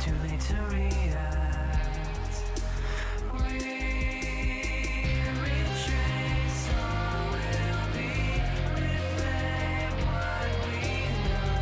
too late to react. We retrace all will be, reflect what we know.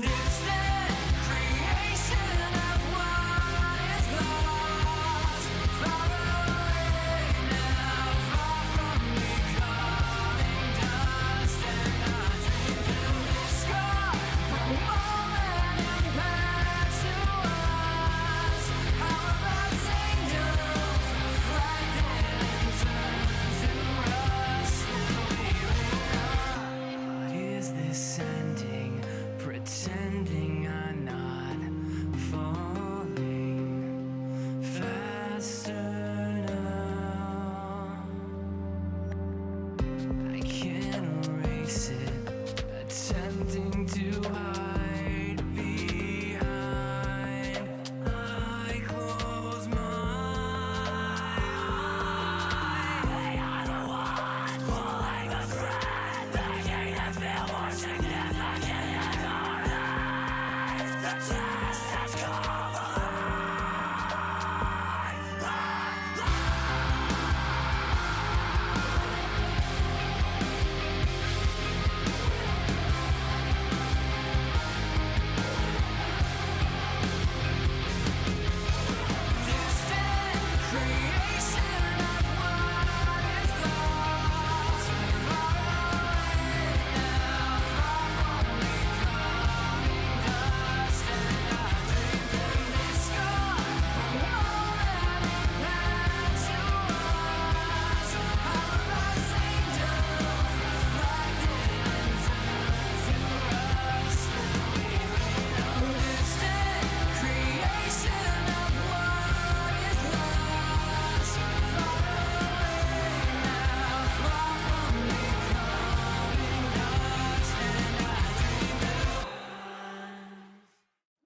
Distant creation of what is lost, far away now, far from becoming dust, and I dream to discard for a moment and back to us. How about angels reflected and turned to rust? What is this ending? Pretending I'm not falling faster now. I can't erase it, attempting to hide behind. I close my eyes. They are the ones pulling the thread, making it feel more significant in our lives. The test has come distant creation of what is lost, far away now, far from becoming dust, and I dream to discard for a moment and back to us. How about angels reflected and turned to rust? We distant creation of what is lost, far away now, far from becoming dust, and I dream to.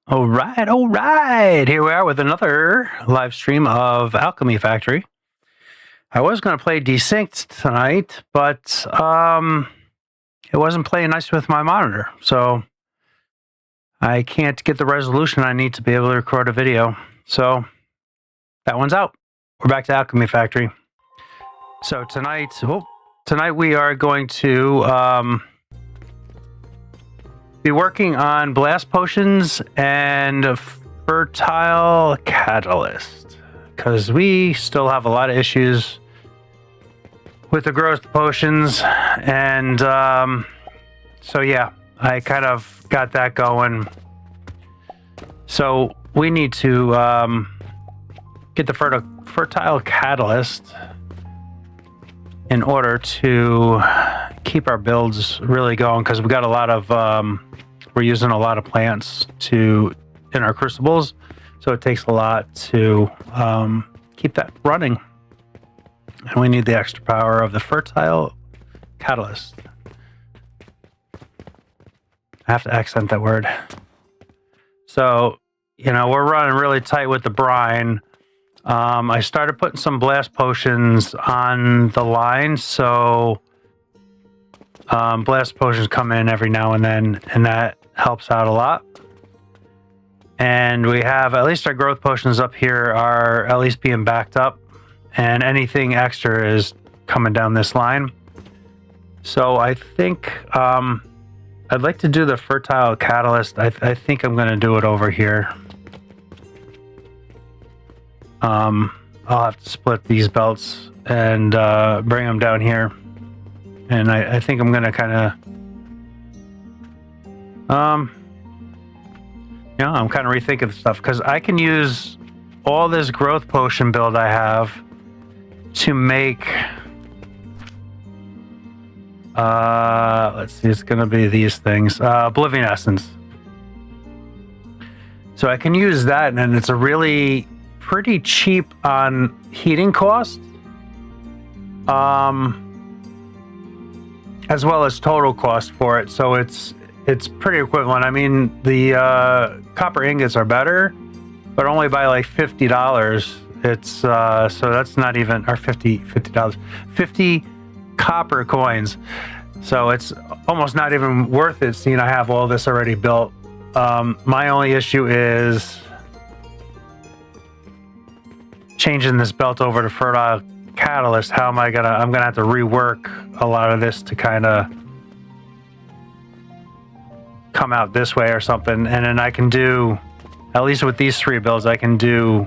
All right. Here we are with another live stream of Alchemy Factory. I was going to play Desynced tonight, but it wasn't playing nice with my monitor, so I can't get the resolution I need to be able to record a video. So that one's out. We're back to Alchemy Factory. So tonight we are going to be working on blast potions and fertile catalyst, because we still have a lot of issues with the growth potions, and so yeah, I kind of got that going. So we need to get the fertile catalyst in order to keep our builds really going, because we got a lot of we're using a lot of plants in our crucibles, so it takes a lot to keep that running, and we need the extra power of the fertile catalyst. I have to accent that word. So, we're running really tight with the brine. I started putting some blast potions on the line, so blast potions come in every now and then, and that helps out a lot. And we have at least our growth potions up here are at least being backed up, and anything extra is coming down this line. So I think I'd like to do the fertile catalyst. I think I'm going to do it over here. I'll have to split these belts and bring them down here. And I think I'm going to kind of I'm kind of rethinking stuff, because I can use all this growth potion build I have to make let's see, it's going to be these things, Oblivion Essence. So I can use that, and it's a really pretty cheap on heating cost, as well as total cost for it. So it's pretty equivalent. I mean, the copper ingots are better, but only by like $50. It's so that's not even our $50, 50 copper coins. So it's almost not even worth it, seeing I have all this already built. My only issue is changing this belt over to fertile catalyst. How am I gonna? I'm gonna have to rework a lot of this to kind of come out this way or something, and then I can do, at least with these 3 builds, I can do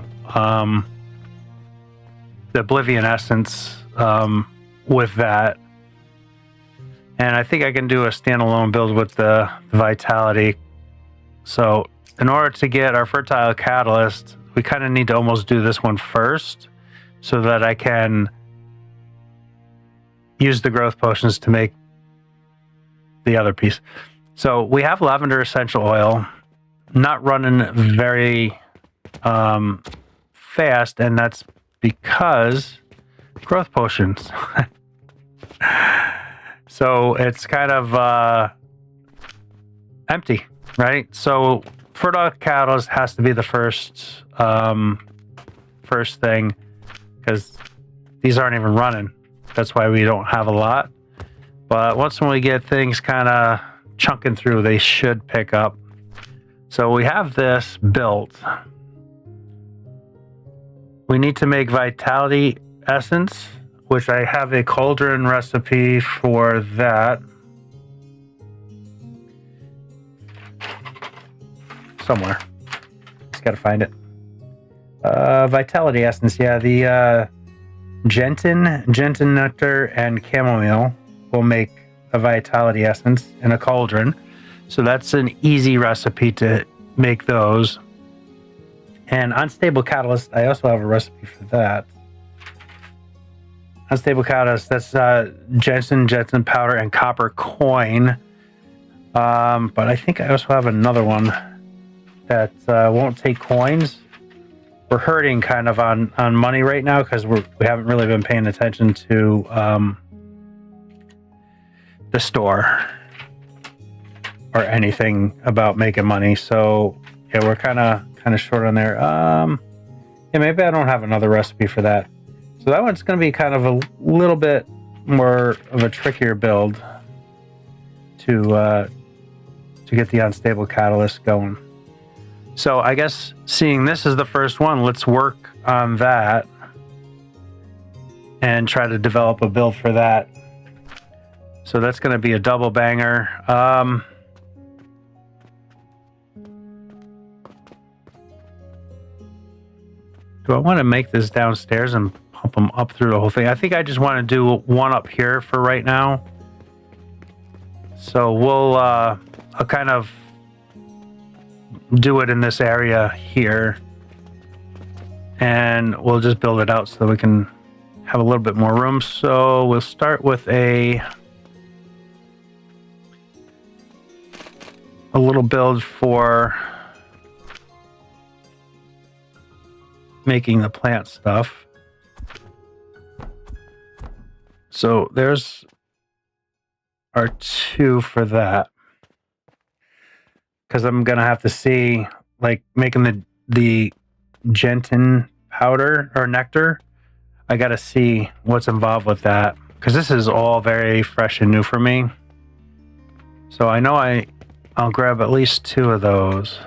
the Oblivion Essence with that. And I think I can do a standalone build with the Vitality. So in order to get our Fertile Catalyst, we kind of need to almost do this one first so that I can use the growth potions to make the other piece. So we have lavender essential oil, not running very fast, and that's because growth potions. So it's kind of empty, right? So fertile catalyst has to be the first thing, because these aren't even running. That's why we don't have a lot. But once when we get things kind of chunking through, they should pick up. So we have this built. We need to make vitality essence, which I have a cauldron recipe for that. Somewhere. Just gotta find it. Vitality essence, yeah, the gentian nectar and chamomile will make a vitality essence in a cauldron. So that's an easy recipe to make those. And unstable catalyst, I also have a recipe for that. Unstable catalyst, that's Jensen powder and copper coin. But I think I also have another one that won't take coins. We're hurting kind of on money right now because we haven't really been paying attention to the store or anything about making money. So yeah, we're kind of short on there. Yeah, maybe I don't have another recipe for that. So that one's going to be kind of a little bit more of a trickier build to get the unstable catalyst going. So I guess seeing this is the first one, let's work on that and try to develop a build for that. So that's going to be a double banger. Do I want to make this downstairs and pump them up through the whole thing? I think I just want to do one up here for right now. So we'll I'll kind of do it in this area here, and we'll just build it out so that we can have a little bit more room. So we'll start with a little build for making the plant stuff. So there's our 2 for that, because I'm gonna have to see, like, making the gentian powder or nectar. I gotta see what's involved with that, because this is all very fresh and new for me. So I know I'll grab at least 2 of those.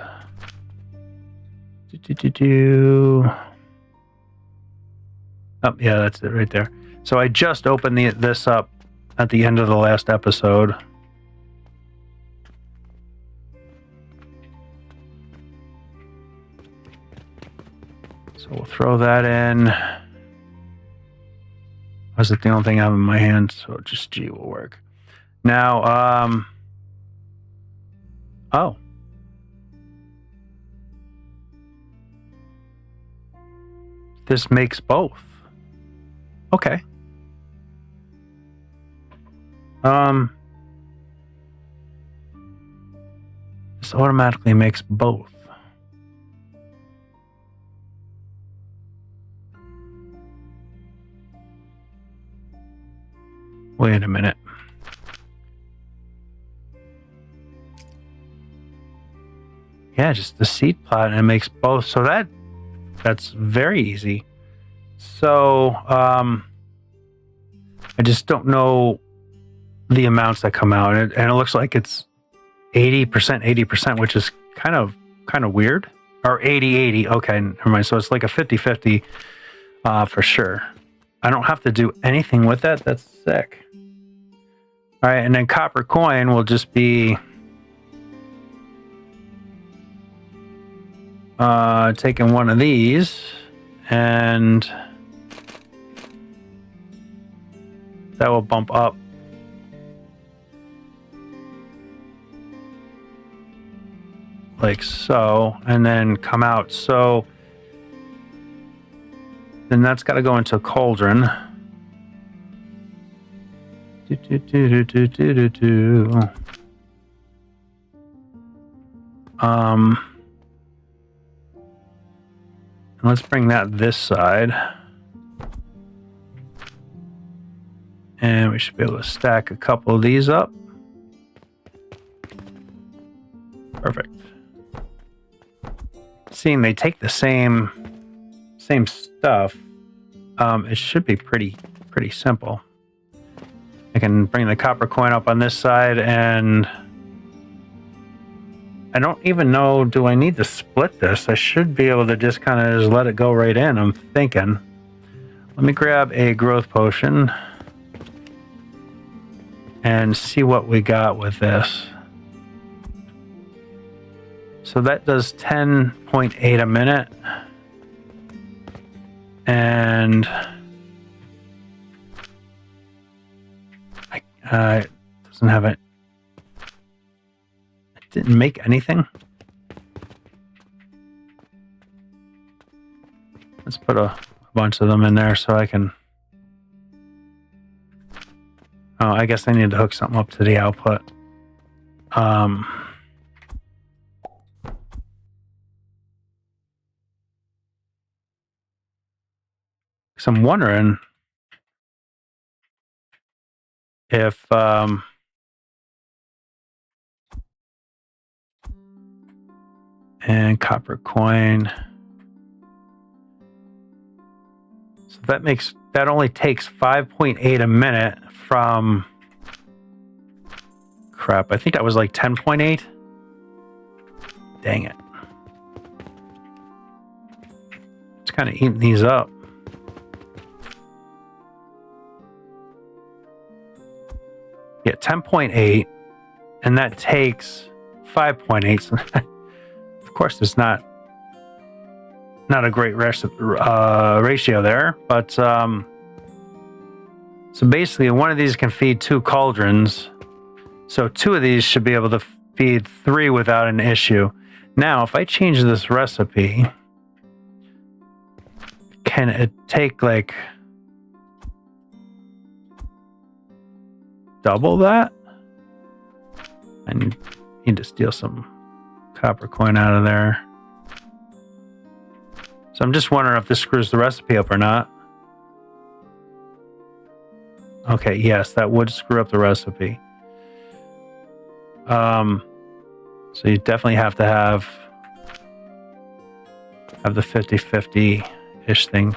Oh yeah, that's it right there. So I just opened this up at the end of the last episode. So we'll throw that in. Was it the only thing I have in my hand? So just G will work. Now, oh. This makes both. Okay. This automatically makes both. Wait a minute. Yeah, just the seed plot, and it makes both. So that's very easy. So, I just don't know the amounts that come out, and it looks like it's 80%, which is kind of weird. Or 80-80. Okay, never mind. So it's like a 50-50 for sure. I don't have to do anything with that. That's sick. All right, and then copper coin will just be taking one of these, and that will bump up. Like so, and then come out. So then that's got to go into a cauldron. Let's bring that this side, and we should be able to stack a couple of these up. Perfect. Seeing they take the same stuff, it should be pretty simple. I can bring the copper coin up on this side, and I don't even know, do I need to split this? I should be able to just kind of just let it go right in, I'm thinking. Let me grab a growth potion and see what we got with this. So that does 10.8 a minute. And it doesn't have it. It didn't make anything. Let's put a bunch of them in there so I can. Oh, I guess I need to hook something up to the output. So I'm wondering if and copper coin. So that only takes 5.8 a minute from crap. I think that was like 10.8. Dang it. It's kind of eating these up. Yeah, 10.8, and that takes 5.8. So of course, it's not a great ratio there, but so basically, one of these can feed 2 cauldrons. So 2 of these should be able to feed 3 without an issue. Now, if I change this recipe, can it take like double that? I need to steal some copper coin out of there. So I'm just wondering if this screws the recipe up or not. Okay, yes, that would screw up the recipe. So you definitely have to have the 50-50-ish thing.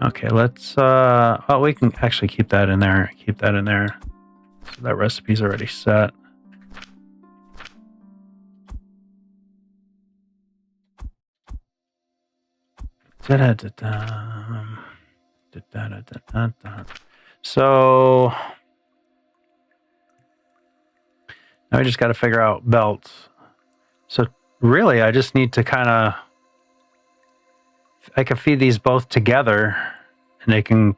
Okay, let's oh, we can actually keep that in there. Keep that in there. So that recipe's already set. So now I just got to figure out belts. So really, I just need to kind of, I can feed these both together, and they can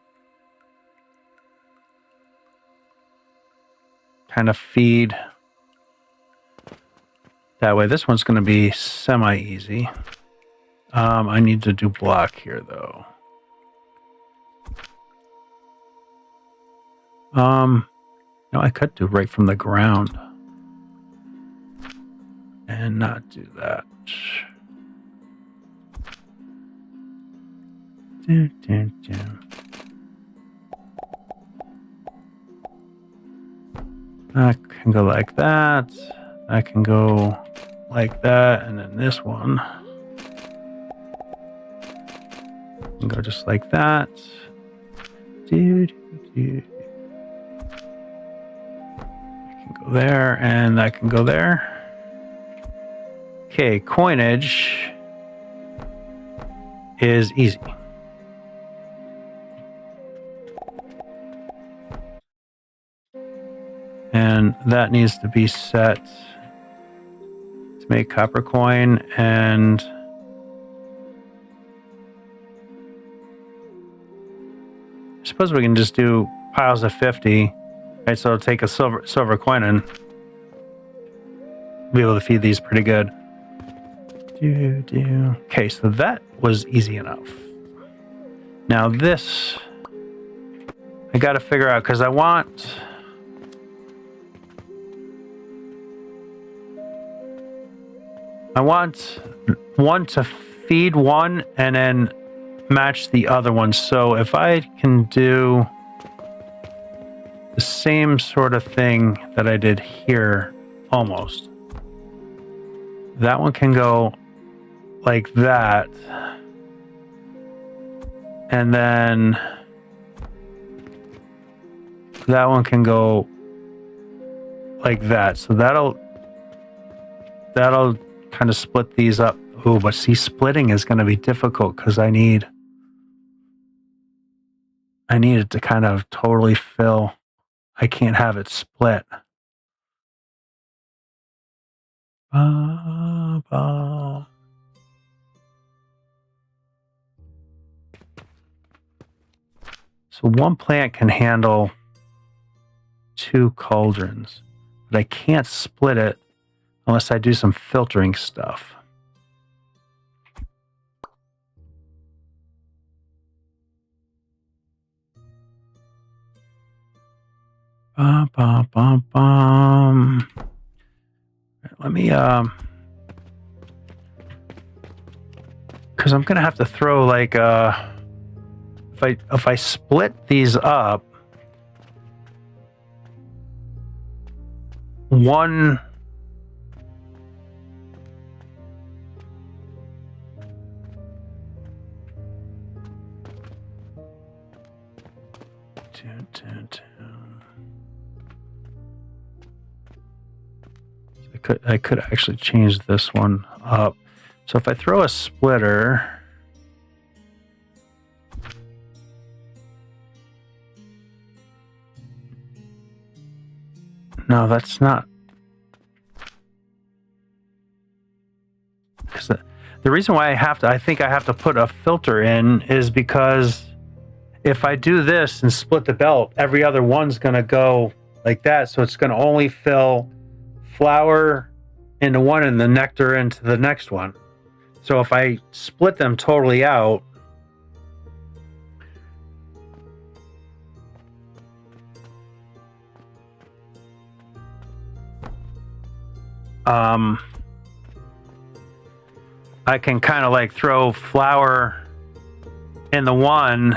kind of feed that way. This one's going to be semi-easy. I need to do block here, though. No, I could do right from the ground and not do that. I can go like that. I can go like that, and then this one. And go just like that. Dude. I can go there, and I can go there. Okay, coinage is easy. And that needs to be set to make copper coin, and I suppose we can just do piles of 50, right? So it'll take a silver coin and be able to feed these pretty good. Okay, so that was easy enough. Now this, I got to figure out, because I want one to feed one and then match the other one. So if I can do the same sort of thing that I did here, almost. That one can go like that. And then that one can go like that. So that'll kind of split these up. Oh, but see, splitting is going to be difficult because I need it to kind of totally fill. I can't have it split. So one plant can handle 2 cauldrons, but I can't split it unless I do some filtering stuff. Let me, because I'm gonna have to throw like if I split these up, one I could actually change this one up. So if I throw a splitter, no, that's not. Because the reason why I think I have to put a filter in is because if I do this and split the belt, every other one's going to go like that. So it's going to only fill flower into one and the nectar into the next one. So if I split them totally out, I can kind of like throw flower in the one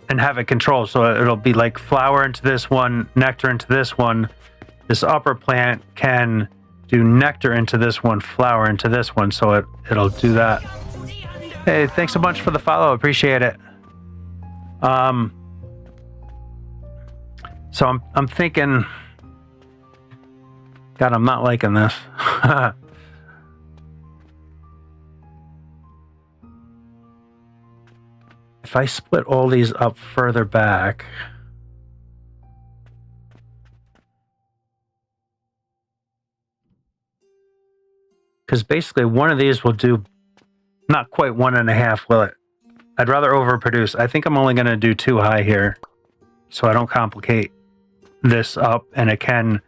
and have it controlled. So it'll be like flower into this one, nectar into this one. This upper plant can do nectar into this one, flower into this one. So it'll do that. Hey, thanks a bunch for the follow. Appreciate it. So I'm thinking, God, I'm not liking this. If I split all these up further back, because basically one of these will do not quite 1.5, will it? I'd rather overproduce. I think I'm only going to do 2 high here so I don't complicate this up, and it can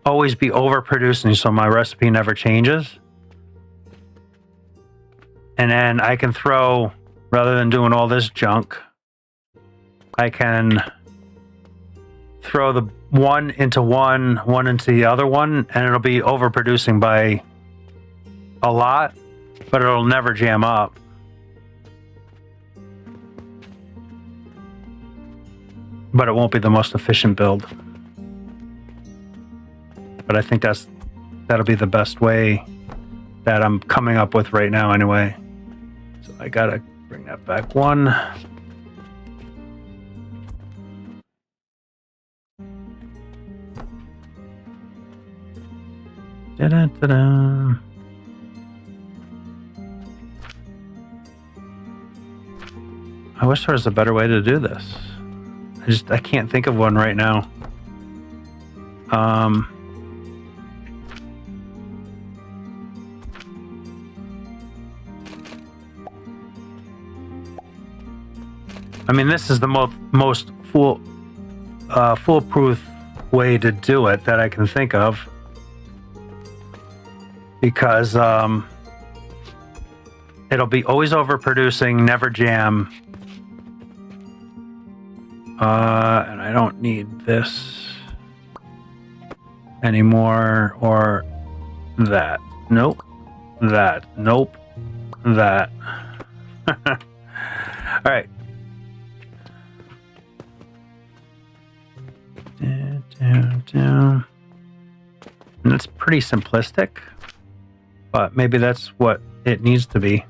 always be overproducing so my recipe never changes. And then I can throw, rather than doing all this junk, I can throw the one into one into the other one, and it'll be overproducing by a lot, but it'll never jam up. But it won't be the most efficient build. But I think that'll be the best way that I'm coming up with right now anyway. So I gotta bring that back one. Da-da-da-da. I wish there was a better way to do this. I can't think of one right now. I mean, this is the most foolproof way to do it that I can think of, because it'll be always overproducing, never jam. And I don't need this anymore, or that. Nope. That. Nope. That. All right. And it's pretty simplistic, but maybe that's what it needs to be.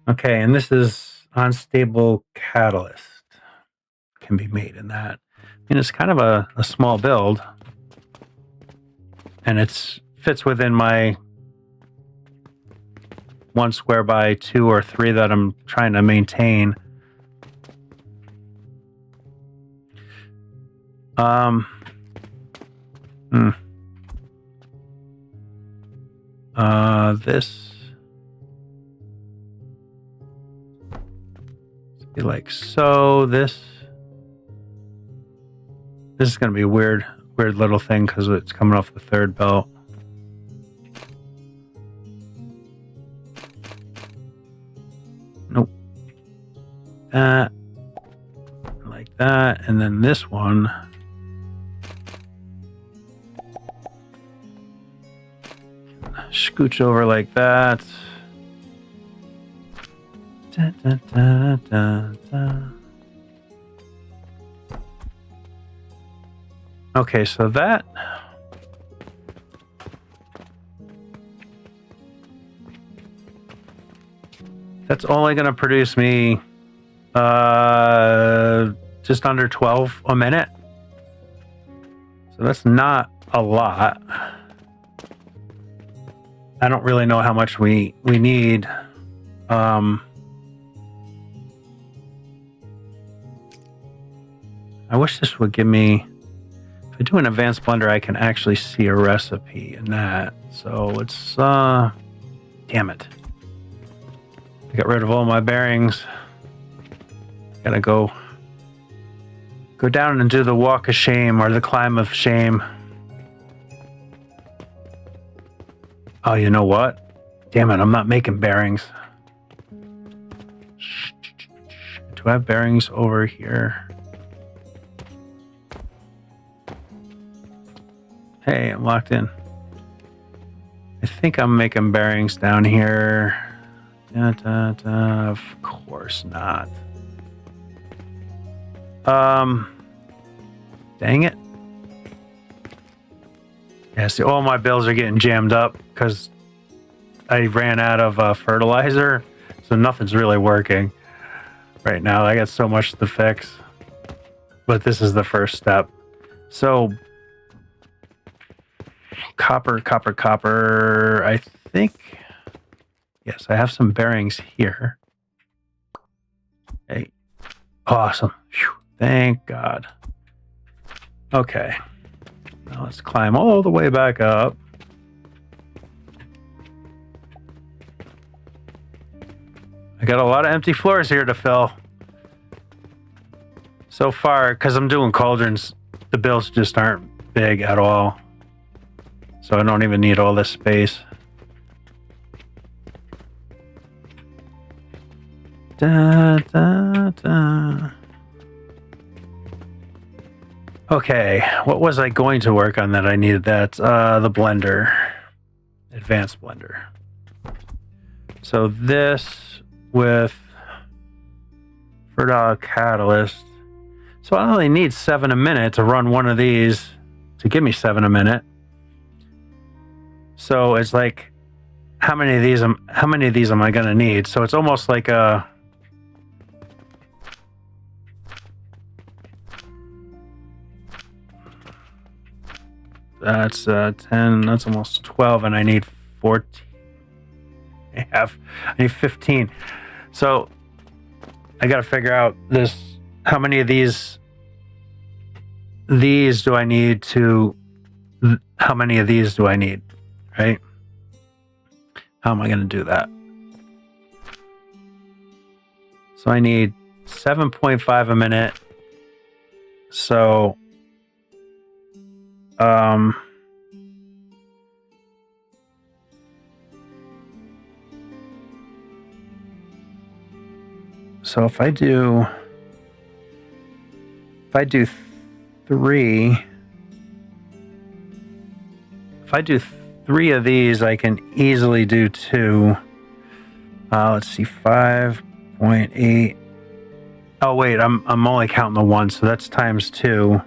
Okay, and this is unstable catalyst. Can be made in that. I mean, it's kind of a small build, and it's fits within my 1 square by 2 or 3 that I'm trying to maintain. This be like so. This is going to be a weird little thing because it's coming off the 3rd belt. Nope. That, like that, and then this one. Scooch over like that. Da, da, da, da, da. Okay, so that's only going to produce me just under 12 a minute. So that's not a lot. I don't really know how much we need. I wish this would give me, if I do an advanced blender, I can actually see a recipe in that. So it's, damn it. I got rid of all my bearings. Gotta go down and do the walk of shame or the climb of shame. Oh, you know what? Damn it, I'm not making bearings. Do I have bearings over here? Hey, I'm locked in. I think I'm making bearings down here. Of course not. Dang it. Yeah, see, all my bills are getting jammed up because I ran out of fertilizer, so nothing's really working right now. I got so much to fix, but this is the first step. So copper. I think, yes, I have some bearings here. Hey, awesome. Whew. Thank God. Okay. Now let's climb all the way back up. I got a lot of empty floors here to fill. So far, because I'm doing cauldrons, the bills just aren't big at all. So I don't even need all this space. Da, da, da. Okay, what was I going to work on that I needed that? The blender. Advanced blender. So this with fertile catalyst. So I only need 7 a minute to run one of these to give me 7 a minute. So it's like, how many of these am I gonna need? So it's almost like a that's 10, that's almost 12, and I need 14. I need 15. So I gotta figure out this, how many of these do I need to, how many of these do I need, right? How am I going to do that? So I need 7.5 a minute. So, so if I do 3, if I do 3 of these, I can easily do 2. Let's see, 5.8. Oh wait, I'm only counting the 1, so that's times 2.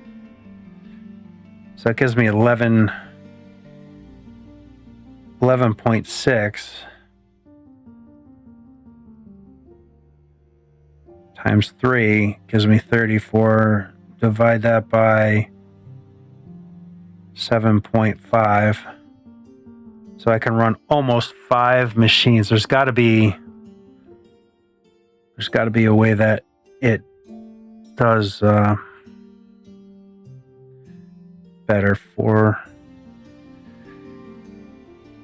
So that gives me 11.6 times 3 gives me 34. Divide that by 7.5. So I can run almost 5 machines. There's got to be a way that it does better for.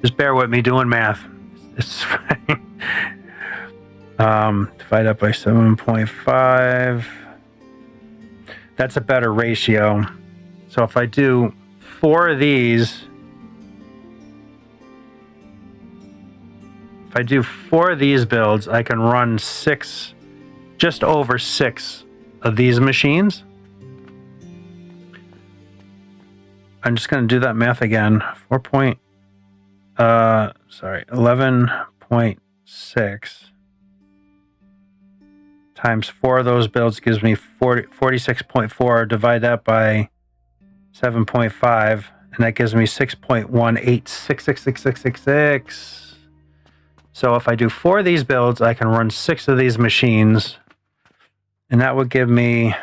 Just bear with me doing math. It's fine. Divide that by 7.5. That's a better ratio. So if I do 4 of these, if I do 4 of these builds, I can run 6, just over 6 of these machines. I'm just going to do that math again. 11.6 times 4 of those builds gives me 46.4. Divide that by 7.5, and that gives me 6.186666666. So if I do 4 of these builds, I can run 6 of these machines, and that would give me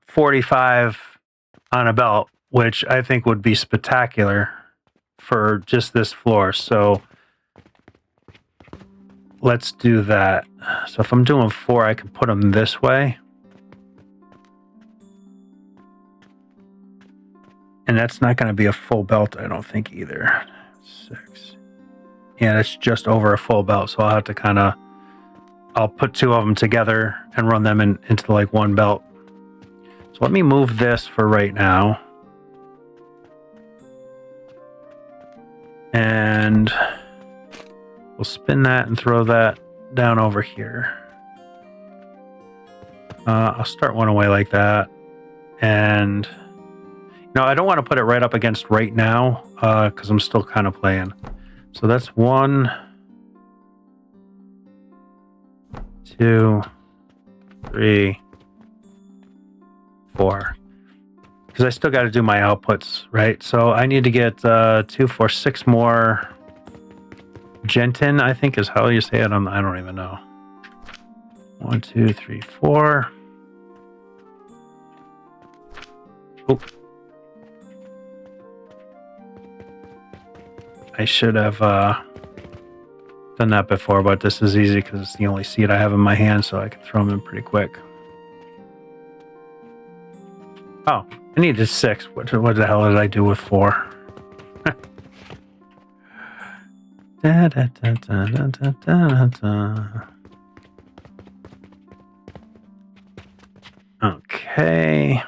45 on a belt, which I think would be spectacular for just this floor. So let's do that. So if I'm doing 4, I can put them this way. And that's not going to be a full belt, I don't think, either. 6. Yeah, that's just over a full belt. So I'll have to I'll put 2 of them together and run them into like one belt. So let me move this for right now. And we'll spin that and throw that down over here. I'll start one away like that. And no, I don't want to put it right up against right now because I'm still kind of playing. So that's 1, 2, 3, 4. Because I still got to do my outputs, right? So I need to get 2, 4, 6 more. Gentin, I think is how you say it. I don't even know. 1, 2, 3, 4. Oh. I should have done that before, but this is easy because it's the only seed I have in my hand, so I can throw them in pretty quick. Oh, I needed 6. What the hell did I do with 4? Da, da, da, da, da, da, da, da. Okay.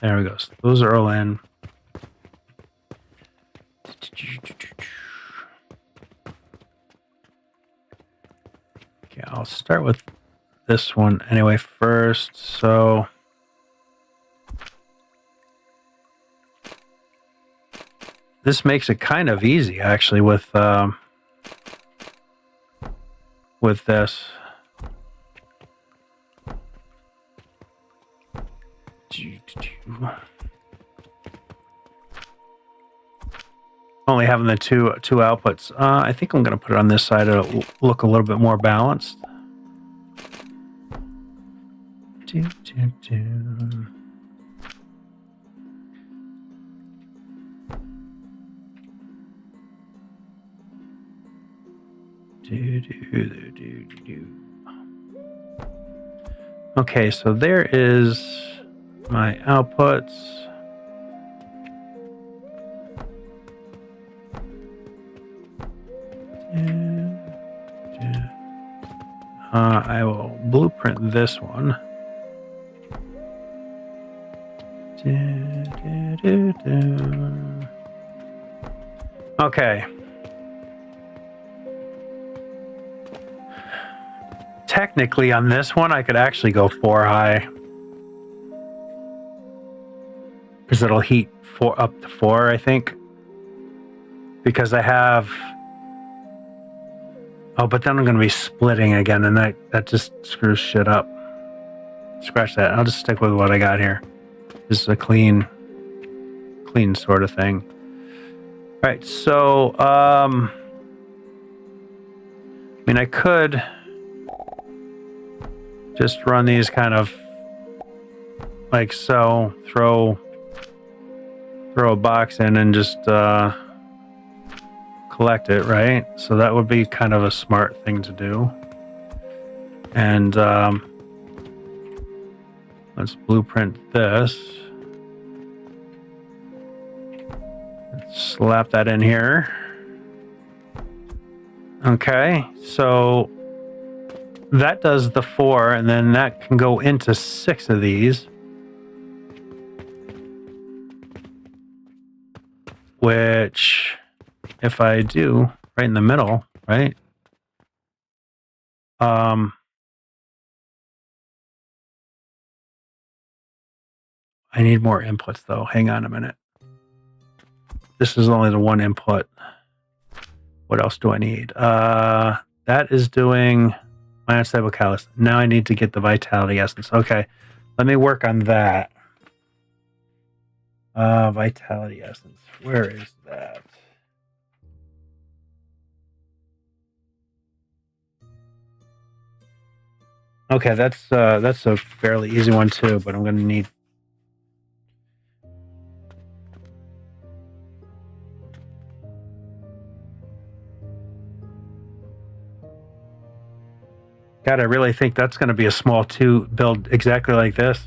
There we go. So those are all in. Okay, I'll start with this one anyway first. So this makes it kind of easy actually with with this. Only having the two outputs. I think I'm going to put it on this side. It'll look a little bit more balanced. Okay, so there is my outputs. I will blueprint this one. Okay. Technically, on this one, I could actually go 4 high. Because it'll heat up to 4, I think. Because I have... Oh, but then I'm going to be splitting again, and that just screws shit up. Scratch that. I'll just stick with what I got here. This is a clean sort of thing. All right, so, I mean, I could just run these kind of like so, throw a box in and just collect it, right? So that would be kind of a smart thing to do. And let's blueprint this. Let's slap that in here. Okay, so that does the 4, and then that can go into 6 of these. Which, if I do right in the middle, right? I need more inputs though. Hang on a minute. This is only the one input. What else do I need? That is doing my unstable catalyst. Now I need to get the vitality essence. Okay, let me work on that. Vitality essence. Where is that? Okay, that's a fairly easy one too, but I'm going to need. God, I really think that's going to be a small 2 build exactly like this.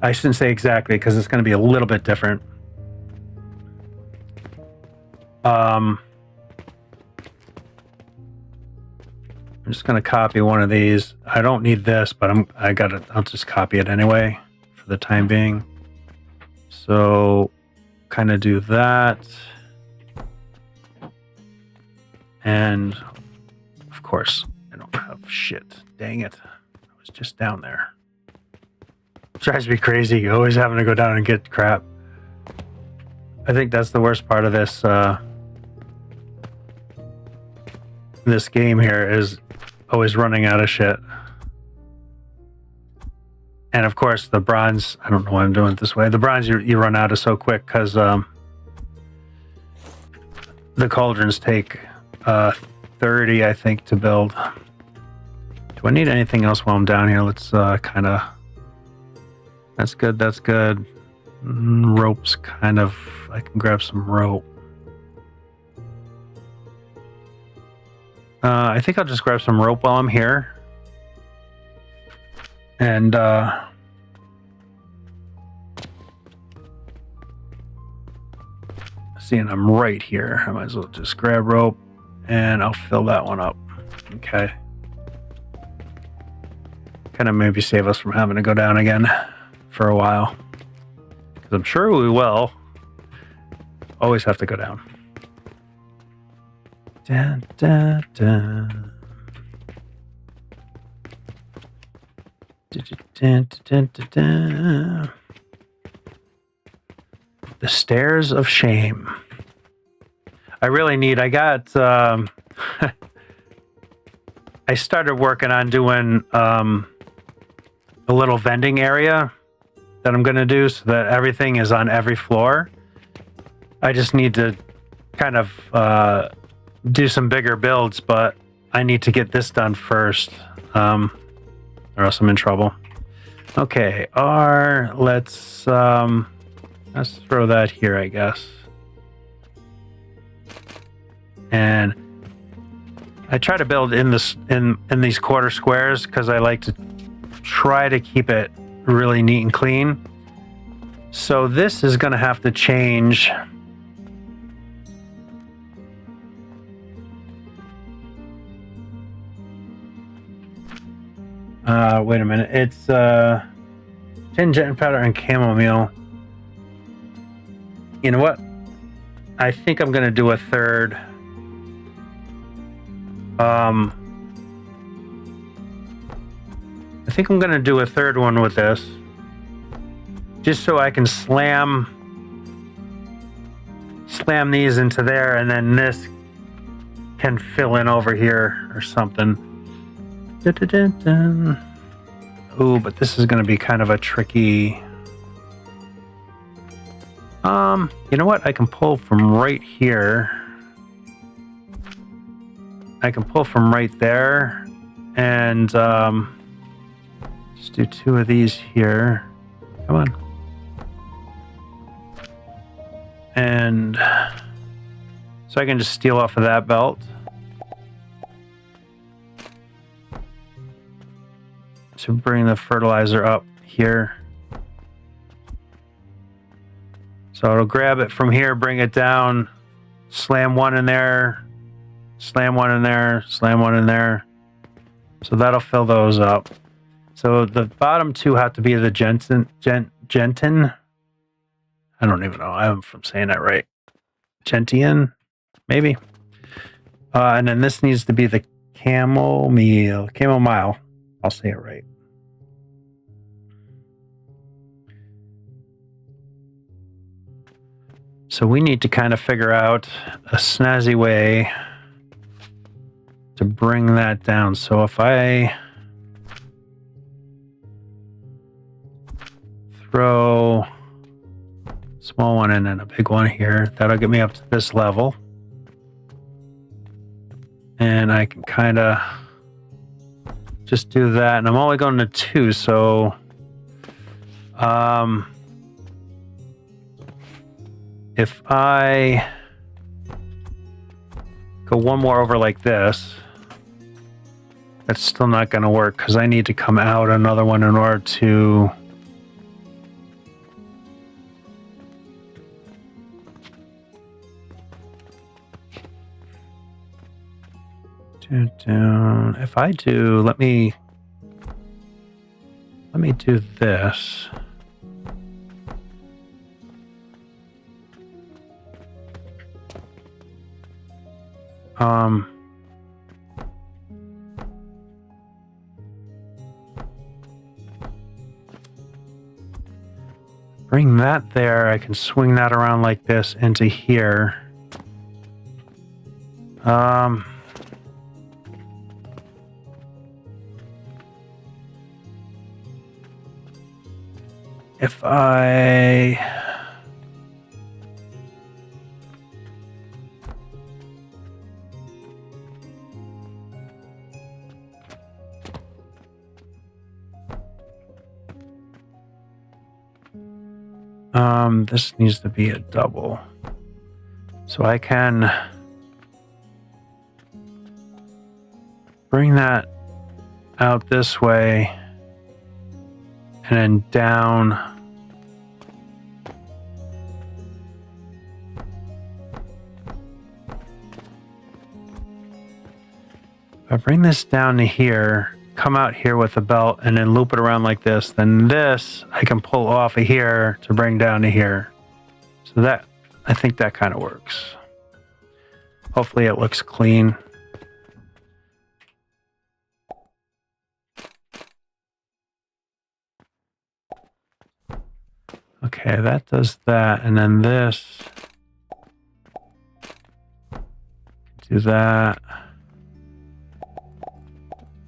I shouldn't say exactly because it's going to be a little bit different. I'm just going to copy one of these. I don't need this, but I'll just copy it anyway for the time being. So kind of do that. And of course, I don't have shit. Dang it. I was just down there. Drives me crazy. Always having to go down and get crap. I think that's the worst part of this game here is always running out of shit. And of course the bronze, I don't know why I'm doing it this way. The bronze you run out of so quick because the cauldrons take 30, I think, to build. Do I need anything else while I'm down here? Let's kind of... That's good, that's good. Rope's kind of... I can grab some rope. I think I'll just grab some rope while I'm here. And seeing I'm right here, I might as well just grab rope and I'll fill that one up. Okay. Kind of maybe save us from having to go down again for a while. Because I'm sure we will. Always have to go down. Dun, dun, dun. Dun, dun, dun, dun, dun. The stairs of shame. I really need, I got, I started working on doing a little vending area that I'm going to do so that everything is on every floor. I just need to kind of do some bigger builds, but I need to get this done first, or else I'm in trouble. Okay, let's throw that here, I guess. And I try to build in this in these quarter squares because I like to try to keep it really neat and clean. So this is going to have to change. Wait a minute. It's ginger powder and chamomile. You know what? I think I'm going to do a third. I think I'm going to do a third one with this. Just so I can slam these into there, and then this can fill in over here or something. Ooh, but this is going to be kind of a tricky... you know what? I can pull from right here. I can pull from right there, and just do 2 of these here. Come on. And so I can just steal off of that belt. To bring the fertilizer up here. So it'll grab it from here, bring it down, slam one in there, slam one in there, slam one in there. So that'll fill those up. So the bottom 2 have to be the Gentin. I don't even know. I'm from saying that right. Gentian, maybe. And then this needs to be the chamomile. I'll say it right. So we need to kind of figure out a snazzy way to bring that down. So if I throw a small one in and a big one here, that'll get me up to this level. And I can kind of just do that. And I'm only going to 2, so if I go one more over like this, that's still not going to work because I need to come out another one in order to if I do, let me do this. Bring that there. I can swing that around like this into here. If I this needs to be a double. So I can bring that out this way and then down. If I bring this down to here, come out here with a belt and then loop it around like this, then this I can pull off of here to bring down to here. So that, I think that kind of works. Hopefully it looks clean. Okay, that does that, and then this Do that.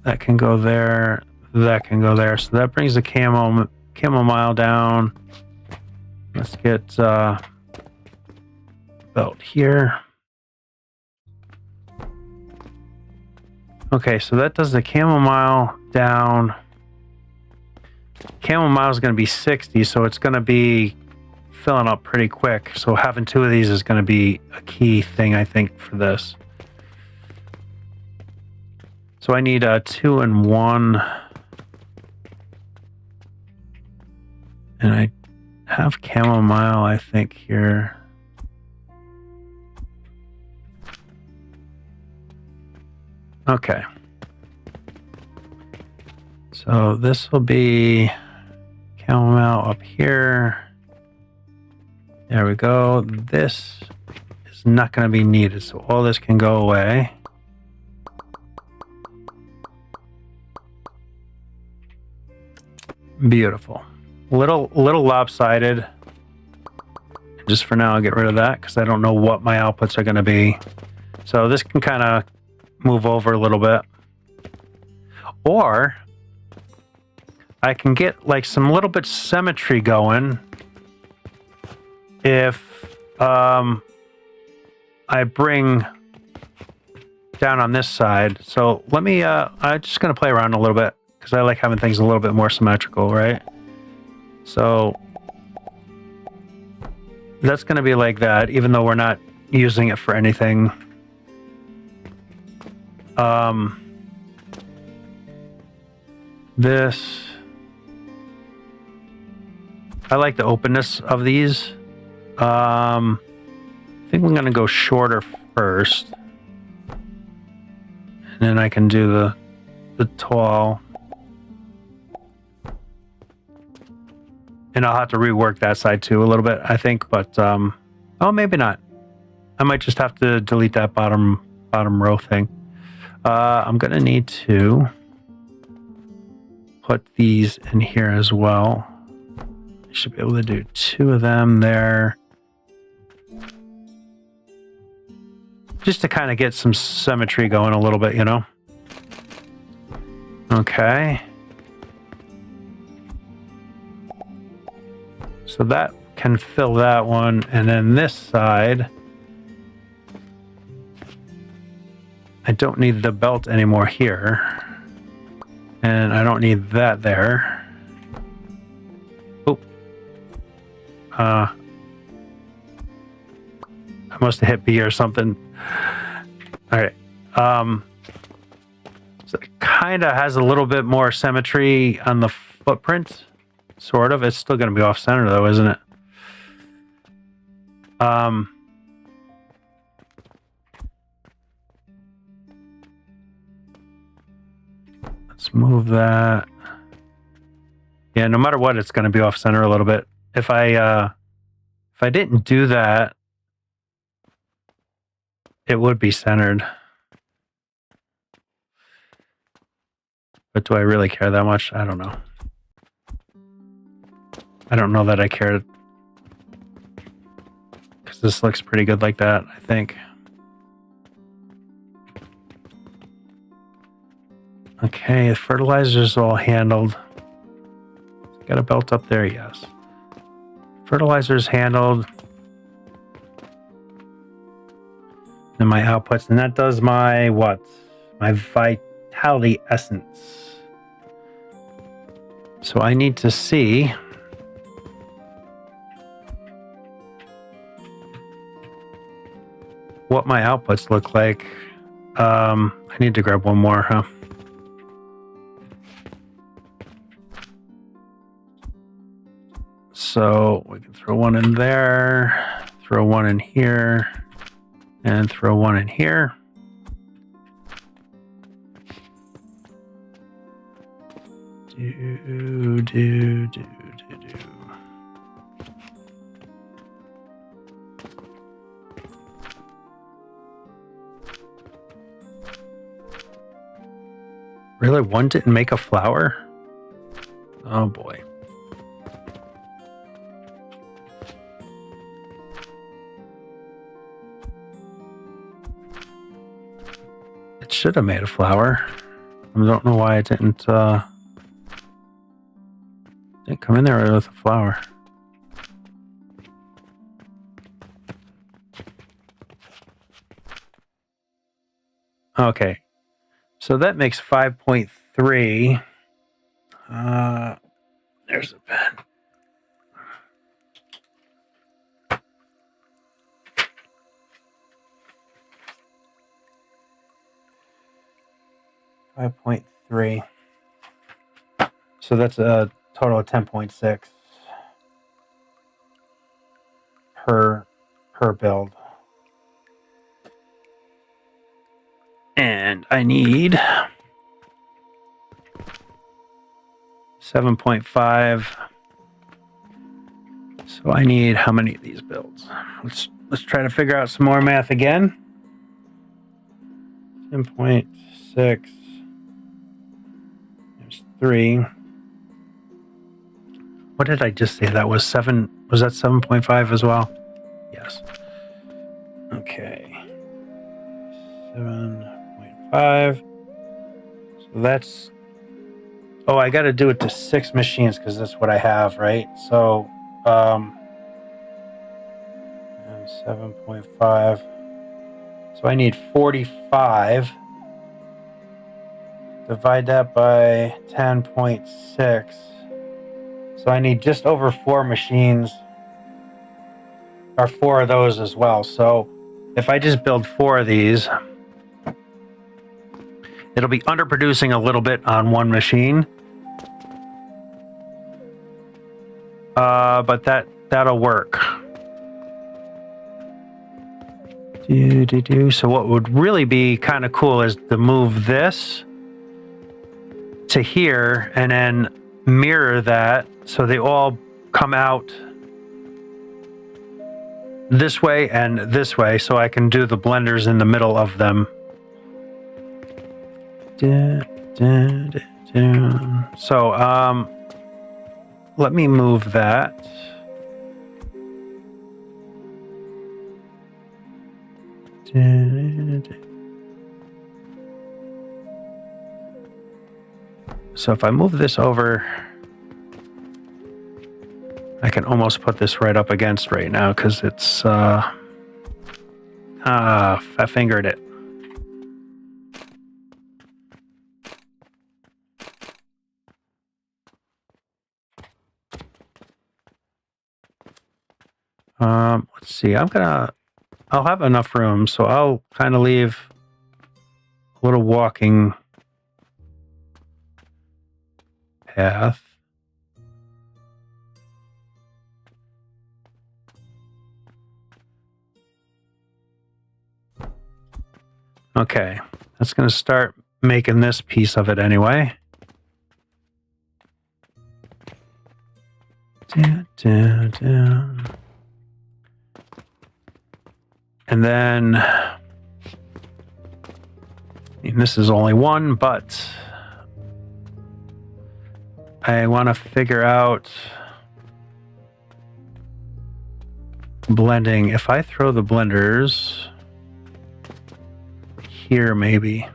That can go there. That can go there. So that brings the chamomile down. Let's get belt here. Okay, so that does the chamomile down. Chamomile is going to be 60, so it's going to be filling up pretty quick. So having 2 of these is going to be a key thing, I think, for this. So I need 2 and 1. And I have chamomile, I think, here. Okay. So this will be chamomile up here. There we go. This is not going to be needed, so all this can go away. Beautiful. Little lopsided. Just for now, I'll get rid of that because I don't know what my outputs are going to be. So this can kind of move over a little bit. Or I can get like some little bit symmetry going if I bring down on this side. So let me, I'm just going to play around a little bit because I like having things a little bit more symmetrical, right? So that's going to be like that, even though we're not using it for anything. This, I like the openness of these. I think I'm going to go shorter first. And then I can do the tall. And I'll have to rework that side too a little bit, I think, but oh, maybe not. I might just have to delete that bottom row thing. I'm gonna need to put these in here as well. I should be able to do 2 of them there. Just to kind of get some symmetry going a little bit, you know? Okay. So that can fill that one, and then this side, I don't need the belt anymore here, and I don't need that there. Oh, I must have hit B or something. All right, so it kind of has a little bit more symmetry on the footprint. Sort of. It's still going to be off center though, isn't it? Let's move that. Yeah, no matter what, it's going to be off center a little bit. If I didn't do that, it would be centered. But do I really care that much? I don't know. I don't know that I care, because this looks pretty good like that, I think. Okay, the fertilizer's all handled. Got a belt up there, yes. Fertilizer's handled. And my outputs, and that does my what? My vitality essence. So I need to see what my outputs look like. I need to grab one more, huh? So we can throw one in there, throw one in here, and throw one in here. Do. Really? One didn't make a flower? Oh boy. It should have made a flower. I don't know why it didn't come in there with a flower. Okay, so that makes 5.3. There's a pen. .3. So that's a total of 10.6 per build. And I need 7.5. So I need how many of these builds? Let's try to figure out some more math again. 10.6. There's 3. What did I just say? That was 7. Was that 7.5 as well? Yes. Okay. 7.5. So that's... Oh, I got to do it to 6 machines because that's what I have, right? So, 7.5. So I need 45. Divide that by 10.6. So I need just over 4 machines, or 4 of those as well. So if I just build 4 of these, it'll be underproducing a little bit on 1 machine. But that'll work. So what would really be kind of cool is to move this to here and then mirror that so they all come out this way and this way, so I can do the blenders in the middle of them. So let me move that. So if I move this over, I can almost put this right up against right now because it's I fingered it. Let's see. I'll have enough room, so I'll kind of leave a little walking path. Okay, that's going to start making this piece of it anyway. And then, this is only 1, but I want to figure out blending. If I throw the blenders here, maybe.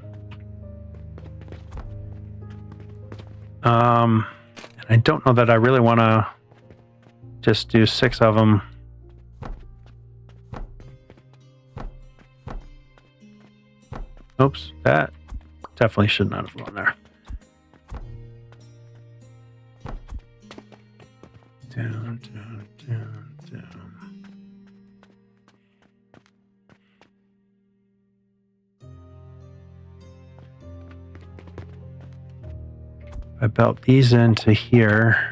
And I don't know that I really want to just do 6 of them. Oops, that definitely should not have gone there. Down, down, down, down. I belt these into here.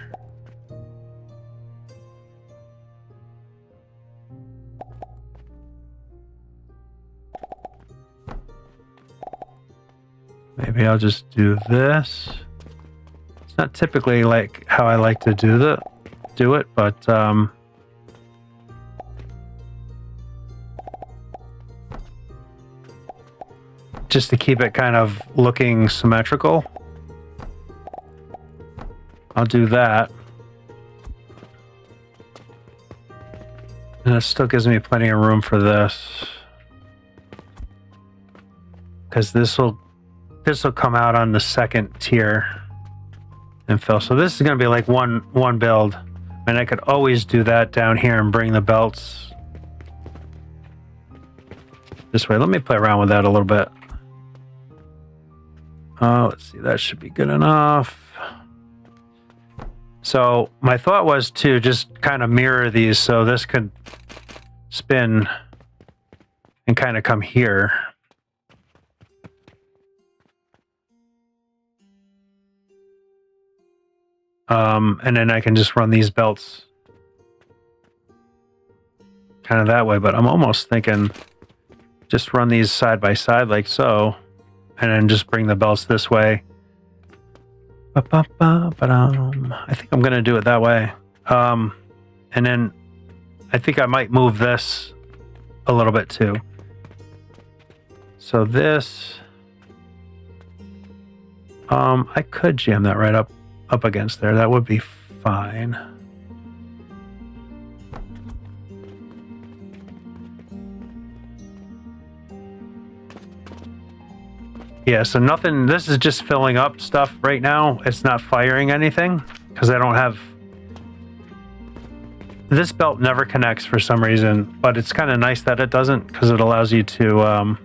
Maybe I'll just do this. It's not typically like how I like to do it, but just to keep it kind of looking symmetrical, I'll do that. And it still gives me plenty of room for this. because this will come out on the second tier and fill. So this is going to be like one build, and I could always do that down here and bring the belts this way. Let me play around with that a little bit. Let's see, that should be good enough. So my thought was to just kind of mirror these, so this could spin and kind of come here. And then I can just run these belts kind of that way, but I'm almost thinking just run these side by side like so, and then just bring the belts this way. I think I'm going to do it that way. And then I think I might move this a little bit too. So this, I could jam that right up against there. That would be fine. Yeah, so nothing, this is just filling up stuff right now. It's not firing anything because I don't have, this belt never connects for some reason, but it's kind of nice that it doesn't, because it allows you to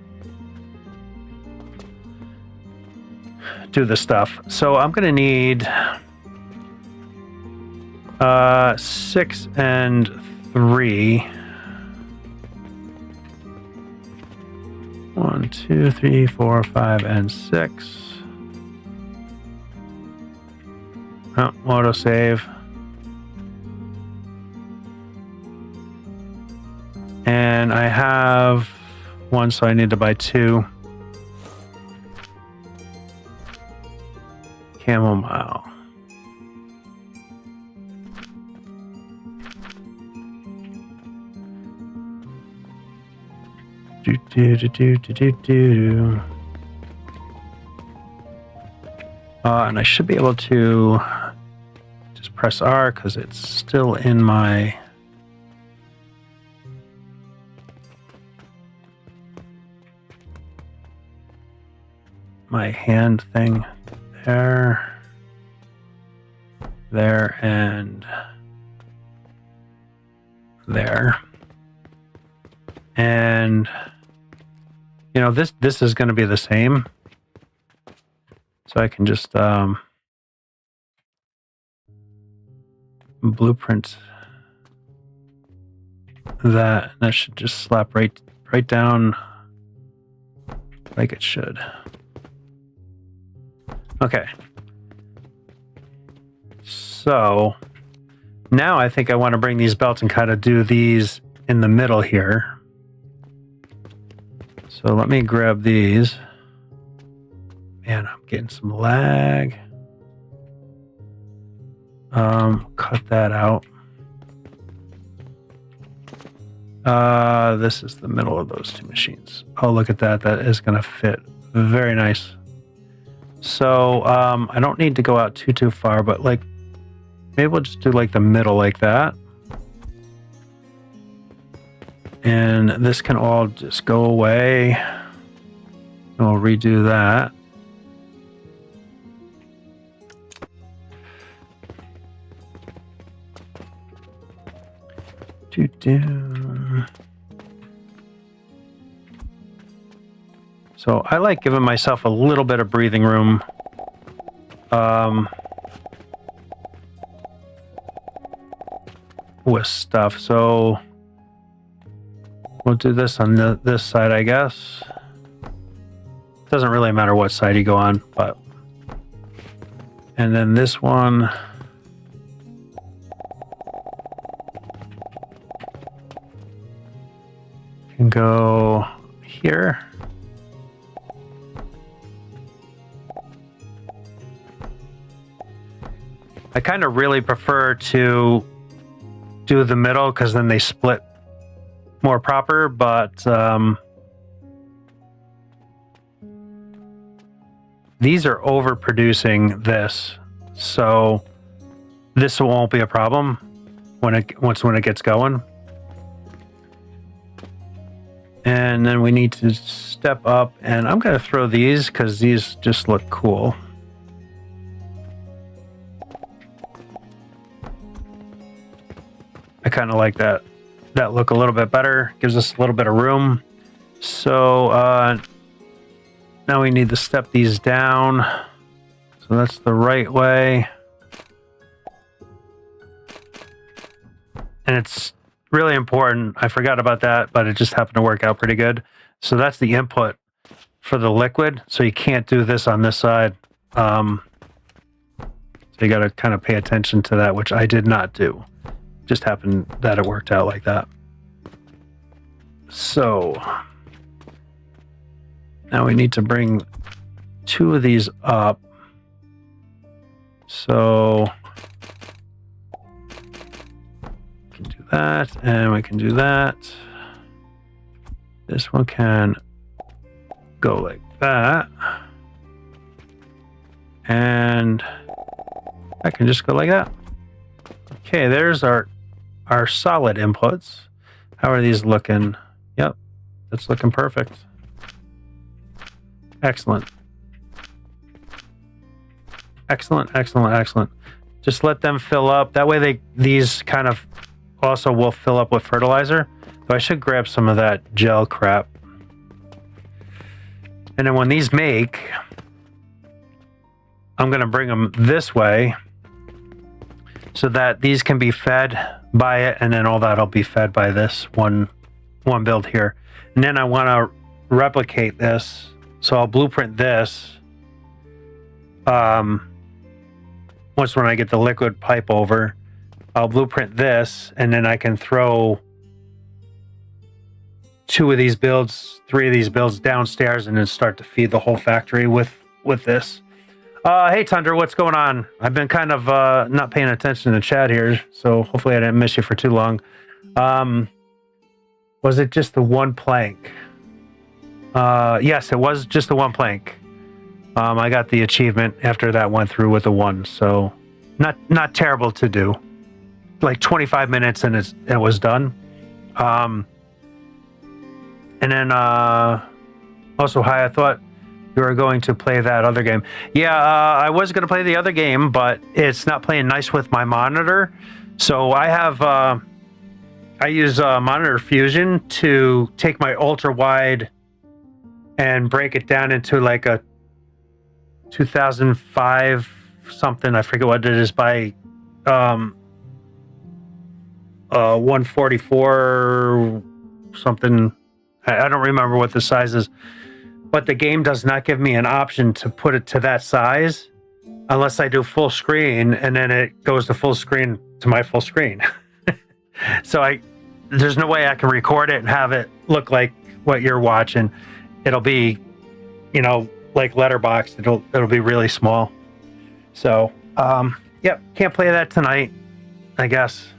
do the stuff. So I'm going to need 6 and 3. 1, 2, 3, 4, 5, and 6. Oh, autosave. And I have 1, so I need to buy 2. Chamomile. And I should be able to just press R because it's still in my hand thing. There, and there. And you know, this is going to be the same, so I can just blueprint that. That should just slap right down like it should. Okay. So now I think I want to bring these belts and kind of do these in the middle here. So let me grab these. Man, I'm getting some lag. Cut that out. This is the middle of those two machines. Oh, look at that. That is going to fit very nice. So I don't need to go out too far, but like maybe we'll just do like the middle like that. And this can all just go away. And we'll redo that. So I like giving myself a little bit of breathing room. With stuff. So we'll do this on this side, I guess. Doesn't really matter what side you go on, but. And then this one. Can go here. I kind of really prefer to do the middle because then they split more proper, but these are overproducing this, so this won't be a problem when it gets going. And then we need to step up, and I'm going to throw these because these just look cool. I kind of like that look a little bit better. Gives us a little bit of room. So now we need to step these down. So that's the right way. And it's really important. I forgot about that, but it just happened to work out pretty good. So that's the input for the liquid. So you can't do this on this side. So you got to kind of pay attention to that, which I did not do. Just happened that it worked out like that. So now we need to bring two of these up. So we can do that, and we can do that. This one can go like that. And I can just go like that. Okay, there's our solid inputs. How are these looking? Yep, that's looking perfect. Excellent. Excellent, excellent, excellent. Just let them fill up. That way these kind of also will fill up with fertilizer. But I should grab some of that gel crap. And then when these make, I'm going to bring them this way so that these can be fed by it, and then all that'll be fed by this one build here. And then I want to replicate this, so I'll blueprint this once when I get the liquid pipe over. I'll blueprint this, and then I can throw 2 of these builds, 3 of these builds downstairs, and then start to feed the whole factory with this. Hey, Tundra, what's going on? I've been kind of not paying attention to the chat here, so hopefully I didn't miss you for too long. Was it just the one plank? Yes, it was just the one plank. I got the achievement after that went through with the 1, so not terrible to do. Like 25 minutes and it was done. And then also, hi, I thought you were going to play that other game. Yeah, I was going to play the other game, but it's not playing nice with my monitor. So I have, I use Monitor Fusion to take my ultra wide and break it down into like a 2005 something. I forget what it is by 144 something. I don't remember what the size is. But the game does not give me an option to put it to that size unless I do full screen, and then it goes to full screen to my full screen. So there's no way I can record it and have it look like what you're watching. It'll be, like letterboxed. It'll be really small. So, yep, can't play that tonight, I guess.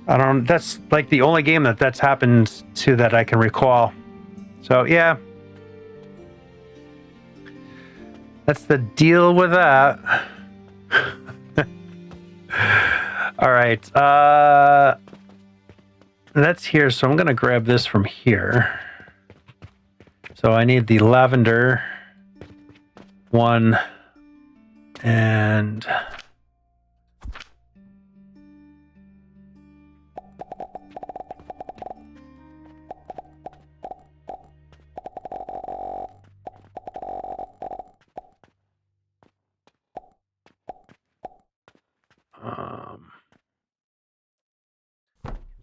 That's like the only game that's happened to that I can recall. So, yeah. That's the deal with that. All right. That's here. So I'm going to grab this from here. So I need the lavender one and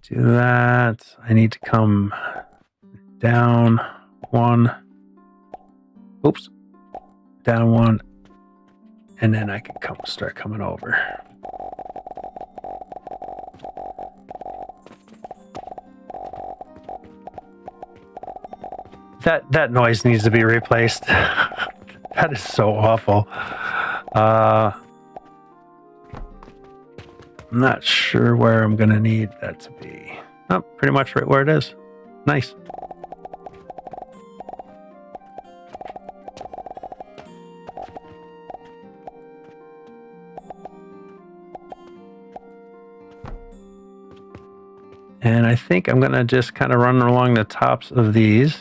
do that. I need to come down 1. Oops. Down 1. And then I can start coming over. That noise needs to be replaced. That is so awful. I'm not sure where I'm going to need that to be. Oh, pretty much right where it is. Nice. And I think I'm going to just kind of run along the tops of these.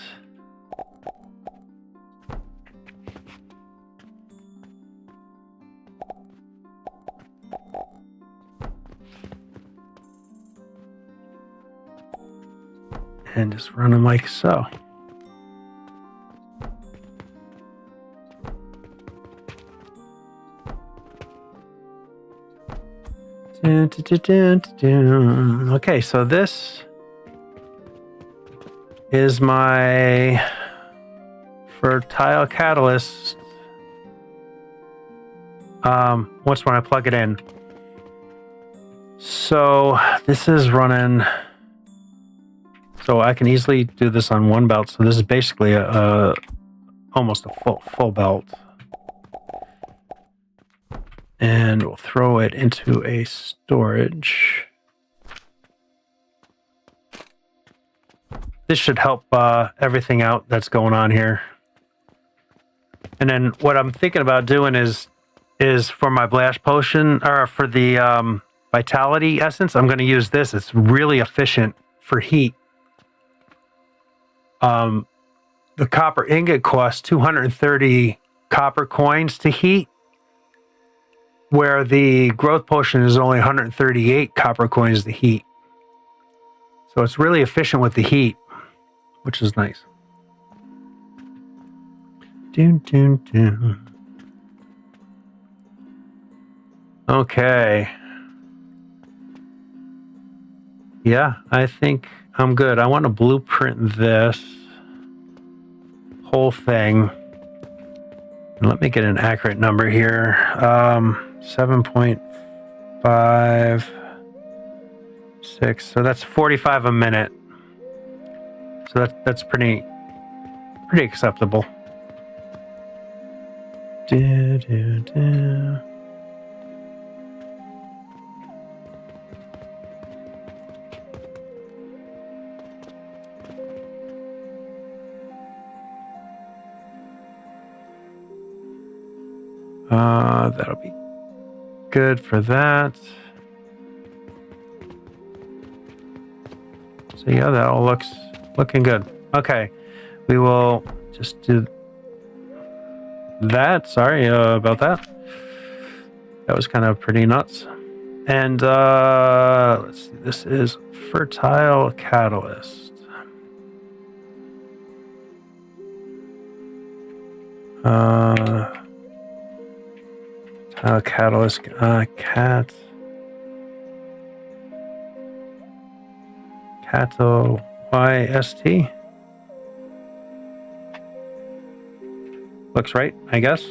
And just run them like so. Okay, so this is my fertile catalyst. Once when I plug it in. So this is running. So I can easily do this on one belt. So this is basically almost a full belt. And we'll throw it into a storage. This should help everything out that's going on here. And then what I'm thinking about doing is for my blast potion, or for the vitality essence, I'm going to use this. It's really efficient for heat. The copper ingot costs 230 copper coins to heat, where the growth potion is only 138 copper coins to heat. So it's really efficient with the heat, which is nice. Dun, dun, dun. Okay. Yeah, I think I'm good. I want to blueprint this whole thing. And let me get an accurate number here. 7.56. So that's 45 a minute. So that's pretty acceptable. Do, do, do. That'll be good for that. So yeah, that all looking good. Okay, we will just do that. Sorry about that. That was kind of pretty nuts. And let's see, this is fertile catalyst. Catalyst, YST. Looks right, I guess.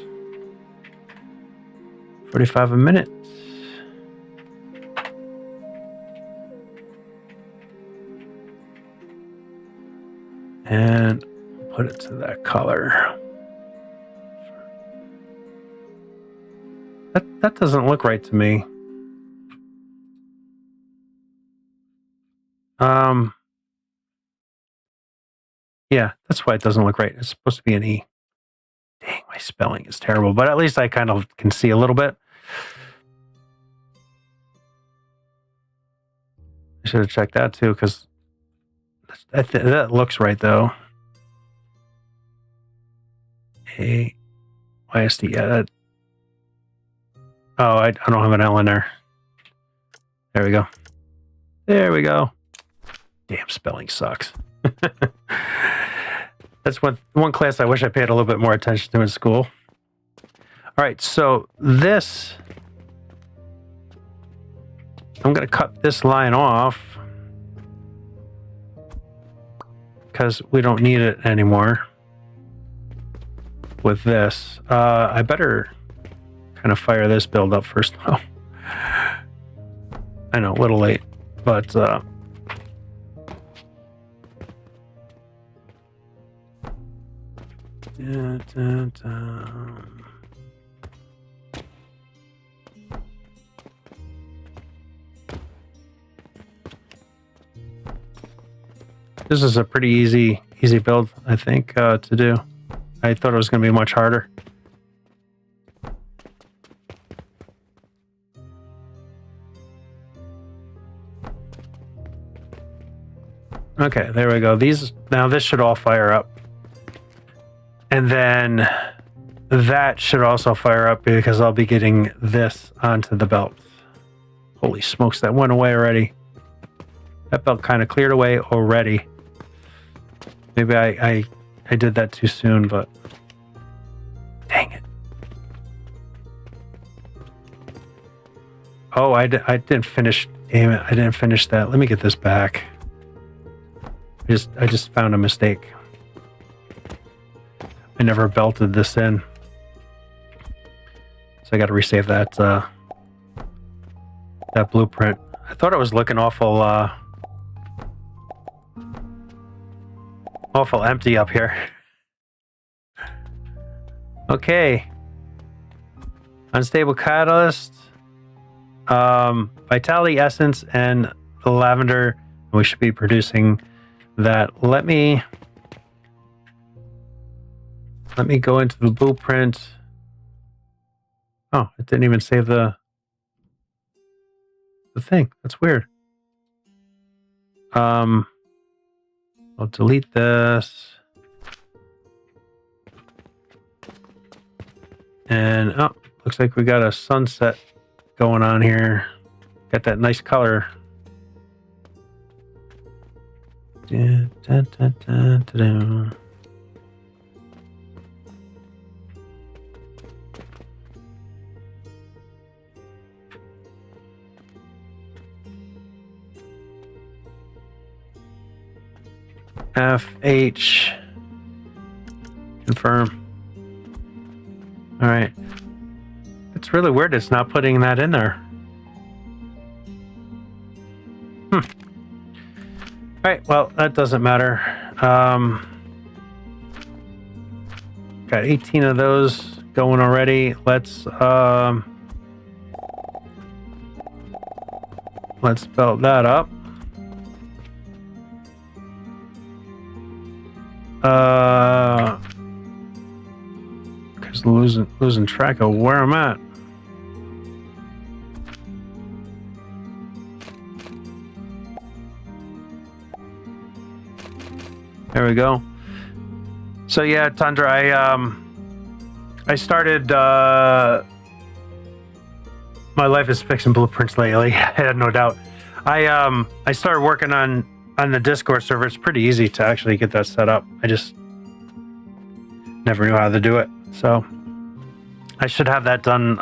45 a minute. And put it to that color. That doesn't look right to me. Yeah, that's why it doesn't look right. It's supposed to be an E. Dang, my spelling is terrible, but at least I kind of can see a little bit. I should have checked that too, because that looks right though. YSD, yeah, that. Oh, I don't have an L in there. There we go. There we go. Damn, spelling sucks. That's one class I wish I paid a little bit more attention to in school. All right, so this, I'm going to cut this line off because we don't need it anymore with this. I better kind of fire this build up first. Oh, I know, a little late, but this is a pretty easy build, I think, to do. I thought it was going to be much harder. Okay, there we go. Now this should all fire up. And then that should also fire up because I'll be getting this onto the belt. Holy smokes, that went away already. That belt kind of cleared away already. Maybe I did that too soon, but dang it. Oh, I didn't finish. Damn it, I didn't finish that. Let me get this back. I just found a mistake. I never belted this in. So I got to resave that blueprint. I thought it was looking awful empty up here. Okay. Unstable catalyst. Vitality essence and the lavender. We should be producing that. Let me go into the blueprint. Oh, it didn't even save the thing. That's weird. I'll delete this. And oh, looks like we got a sunset going on here. Got that nice color. Dun, dun, dun, dun, dun, dun. FH confirm. All right. It's really weird it's not putting that in there. All right, well, that doesn't matter. Got 18 of those going already. Let's belt that up. Because losing track of where I'm at. There we go. So yeah, Tundra, I started my life is fixing blueprints lately. I had no doubt. I started working on the Discord server. It's pretty easy to actually get that set up. I just never knew how to do it. So I should have that done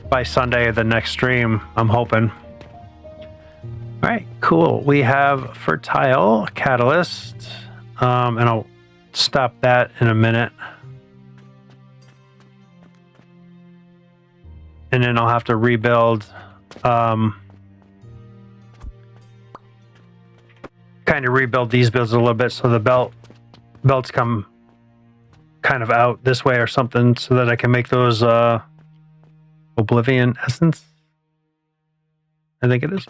by Sunday, the next stream, I'm hoping. All right, cool. We have fertile catalyst, and I'll stop that in a minute. And then I'll have to rebuild, kind of rebuild these builds a little bit so the belts come kind of out this way or something so that I can make those Oblivion Essence. I think it is.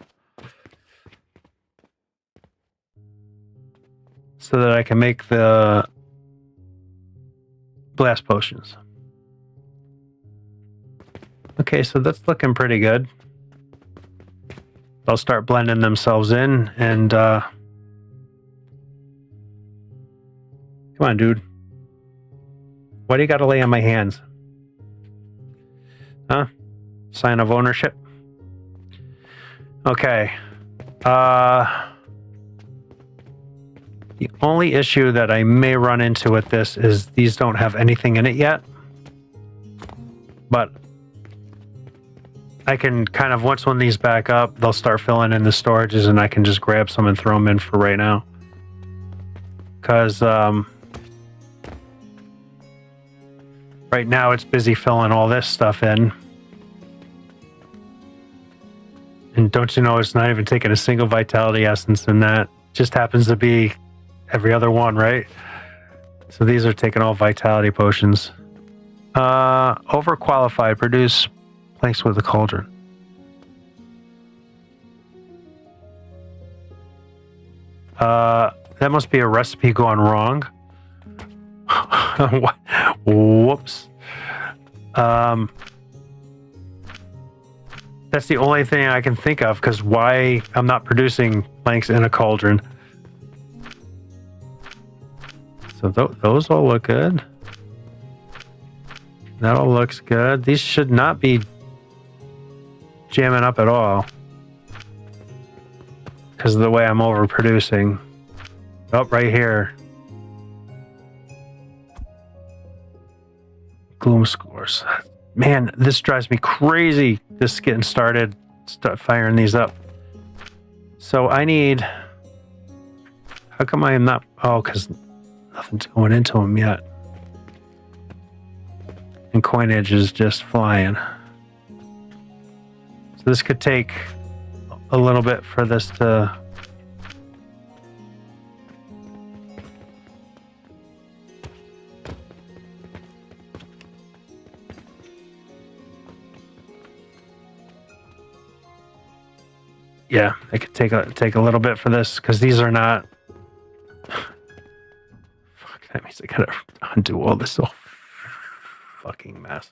So that I can make the blast potions. Okay, so that's looking pretty good. They'll start blending themselves in and come on, dude. Why do you gotta lay on my hands? Huh? Sign of ownership? Okay. The only issue that I may run into with this is these don't have anything in it yet. But I can kind of, once one of these back up, they'll start filling in the storages and I can just grab some and throw them in for right now. Because right now it's busy filling all this stuff in. And don't you know, it's not even taking a single vitality essence in that. Just happens to be every other one, right? So these are taking all vitality potions. Overqualified. Produce planks with a cauldron. That must be a recipe gone wrong. Whoops. That's the only thing I can think of, because why I'm not producing planks in a cauldron. So those all look good. That all looks good. These should not be jamming up at all because of the way I'm overproducing. Oh, right here. Gloom scores. Man, this drives me crazy. This getting started. Start firing these up. So I need... How come I am not... Oh, because nothing's going into them yet. And coinage is just flying. So this could take a little bit for this to... Yeah, it could take a little bit for this, because these are not... Fuck, that means I gotta undo all this whole fucking mess.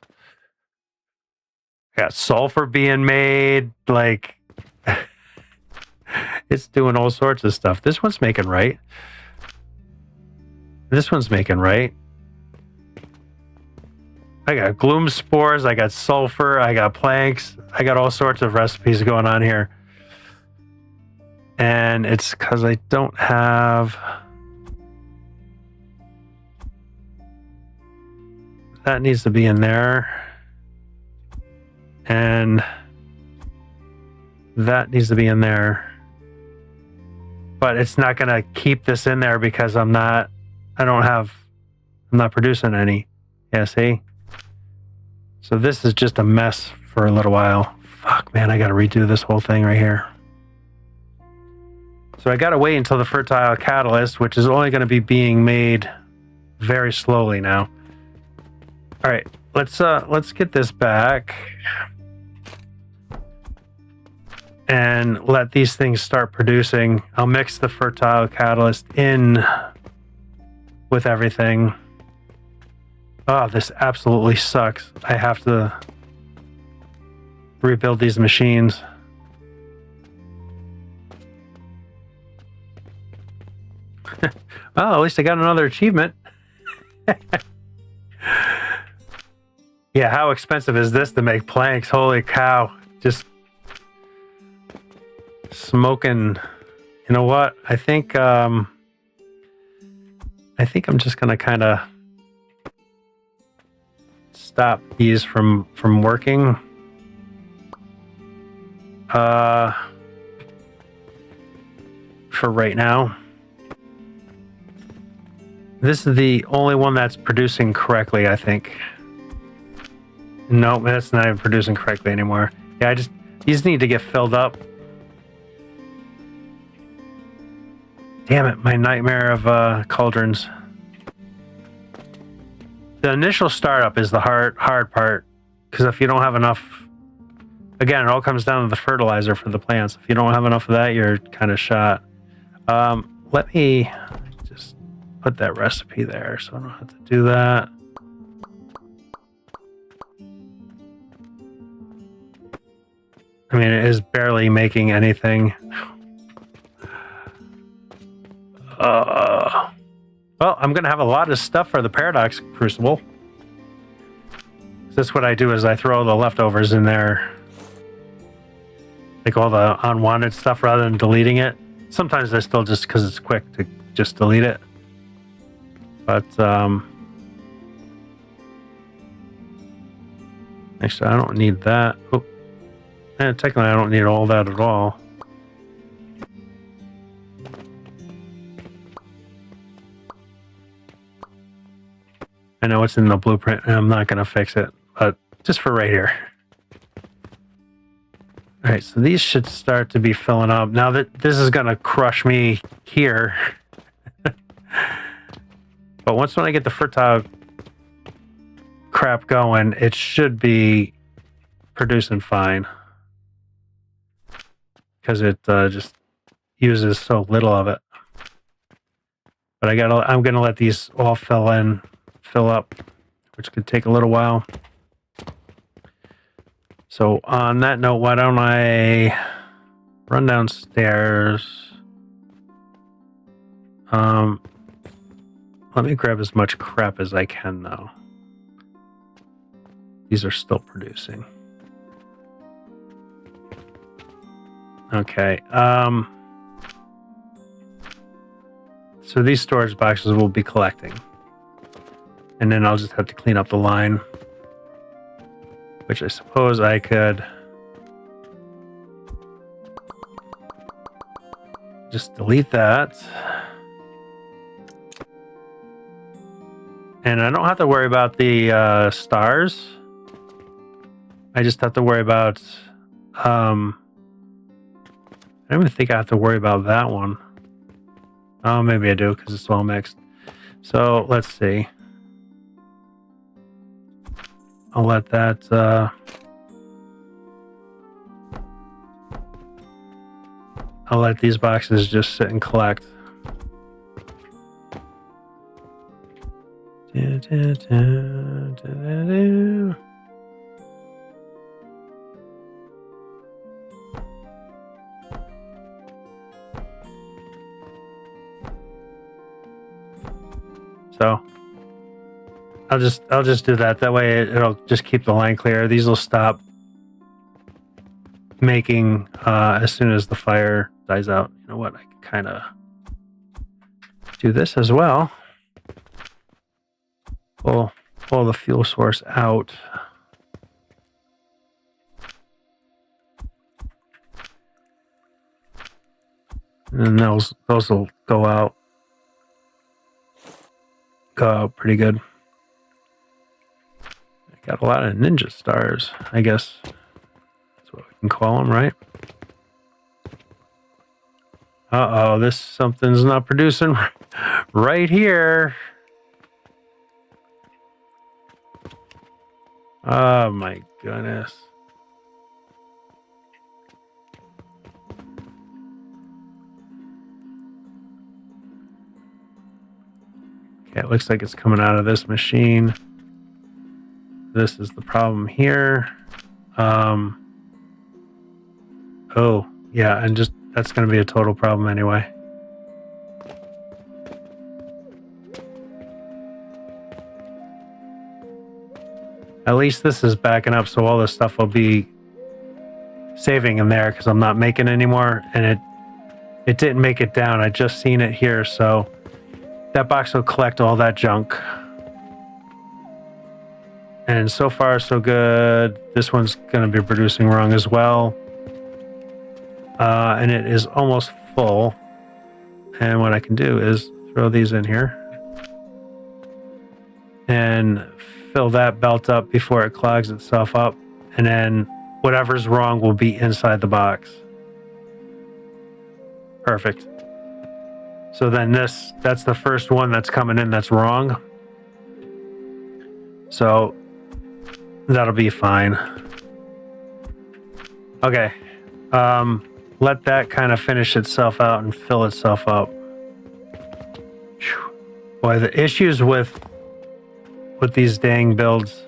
Got sulfur being made, like... It's doing all sorts of stuff. This one's making right. This one's making right. I got gloom spores, I got sulfur, I got planks, I got all sorts of recipes going on here. And it's because I don't have... That needs to be in there. And that needs to be in there. But it's not going to keep this in there because I'm not producing any. Yeah, see? So this is just a mess for a little while. Fuck, man, I got to redo this whole thing right here. So I got to wait until the fertile catalyst, which is only going to be being made very slowly now. All right, let's get this back and let these things start producing. I'll mix the fertile catalyst in with everything. Oh, this absolutely sucks. I have to rebuild these machines. Oh, at least I got another achievement. Yeah, how expensive is this to make planks? Holy cow. Just smoking. You know what? I think I'm just gonna kind of stop these from working. For right now. This is the only one that's producing correctly, I think. Nope, that's not even producing correctly anymore. Yeah, these need to get filled up. Damn it, my nightmare of cauldrons. The initial startup is the hard part, because if you don't have enough... Again, it all comes down to the fertilizer for the plants. If you don't have enough of that, you're kind of shot. Let me just put that recipe there so I don't have to do that. I mean, it is barely making anything. Well, I'm going to have a lot of stuff for the Paradox Crucible. That's what I do, is I throw the leftovers in there. Like all the unwanted stuff rather than deleting it. Sometimes I still, just because it's quick, to just delete it. But, actually, I don't need that. Oh. And technically, I don't need all that at all. I know it's in the blueprint, and I'm not going to fix it, but just for right here. All right, so these should start to be filling up. Now that this is going to crush me here. But once when I get the fertile crap going, it should be producing fine. Because it just uses so little of it. But I'm going to let these all fill up, which could take a little while. So on that note, why don't I run downstairs? Let me grab as much crap as I can, though. These are still producing. Okay. So these storage boxes will be collecting. And then I'll just have to clean up the line. Which I suppose I could just delete that. And I don't have to worry about the stars. I just have to worry about... I don't even think I have to worry about that one. Oh, maybe I do because it's all mixed. So let's see. I'll let that... I'll let these boxes just sit and collect. So I'll just do that. That way it'll just keep the line clear. These will stop making as soon as the fire dies out. You know what? I can kind of do this as well. Pull the fuel source out. And those will go out pretty good. I got a lot of ninja stars, I guess that's what we can call them, right? Uh-oh, this something's not producing right here. Oh my goodness. Okay, it looks like it's coming out of this machine. This is the problem here. Oh, yeah, and just that's going to be a total problem anyway. At least this is backing up, so all this stuff will be saving in there because I'm not making anymore, and it didn't make it down. I just seen it here, so that box will collect all that junk. And so far, so good. This one's going to be producing wrong as well. And it is almost full. And what I can do is throw these in here. And fill that belt up before it clogs itself up. And then whatever's wrong will be inside the box. Perfect. So then that's the first one that's coming in that's wrong. So that'll be fine. Okay. Let that kind of finish itself out and fill itself up. Whew. Boy, the issues with these dang builds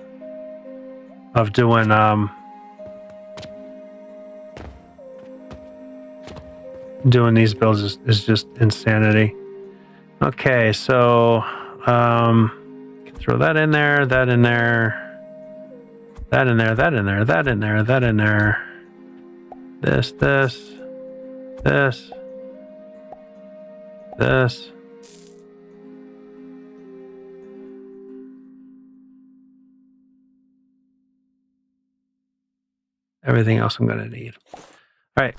of doing these builds is just insanity. Okay, so throw that in there, that in there, that in there, that in there, that in there, that in there. This. Everything else I'm going to need. All right.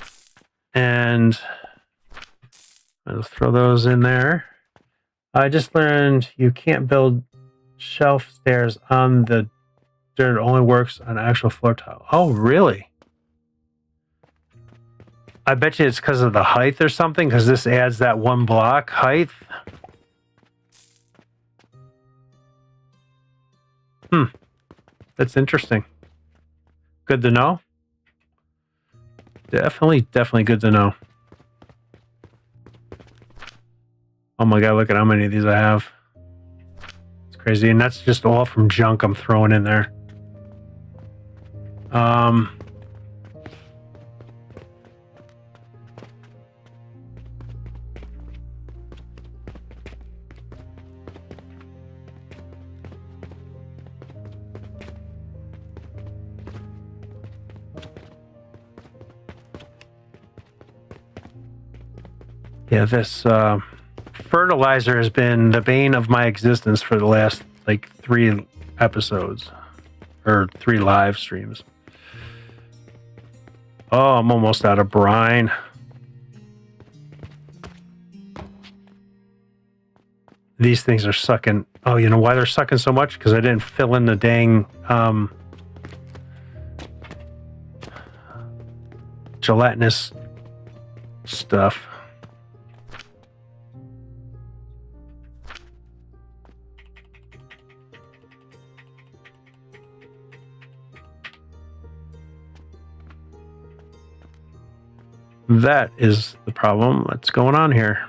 And I'll throw those in there. I just learned you can't build shelf stairs on the dirt. It only works on actual floor tile. Oh, really? I bet you it's because of the height or something, because this adds that one block height. That's interesting. Good to know. Definitely good to know. Oh my god, look at how many of these I have. It's crazy, and that's just all from junk I'm throwing in there. Yeah, this fertilizer has been the bane of my existence for the last like 3 episodes or 3 live streams. Oh, I'm almost out of brine. These things are sucking. Oh, you know why they're sucking so much? Because I didn't fill in the dang gelatinous stuff. That is the problem. What's going on here?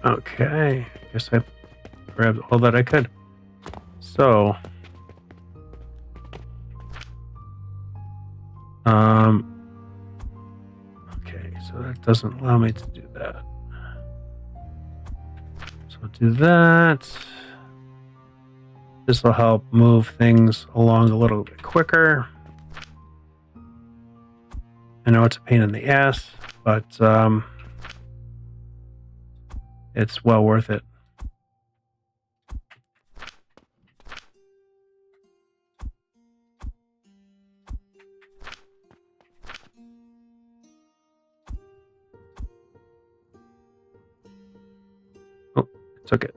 Okay, guess I grabbed all that I could. So, okay, so that doesn't allow me to do that. So I'll do that. This will help move things along a little bit quicker. I know it's a pain in the ass, but it's well worth it. Oh, took it.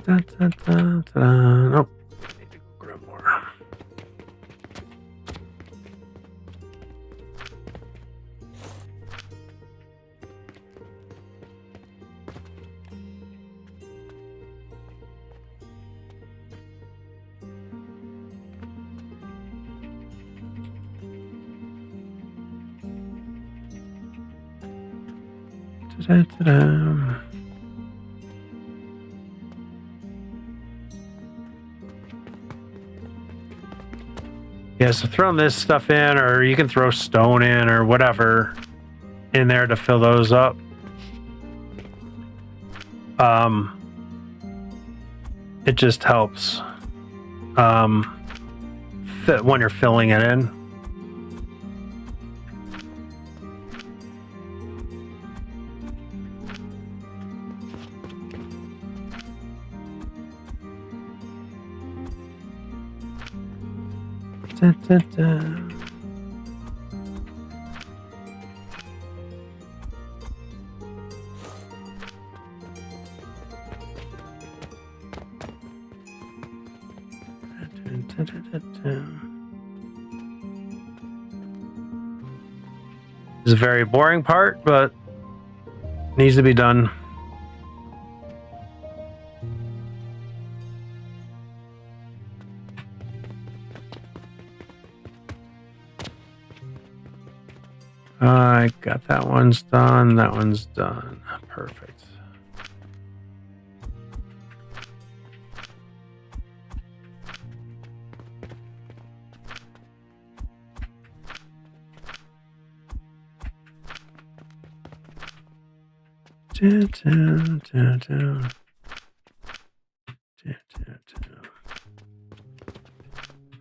Da, da, da, da. Oh, need to go grab more. Da, da, da. Yeah, so throwing this stuff in, or you can throw stone in or whatever in there to fill those up. It just helps fit when you're filling it in. Da, da, da. Da, da, da, da. It's a very boring part, but needs to be done. I got that one's done. That one's done. Perfect.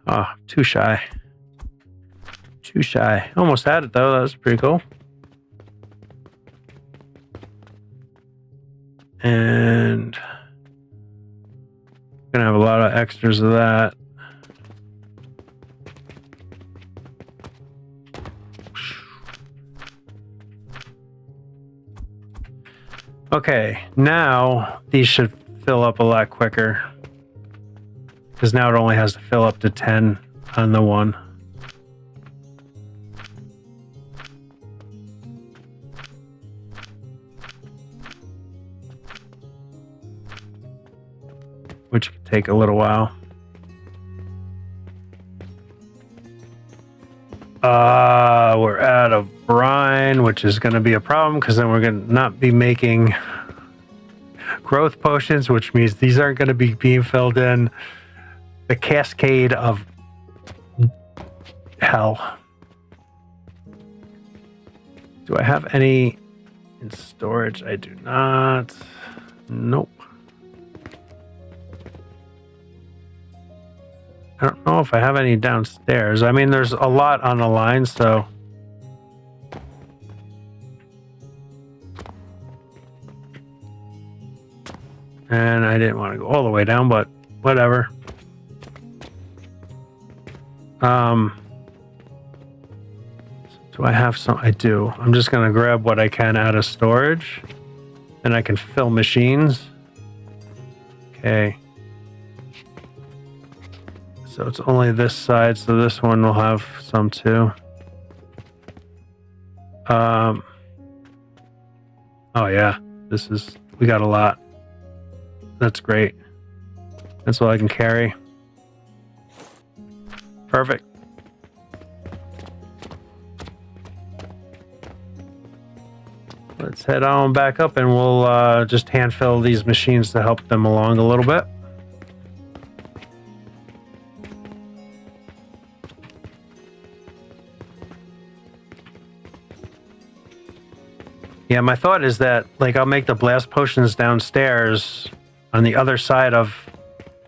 Oh, too shy. Too shy. Almost had it though. That was pretty cool. And gonna have a lot of extras of that. Okay, now these should fill up a lot quicker. Because now it only has to fill up to 10 on the one. take a little while. We're out of brine, which is going to be a problem because then we're going to not be making growth potions, which means these aren't going to be being filled in. The cascade of hell. Do I have any in storage? I do not. Nope. I don't know if I have any downstairs. I mean, there's a lot on the line, so... And I didn't want to go all the way down, but whatever. Do I have some? I do. I'm just going to grab what I can out of storage. And I can fill machines. Okay. So it's only this side, so this one will have some too. Oh yeah, we got a lot. That's great. That's all I can carry. Perfect. Let's head on back up and we'll just hand fill these machines to help them along a little bit. Yeah, my thought is that, like, I'll make the blast potions downstairs on the other side of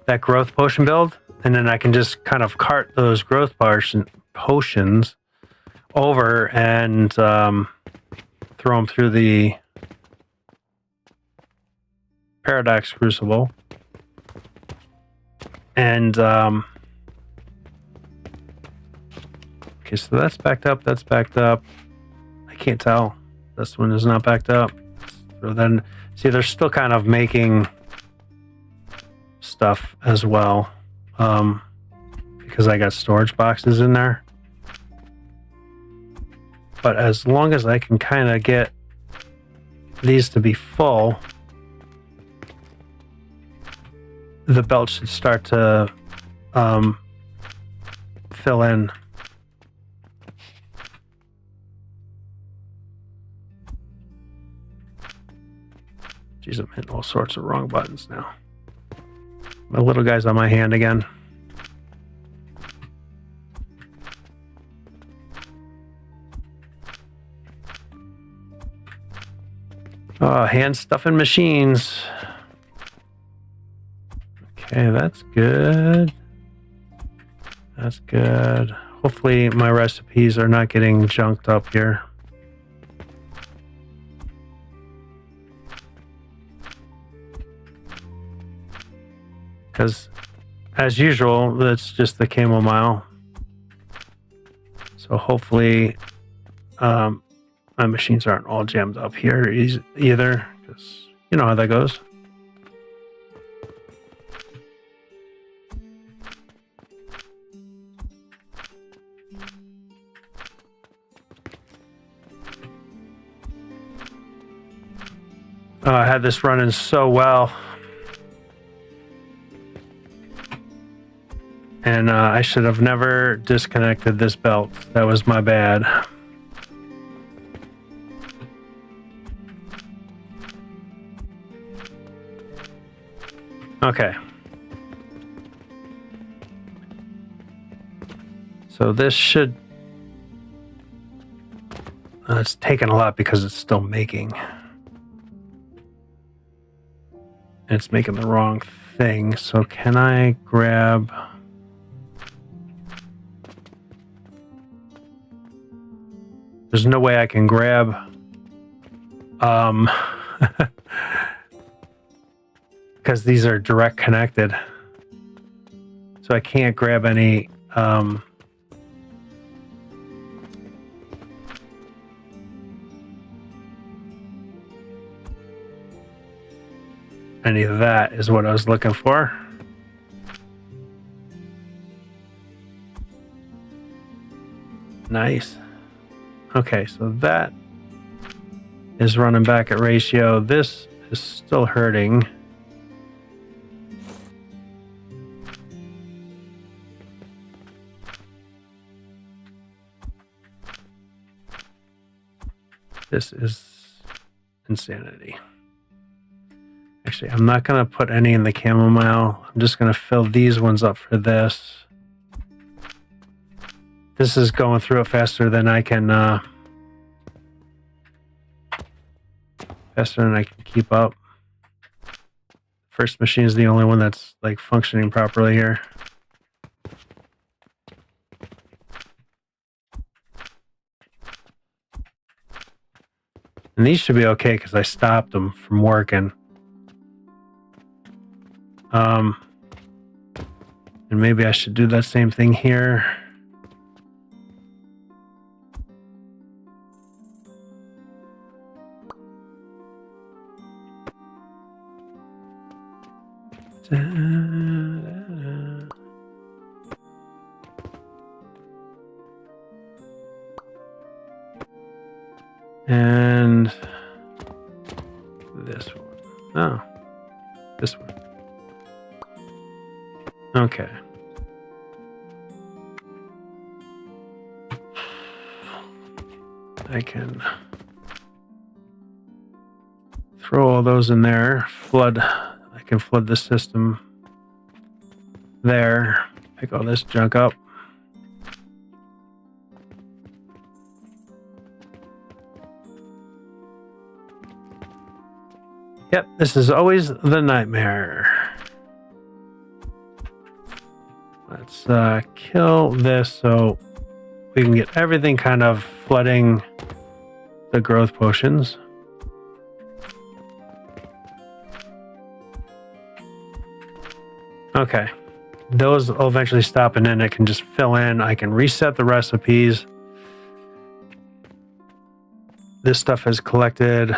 that growth potion build, and then I can just kind of cart those growth potions over and throw them through the Paradox Crucible. And, okay, so that's backed up, that's backed up. I can't tell. This one is not backed up. So then, see, they're still kind of making stuff as well, because I got storage boxes in there. But as long as I can kind of get these to be full, the belt should start to fill in. Jeez, I'm hitting all sorts of wrong buttons now. My little guy's on my hand again. Hand stuffing machines. Okay, that's good. That's good. Hopefully my recipes are not getting junked up here. Because, as usual, that's just the chamomile. So hopefully my machines aren't all jammed up here either, because you know how that goes. I had this running so well. And I should have never disconnected this belt. That was my bad. Okay. So this should... it's taken a lot because it's still making. It's making the wrong thing. So can I grab... There's no way I can grab because these are direct connected. So I can't grab any any of that is what I was looking for. Nice. Okay, so that is running back at ratio. This is still hurting. This is insanity. Actually, I'm not going to put any in the chamomile. I'm just going to fill these ones up for this. This is going through it faster than I can keep up. First machine is the only one that's like functioning properly here. And these should be okay because I stopped them from working. And maybe I should do that same thing here. And this one. Oh, this one. Okay. I can throw all those in there. I can flood the system there. Pick all this junk up. Yep, this is always the nightmare. Let's kill this so we can get everything kind of flooding the growth potions. Okay, those will eventually stop and then it can just fill in. I can reset the recipes. This stuff is collected.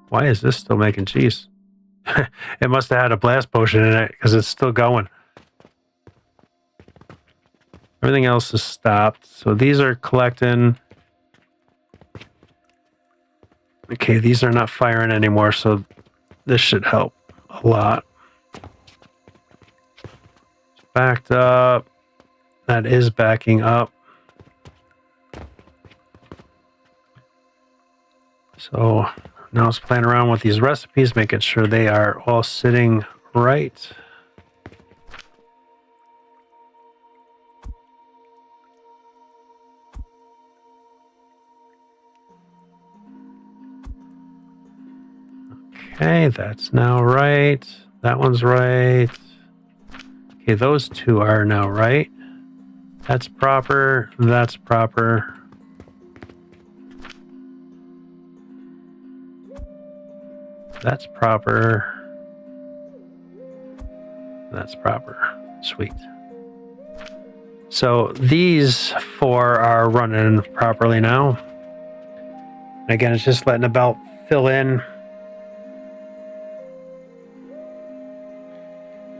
Why is this still making cheese? It must have had a blast potion in it because it's still going. Everything else is stopped. So these are collecting. Okay, these are not firing anymore, so this should help a lot. It's backed up. That is backing up. So now it's playing around with these recipes, making sure they are all sitting right. Okay, that's now right. That one's right. Okay, those two are now right. That's proper. That's proper. That's proper. That's proper. Sweet. So these four are running properly now. Again, it's just letting the belt fill in.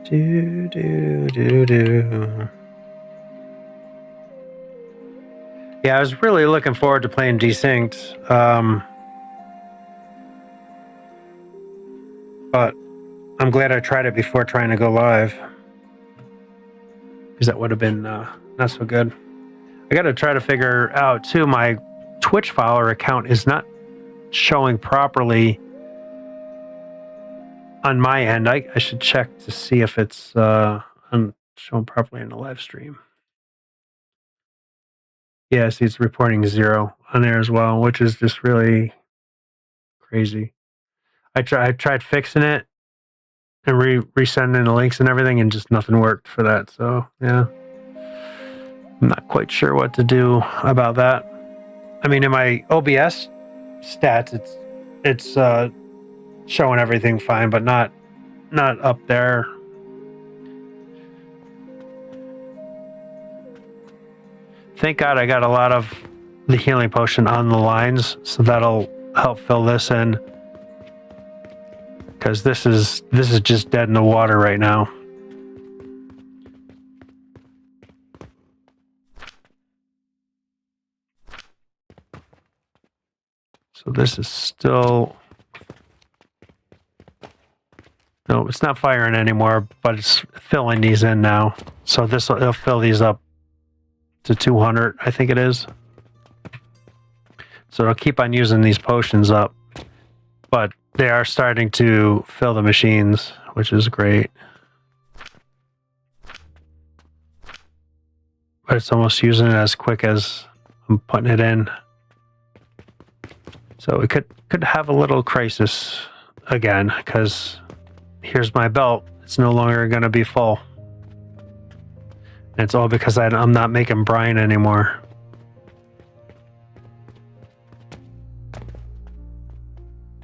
Do. Yeah, I was really looking forward to playing Desynced. But I'm glad I tried it before trying to go live. Because that would have been not so good. I got to try to figure out, too, my Twitch follower account is not showing properly on my end. I should check to see if it's shown properly in the live stream. Yeah, see, it's reporting 0 on there as well, which is just really crazy. I tried fixing it and resending the links and everything, and just nothing worked for that. So yeah, I'm not quite sure what to do about that. I mean, in my OBS stats, it's showing everything fine, but not up there. Thank God I got a lot of the healing potion on the lines, so that'll help fill this in. Because this is just dead in the water right now. So this is still... No, it's not firing anymore, but it's filling these in now. So it'll fill these up to 200, I think it is. So it'll keep on using these potions up. But they are starting to fill the machines, which is great. But it's almost using it as quick as I'm putting it in. So we could have a little crisis again, because here's my belt. It's no longer going to be full. And it's all because I'm not making brine anymore.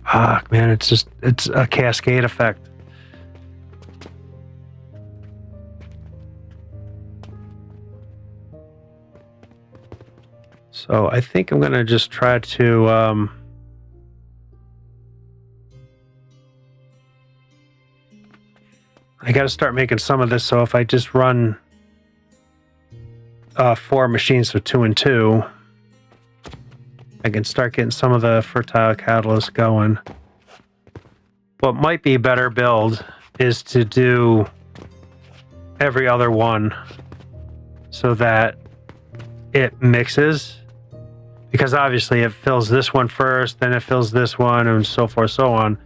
Fuck, man, it's a cascade effect. So I think I'm going to just try to... I got to start making some of this, so if I just run 4 machines, so 2 and 2, I can start getting some of the fertile catalyst going. What might be a better build is to do every other one so that it mixes, because obviously it fills this one first, then it fills this one, and so forth, so on.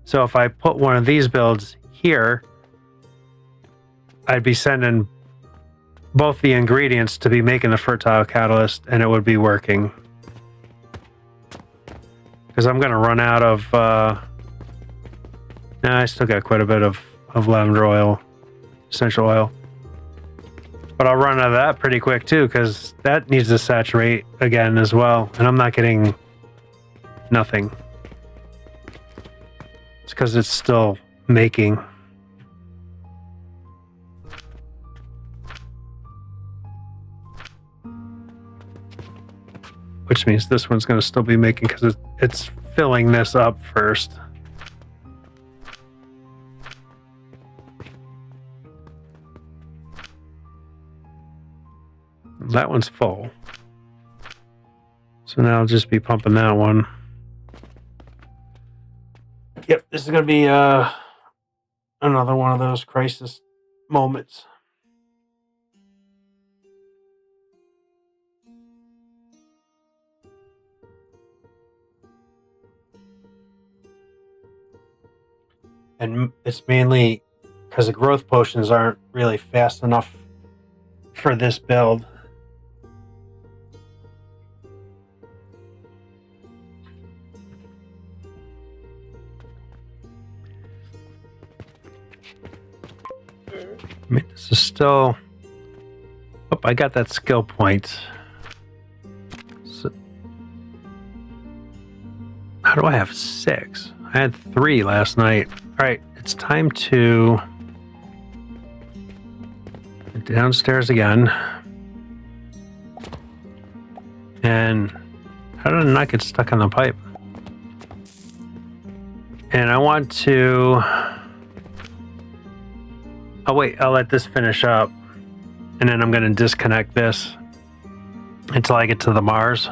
So if I put one of these builds here, I'd be sending both the ingredients to be making the fertile catalyst, and it would be working. Because I'm going to run out of... I still got quite a bit of lavender oil, essential oil. But I'll run out of that pretty quick too, because that needs to saturate again as well. And I'm not getting nothing. It's because it's still making. Which means this one's going to still be making because it's filling this up first. That one's full. So now I'll just be pumping that one. Yep, this is going to be another one of those crisis moments. And it's mainly because the growth potions aren't really fast enough for this build. I mean, this is still... Oh, I got that skill point. So... How do I have 6? I had 3 last night. Alright, it's time to... downstairs again. And how did I not get stuck on the pipe? And I want to... Oh wait, I'll let this finish up. And then I'm going to disconnect this until I get to the Mars.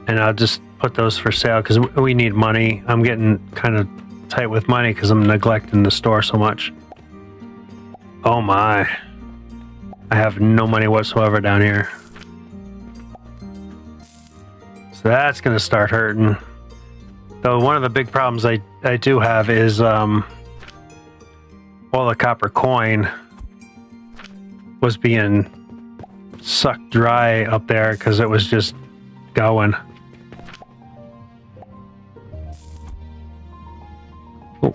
And I'll just put those for sale because we need money. I'm getting kind of tight with money because I'm neglecting the store so much. Oh my. I have no money whatsoever down here. So that's going to start hurting. Though one of the big problems I do have is all the copper coin was being sucked dry up there because it was just going. Oh,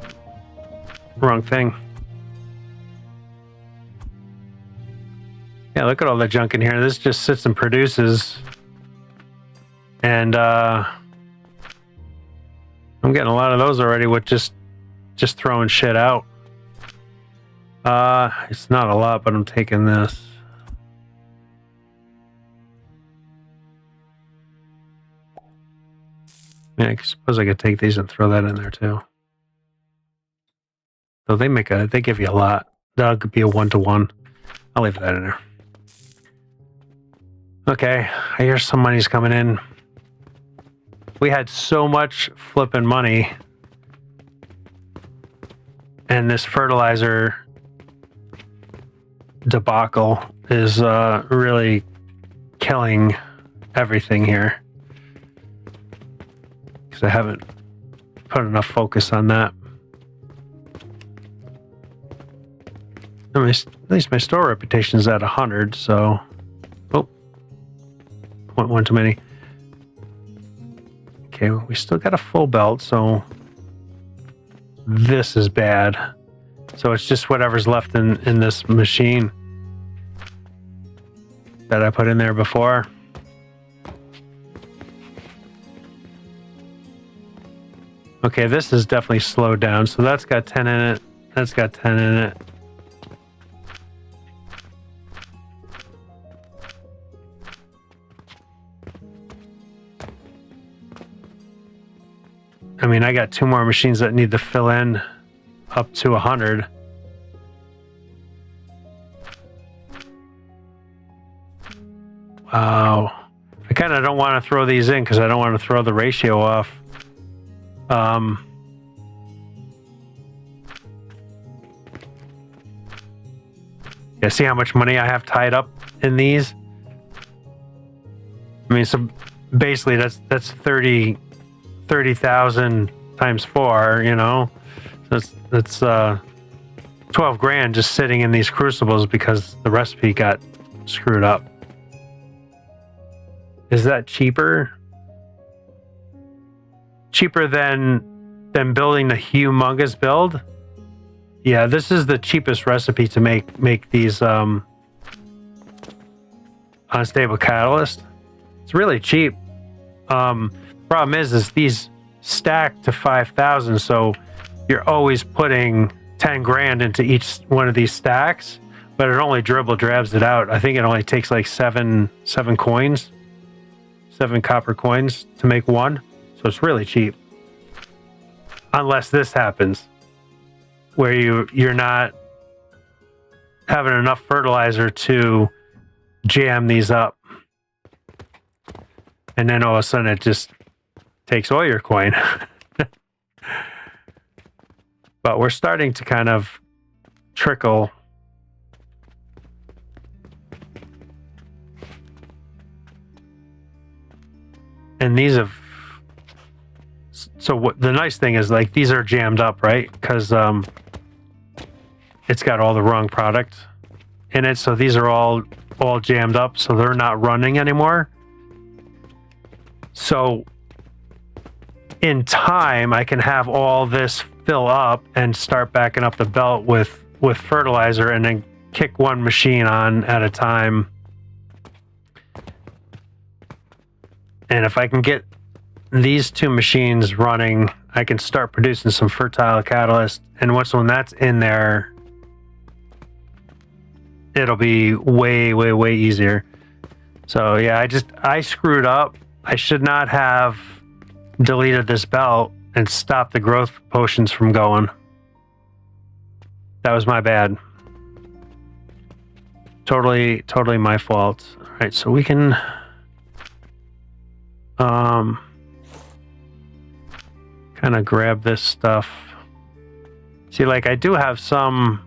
wrong thing. Yeah, look at all the junk in here. This just sits and produces. And I'm getting a lot of those already with just throwing shit out. It's not a lot, but I'm taking this. Yeah, I suppose I could take these and throw that in there too. So they give you a lot. That could be a 1-to-1. I'll leave that in there. Okay, I hear some money's coming in. We had so much flipping money. And this fertilizer debacle is really killing everything here. Because I haven't put enough focus on that. At least my store reputation is at 100, so... Oh. One too many. Okay, we still got a full belt, so... This is bad. So it's just whatever's left in this machine that I put in there before. Okay, this is definitely slowed down. So that's got 10 in it. That's got 10 in it. I mean, I got 2 more machines that need to fill in up to 100. Wow. I kind of don't want to throw these in because I don't want to throw the ratio off. Yeah, see how much money I have tied up in these? I mean, so basically that's 30,000 times 4, you know? So that's 12 grand just sitting in these crucibles because the recipe got screwed up. Is that cheaper? Cheaper than building the humongous build? Yeah, this is the cheapest recipe to make these unstable catalyst. It's really cheap. Problem is these stack to 5,000, so you're always putting 10 grand into each one of these stacks, but it only drabs it out. I think it only takes like seven coins, 7 copper coins to make one, so it's really cheap. Unless this happens, where you're not having enough fertilizer to jam these up, and then all of a sudden it just takes all your coin. But we're starting to kind of trickle. And these have... So what the nice thing is, like, these are jammed up, right? Because it's got all the wrong product in it. So these are all jammed up, so they're not running anymore. So in time, I can have all this fill up and start backing up the belt with fertilizer and then kick one machine on at a time. And if I can get these 2 machines running, I can start producing some fertile catalyst. And when that's in there, it'll be way, way, way easier. So yeah, I screwed up. I should not have deleted this belt and stopped the growth potions from going. That was my bad. Totally my fault. All right, so we can kind of grab this stuff. See, like, I do have some,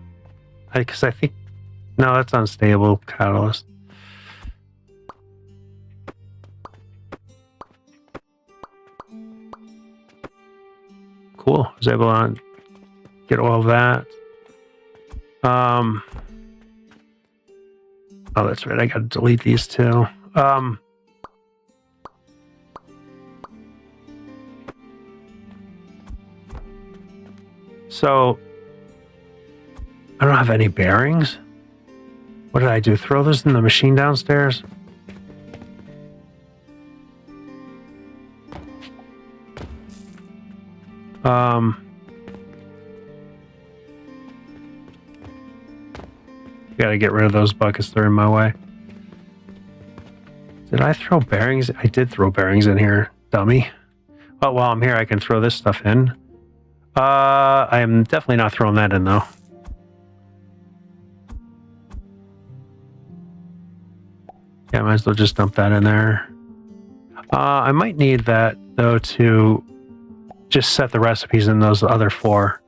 because I think, no, that's unstable catalyst. Cool. I was able to get all of that. Oh, that's right. I got to delete these too. So I don't have any bearings. What did I do? Throw those in the machine downstairs? Gotta get rid of those buckets. They're in my way. Did I throw bearings? I did throw bearings in here, dummy. Oh, while I'm here, I can throw this stuff in. I am definitely not throwing that in, though. Yeah, I might as well just dump that in there. I might need that, though, to just set the recipes in those other 4.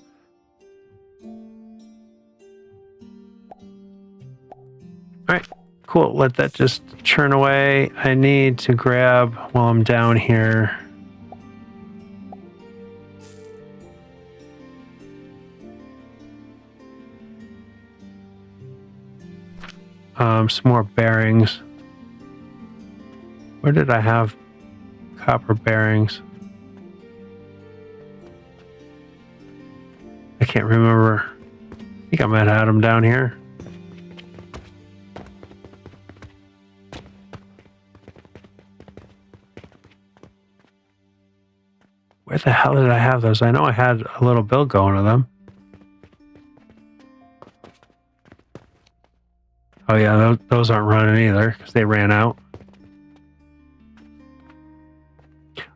Cool. Let that just churn away. I need to grab while I'm down here. Some more bearings. Where did I have copper bearings? I can't remember. I think I might have had them down here. Where the hell did I have those? I know I had a little bill going to them. Oh yeah, those aren't running either because they ran out.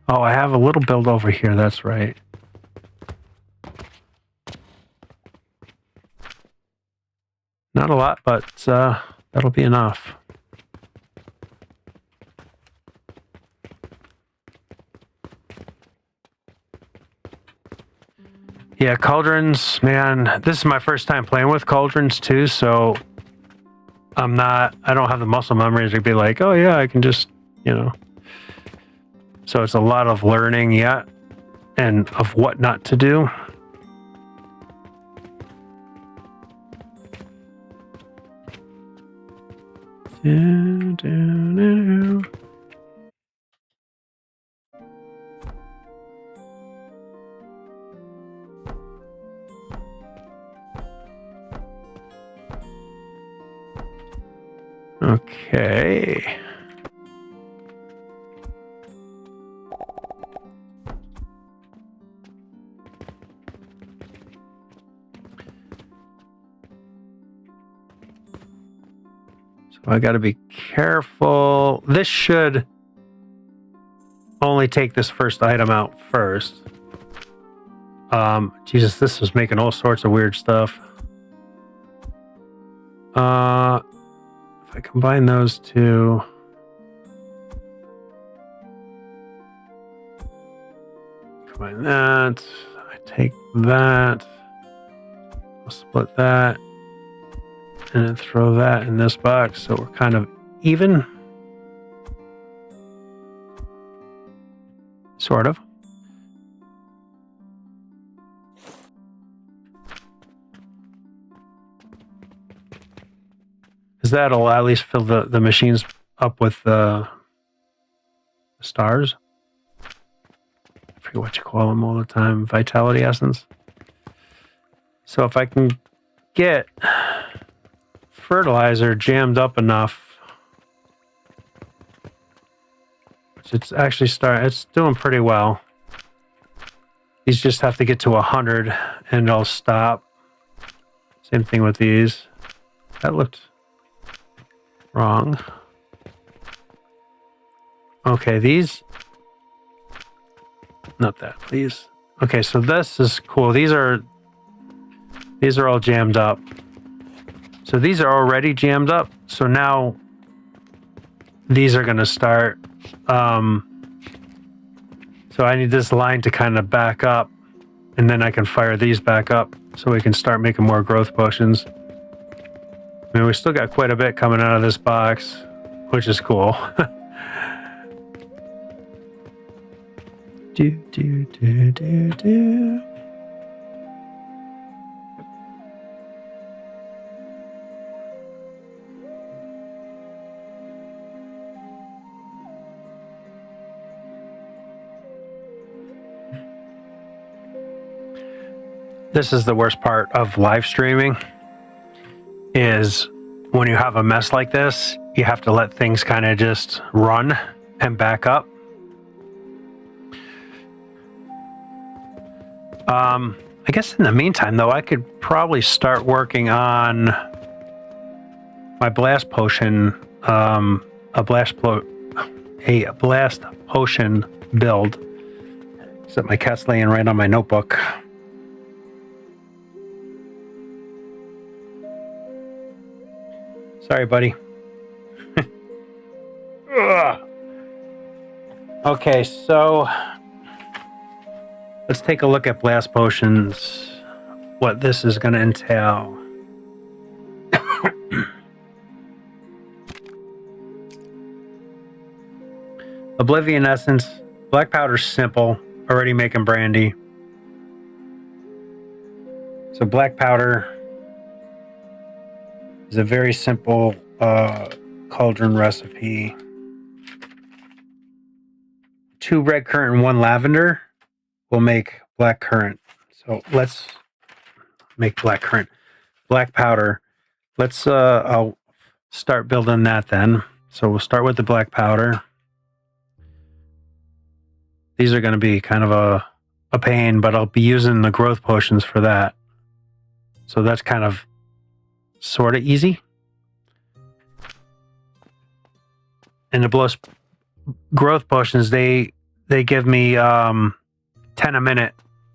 Oh, I have a little build over here. That's right. Not a lot, but that'll be enough. Yeah, cauldrons, man. This is my first time playing with cauldrons too, so I don't have the muscle memory to be like, oh yeah, I can just, you know. So it's a lot of learning yet and of what not to do. Okay. So I got to be careful. This should only take this first item out first. Jesus, this is making all sorts of weird stuff. If I combine those two. Combine that. I take that. I'll split that. And then throw that in this box so we're kind of even. Sort of. Because that'll at least fill the machines up with the stars. I forget what you call them all the time. Vitality essence. So if I can get fertilizer jammed up enough, which it's actually it's doing pretty well. These just have to get to 100 and I'll stop. Same thing with these. That looked wrong. Okay, these. Not that, please. Okay, so this is cool. These are all jammed up. So these are already jammed up. So now these are going to start. So I need this line to kind of back up, and then I can fire these back up so we can start making more growth potions. I mean, we still got quite a bit coming out of this box, which is cool. do, do, do, do, do. This is the worst part of live streaming, is when you have a mess like this, you have to let things kind of just run and back up. I guess in the meantime, though, I could probably start working on my blast potion, a blast potion build. Except my cat's laying right on my notebook. Sorry, buddy. Okay, so let's take a look at blast potions, what this is going to entail. Oblivion essence. Black powder's simple. Already making brandy. So black powder is a very simple cauldron recipe. 2 red currant and 1 lavender will make black currant. So let's make black currant. Black powder. Let's I'll start building that then. So we'll start with the black powder. These are going to be kind of a pain, but I'll be using the growth potions for that. So that's kind of sort of easy. And the growth potions, they give me 10 a minute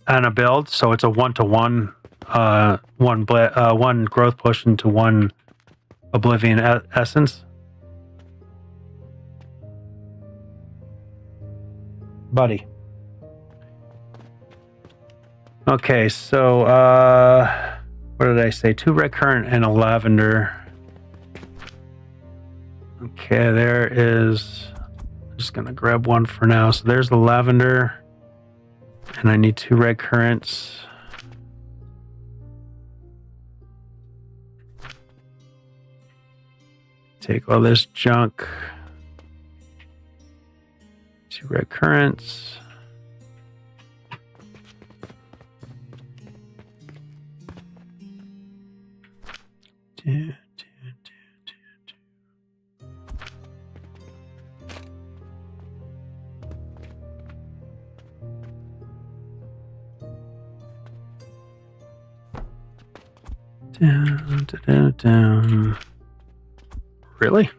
on a build, so it's a 1-to-1, one growth potion to 1 Oblivion essence. Buddy. Okay, so what did I say? 2 red currant and a lavender. Okay, there is. I'm just gonna grab 1 for now. So there's the lavender, and I need 2 red currants. Take all this junk. 2 red currants. Down. Really?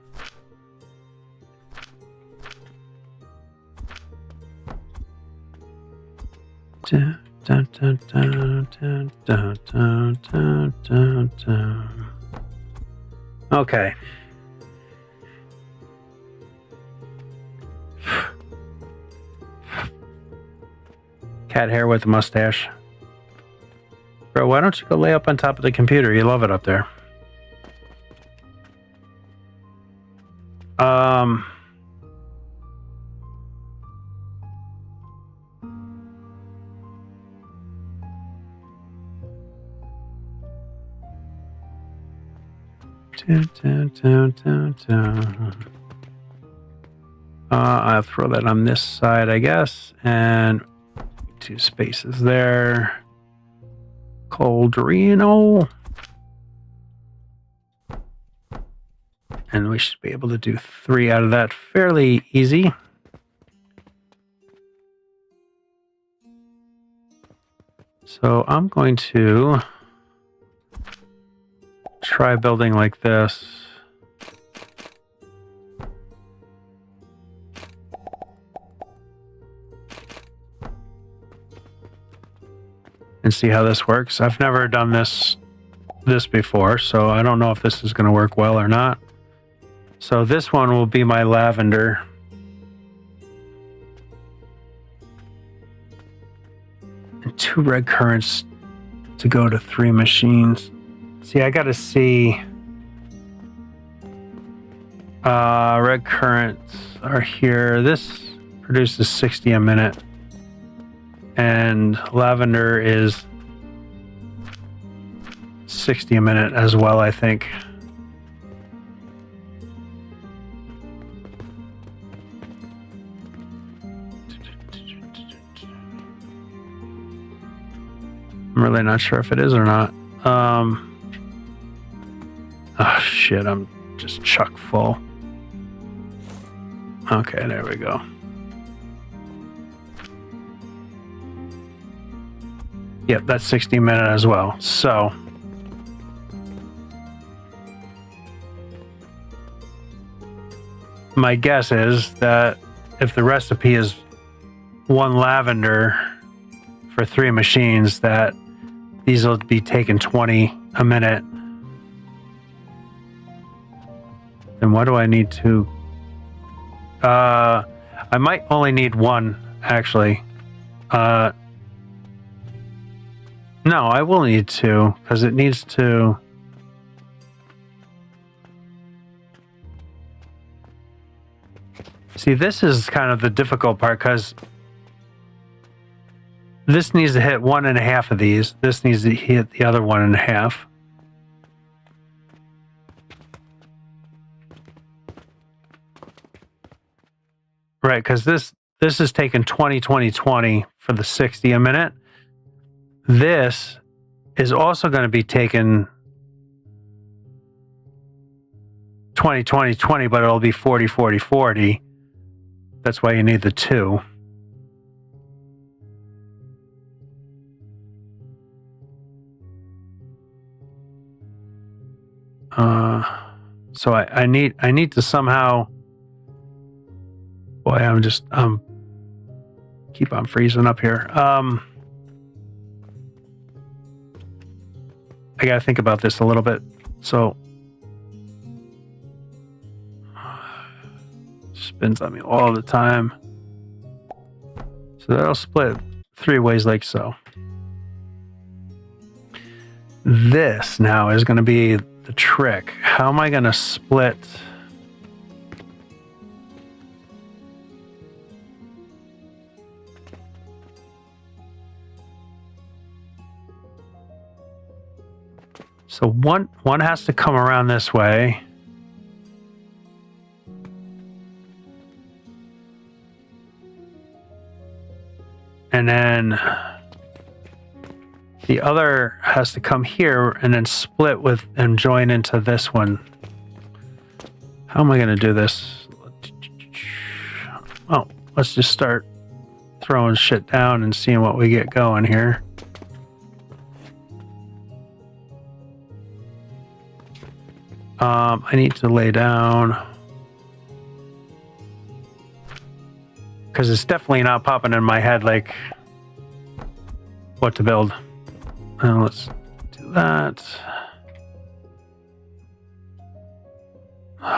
Okay. Cat hair with a mustache. Bro, why don't you go lay up on top of the computer? You love it up there. I'll throw that on this side, I guess, and 2 spaces there. Cauldrino. And we should be able to do 3 out of that fairly easy. So I'm going to try building like this. And see how this works. I've never done this before, so I don't know if this is going to work well or not. So this one will be my lavender. And 2 red currants to go to 3 machines. See, I got to see. Red currants are here. This produces 60 a minute. And lavender is 60 a minute as well, I think. I'm really not sure if it is or not. Oh shit, I'm just chock full. Okay, there we go. Yep, that's 60 a minute as well. So my guess is that if the recipe is 1 lavender for 3 machines, that these will be taking 20 a minute. Then what do I need to? I might only need 1, actually. No, I will need 2, because it needs to... See, this is kind of the difficult part because this needs to hit 1.5 of these. This needs to hit the other 1.5. Right, because this is taking 20, 20, 20 for the 60 a minute. This is also going to be taking 20, 20, 20, but it'll be 40, 40, 40. That's why you need the 2. So I need to somehow. Boy, I'm just keep on freezing up here. I gotta think about this a little bit. So spins on me all the time. So that'll split 3 ways like so. This now is going to be the trick. How am I going to split? So one has to come around this way. And then the other has to come here and then split with and join into this one. How am I going to do this? Oh, let's just start throwing shit down and seeing what we get going here. I need to lay down because it's definitely not popping in my head like what to build. Let's do that.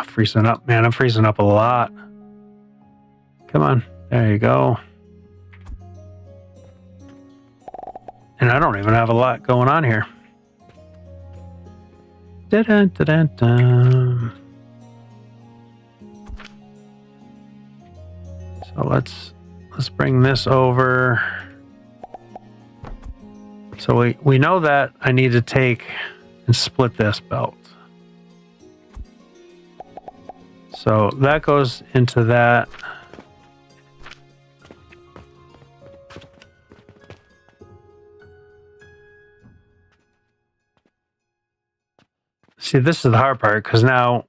Freezing up, man. I'm freezing up a lot. Come on. There you go. And I don't even have a lot going on here. Da-da-da-da-da. So let's bring this over. So we know that I need to take and split this belt. So that goes into that. See, this is the hard part because now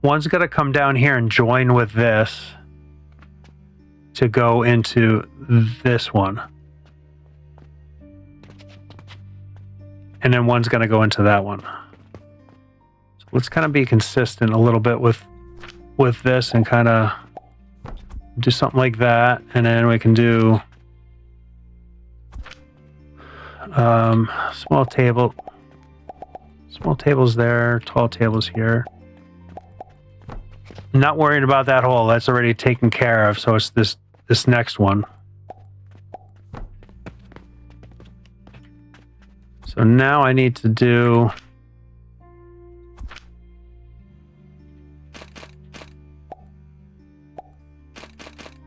one's got to come down here and join with this to go into this one. And then one's going to go into that one. So let's kind of be consistent a little bit with this and kind of do something like that. And then we can do small table. Small tables there, tall tables here. Not worrying about that hole. That's already taken care of. So it's this next one. So now I need to do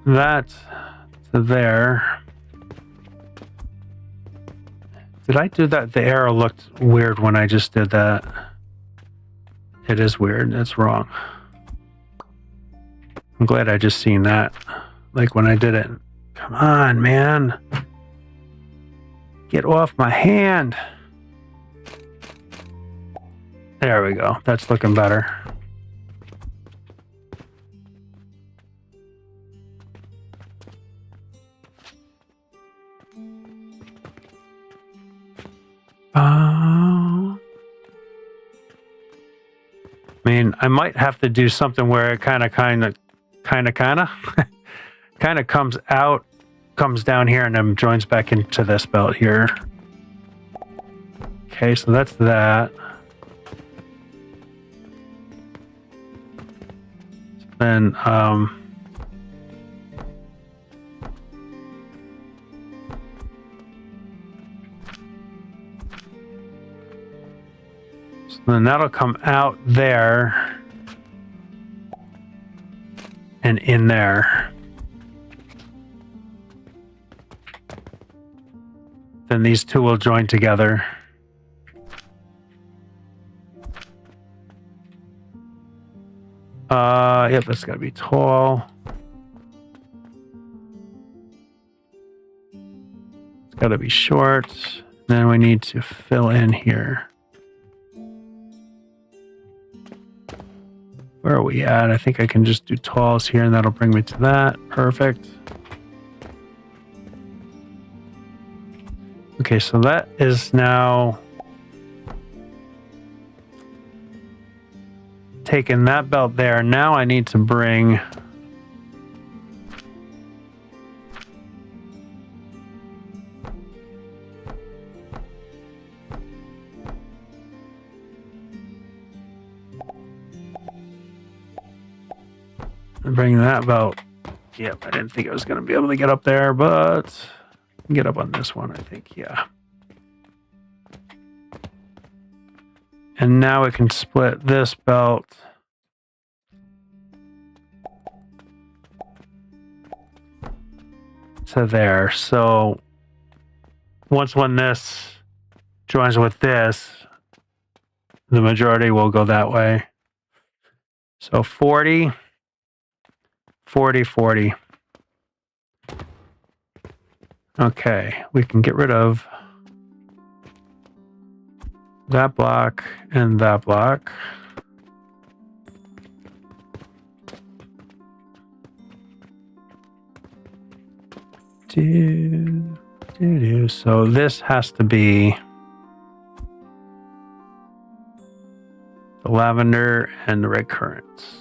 that to there. Did I do that? The arrow looked weird when I just did that. It is weird. That's wrong. I'm glad I just seen that. Like when I did it. Come on, man. Get off my hand. There we go. That's looking better. I mean, I might have to do something where it kind of comes out, comes down here, and then joins back into this belt here. Okay, so that's that. Then, then that'll come out there and in there. Then these two will join together. Yep, that's gotta be tall. It's gotta be short. Then we need to fill in here. Where are we at? I think I can just do talls here and that'll bring me to that. Perfect. Okay, so that is now taking that belt there. Now I need to bring that belt. Yep, I didn't think I was going to be able to get up there, but I can get up on this one, I think. Yeah. And now we can split this belt to there. So once when this joins with this, the majority will go that way. So 40, 40, 40. Okay, we can get rid of that block and that block. So this has to be the lavender and the red currants.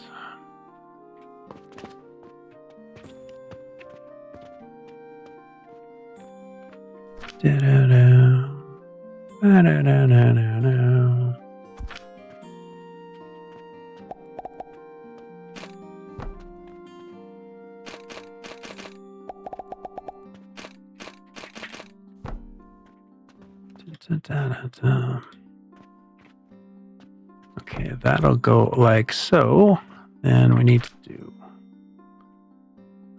Okay, that'll go like so. Then we need to do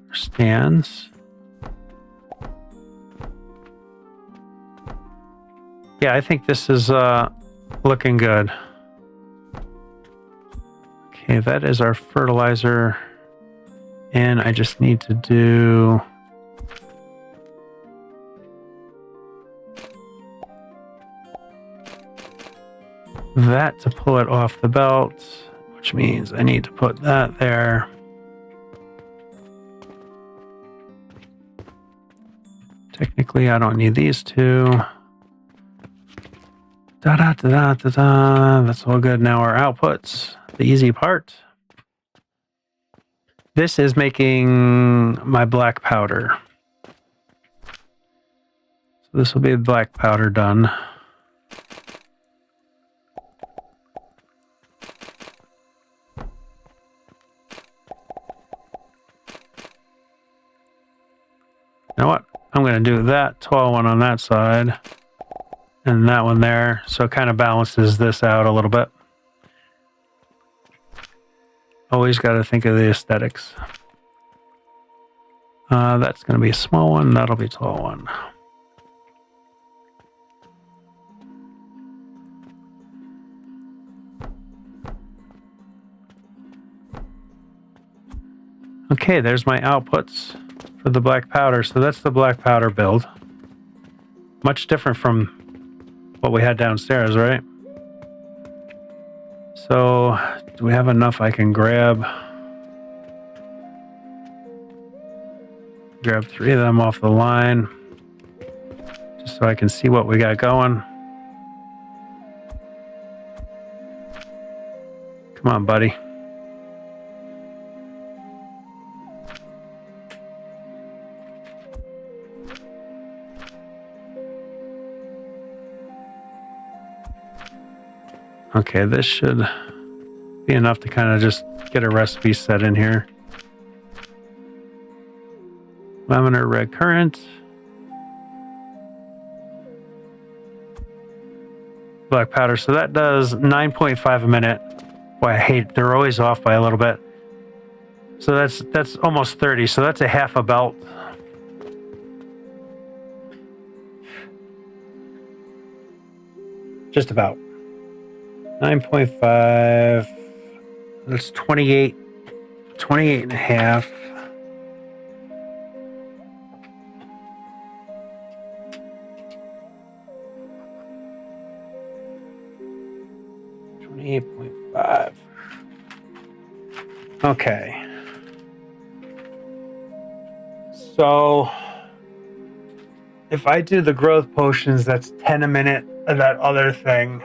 our stands. Yeah, I think this is looking good. Okay, that is our fertilizer. And I just need to do that to pull it off the belt, which means I need to put that there. Technically, I don't need these two. Da da da da da da. That's all good. Now our outputs, the easy part. This is making my black powder. So this will be the black powder done. You know what? I'm going to do that tall one on that side and that one there. So it kind of balances this out a little bit. Always got to think of the aesthetics. That's going to be a small one. That'll be a tall one. Okay, there's my outputs for the black powder. So that's the black powder build. Much different from what we had downstairs, right? So do we have enough I can grab? Grab 3 of them off the line. Just so I can see what we got going. Come on, buddy. Okay, this should be enough to kind of just get a recipe set in here. Lavender, red currant. black powder. So that does 9.5 a minute. Boy, I hate, they're always off by a little bit. So that's almost 30. So that's a half a belt. Just about. 9.5. That's 28. 28 and a half. $28.5. Okay. So if I do the growth potions, that's 10 a minute of that other thing.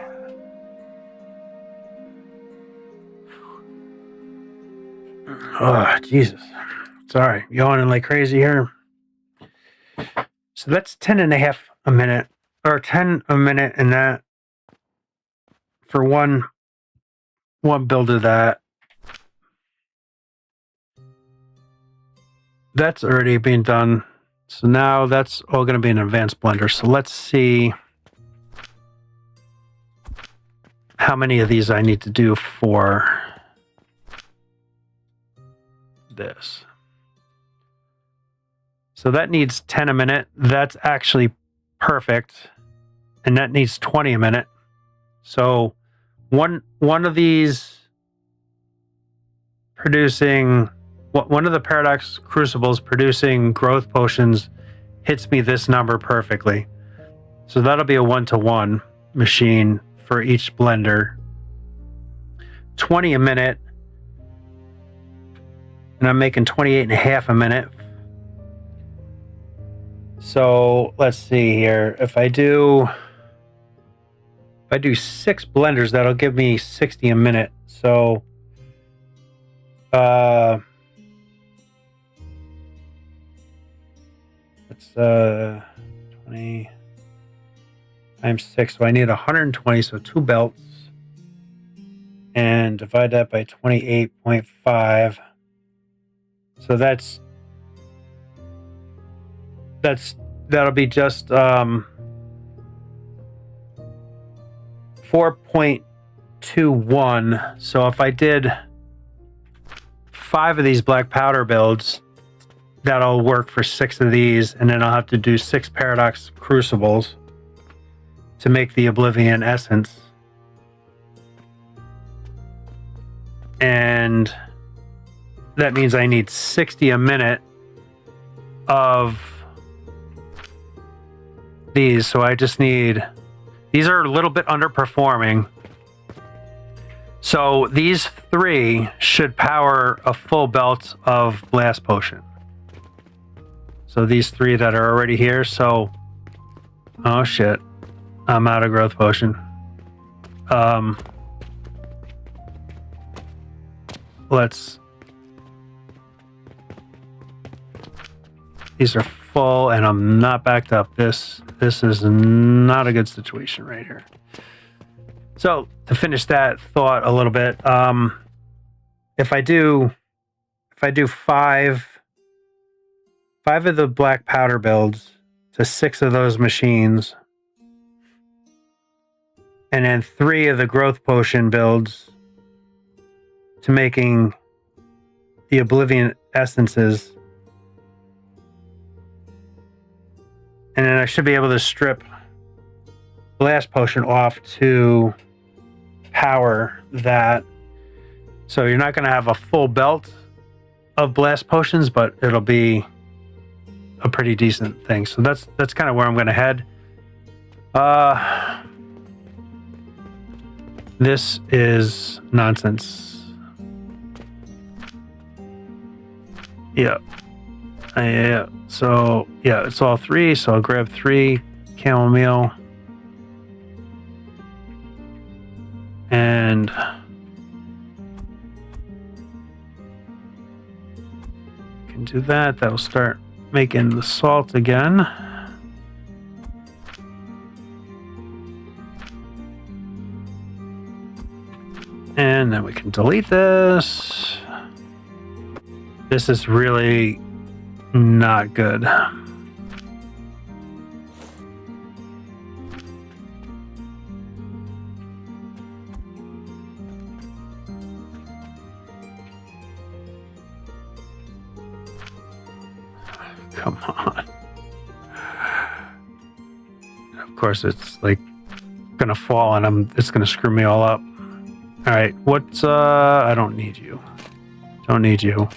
Oh, Jesus. Sorry, yawning like crazy here. So that's 10 and a half a minute, or 10 a minute, and that for one build of that. That's already been done. So now that's all going to be an advanced blender. So let's see how many of these I need to do for this. So that needs 10 a minute. That's actually perfect. And that needs 20 a minute. So one of these producing, one of the paradox crucibles producing growth potions hits me this number perfectly. So that'll be a 1-to-1 machine for each blender. 20 a minute. And I'm making 28 and a half a minute. So let's see here. If I do 6 blenders, that'll give me 60 a minute. So it's 20 times 6. So I need 120, so 2 belts. And divide that by 28.5. So that'll be just 4.21. So if I did 5 of these black powder builds, that'll work for 6 of these, and then I'll have to do 6 paradox crucibles to make the Oblivion essence. And that means I need 60 a minute of these. So I just need, these are a little bit underperforming. So these 3 should power a full belt of blast potion. So these 3 that are already here. So, oh shit, I'm out of growth potion. These are full and I'm not backed up. This is not a good situation right here. So to finish that thought a little bit, if I do 5 of the black powder builds to 6 of those machines, and then 3 of the growth potion builds to making the Oblivion essences, and then I should be able to strip blast potion off to power that. So you're not going to have a full belt of blast potions, but it'll be a pretty decent thing. So that's kind of where I'm going to head. This is nonsense. Yeah. Yeah. So yeah, it's all 3. So I'll grab 3 chamomile. And can do that. That'll start making the salt again. And then we can delete this. This is really not good. course, it's like gonna fall and it's gonna screw me all up. All right, what's I don't need you. Don't need you.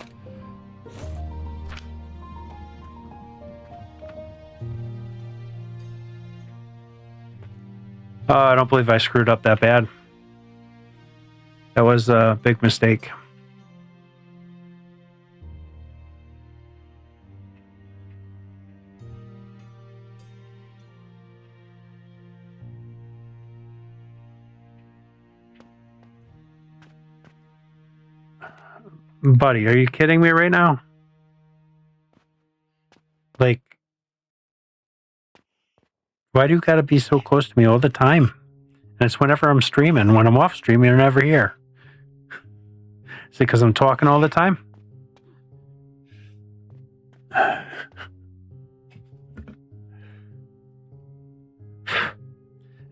Oh, I don't believe I screwed up that bad. That was a big mistake. Buddy, are you kidding me right now? Like, why do you gotta be so close to me all the time? And it's whenever I'm streaming. When I'm off streaming, you're never here. Is it because I'm talking all the time?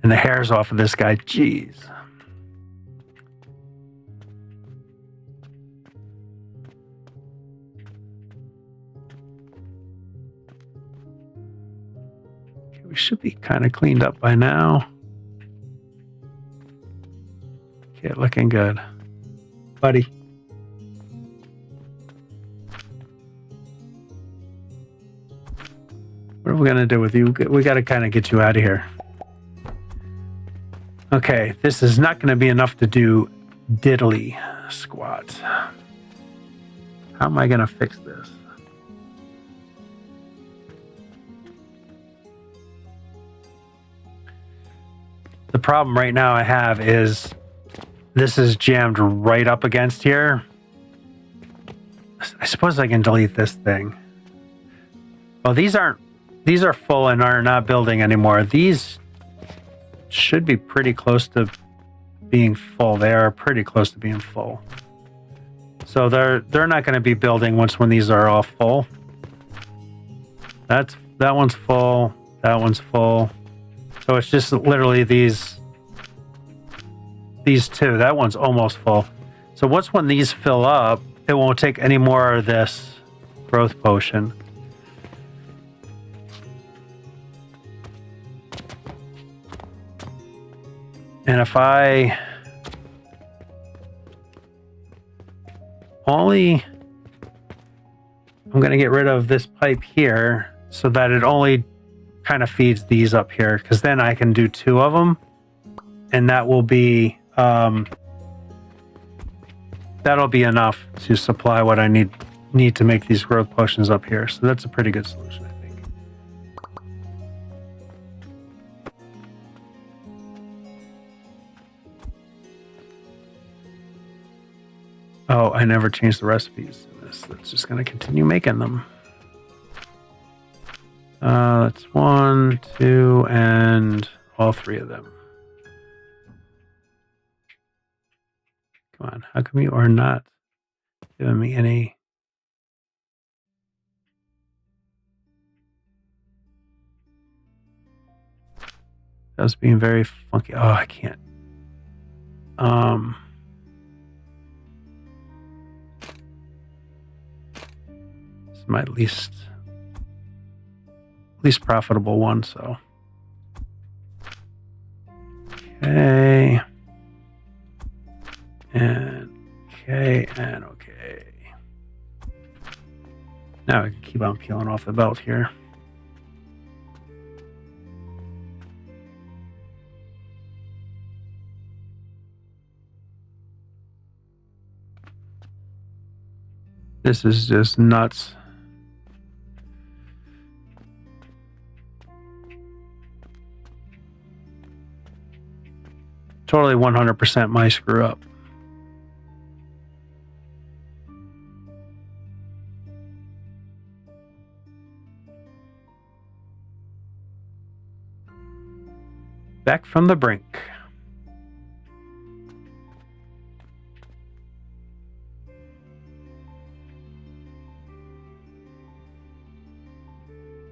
And the hair's off of this guy. Jeez. We should be kind of cleaned up by now. Okay, looking good. Buddy. What are we going to do with you? We got to kind of get you out of here. Okay, this is not going to be enough to do diddly squat. How am I going to fix this? The problem right now I have is this is jammed right up against here. I suppose I can delete this thing. Well, these are full and are not building anymore. These should be pretty close to being full. They are pretty close to being full. So they're not going to be building when these are all full. That one's full. That one's full. So it's just literally these two. That one's almost full. So when these fill up, it won't take any more of this growth potion. And if I'm going to get rid of this pipe here so that it only kind of feeds these up here, because then I can do 2 of them, and that will be that'll be enough to supply what I need to make these growth potions up here. So that's a pretty good solution, I think. Oh, I never changed the recipes in this. That's just going to continue making them. That's 1, 2, and all 3 of them. Come on, how come you are not giving me any? That was being very funky. Oh, I can't. This is my least profitable one, so. Okay. And okay, and okay. Now I can keep on peeling off the belt here. This is just nuts. Totally 100% my screw up. Back from the brink.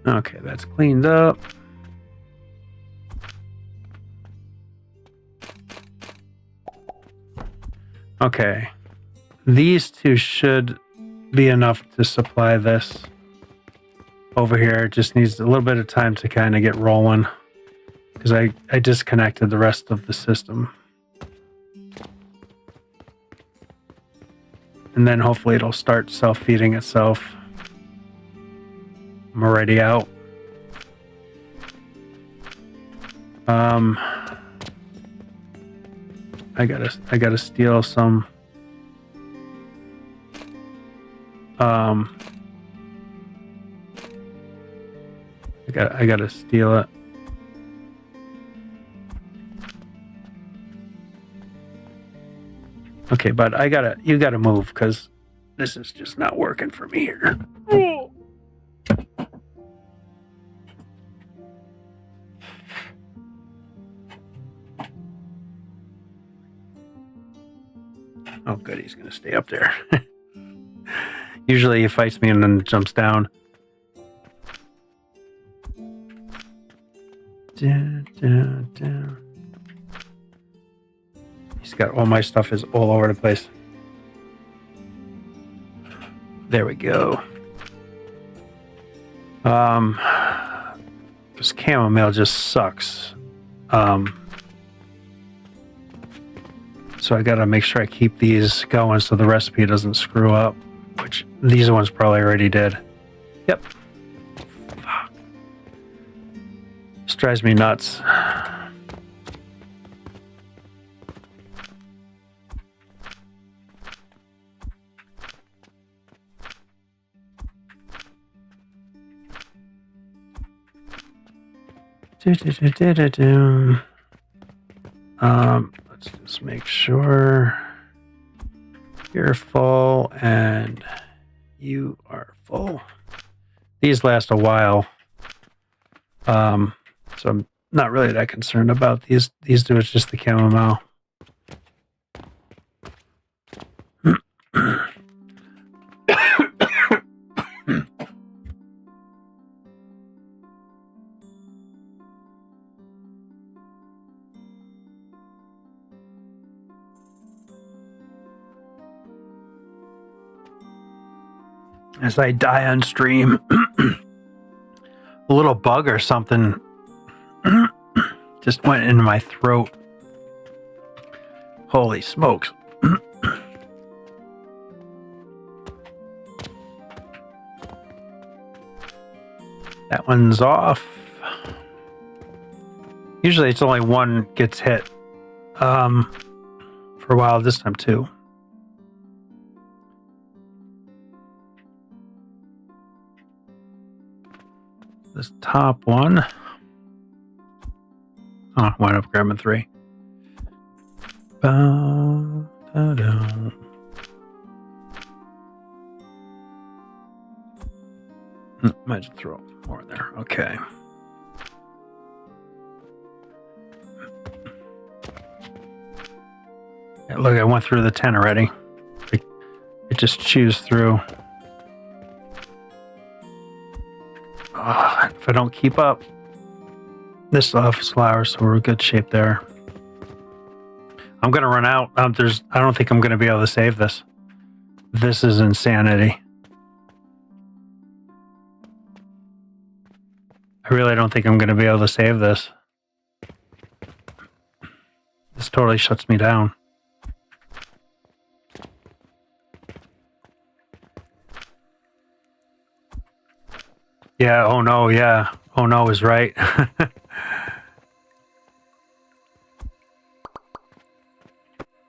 Okay, that's cleaned up. Okay, these 2 should be enough to supply this over here. It just needs a little bit of time to kind of get rolling. because I disconnected the rest of the system. And then hopefully it'll start self-feeding itself. I'm already out. I gotta steal some. I gotta steal it. Okay, but you gotta move because this is just not working for me here. Oh, good, he's gonna stay up there. Usually he fights me and then jumps down. He's got all my stuff is all over the place. There we go. This chamomile just sucks. So I gotta make sure I keep these going so the recipe doesn't screw up, which these ones probably already did. Yep. Fuck. This drives me nuts. Let's just make sure you're full and you are full. These last a while, so I'm not really that concerned about these. These do it's just the chamomile. As I die on stream, a little bug or something just went into my throat. Holy smokes. That one's off. Usually it's only one gets hit. For a while, this time too. This top one. Oh, I wound up grabbing 3. Might just throw more in there. Okay. Yeah, look, I went through the 10 already. It just chews through. If I don't keep up, this still has flowers, so we're in good shape there. I'm gonna run out. I don't think I'm gonna be able to save this. This is insanity. I really don't think I'm gonna be able to save this. This totally shuts me down. Yeah, oh no, yeah. Oh no is right.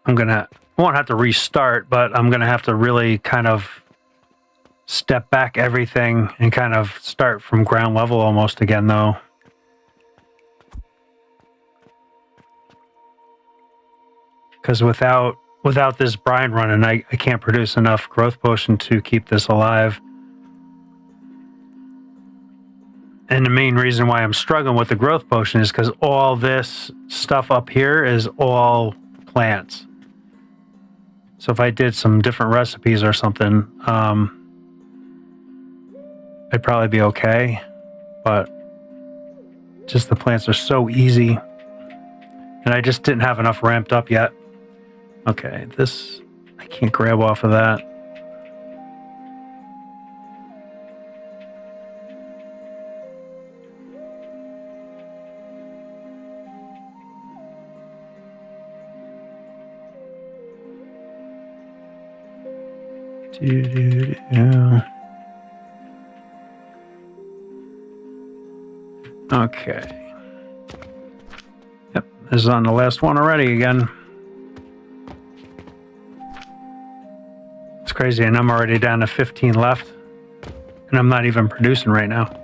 I won't have to restart, but I'm gonna have to really kind of step back everything and kind of start from ground level almost again though. Because without this brine running, I can't produce enough growth potion to keep this alive. And the main reason why I'm struggling with the growth potion is because all this stuff up here is all plants. So if I did some different recipes or something, I'd probably be okay. But just the plants are so easy. And I just didn't have enough ramped up yet. Okay, this, I can't grab off of that. Okay. Yep, this is on the last one already again. It's crazy, and I'm already down to 15 left, and I'm not even producing right now.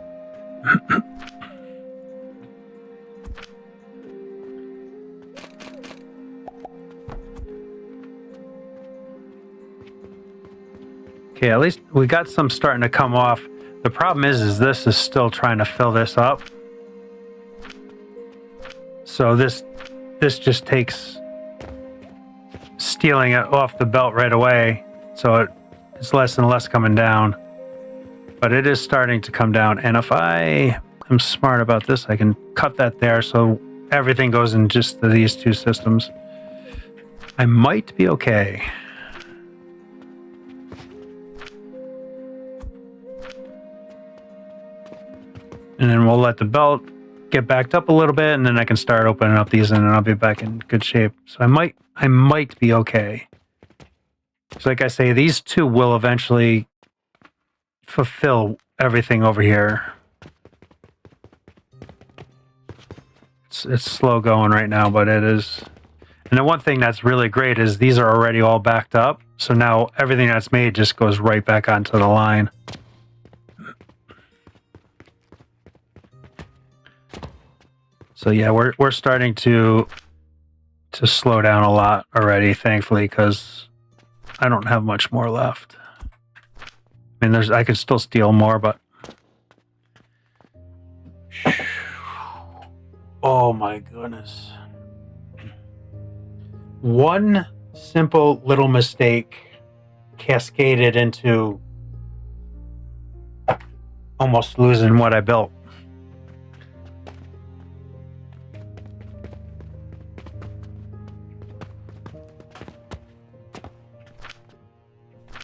Okay, at least we got some starting to come off. The problem is this is still trying to fill this up. So this just takes stealing it off the belt right away. So it's less and less coming down. But it is starting to come down. And if I am smart about this, I can cut that there so everything goes in just to these two systems. I might be okay. And then we'll let the belt get backed up a little bit, and then I can start opening up these, and then I'll be back in good shape. So I might be okay. So like I say, these two will eventually fulfill everything over here. It's slow going right now, but it is. And the one thing that's really great is these are already all backed up. So now everything that's made just goes right back onto the line. So yeah, we're starting to slow down a lot already, thankfully, because I don't have much more left. I mean, I could still steal more, but oh my goodness. One simple little mistake cascaded into almost losing what I built.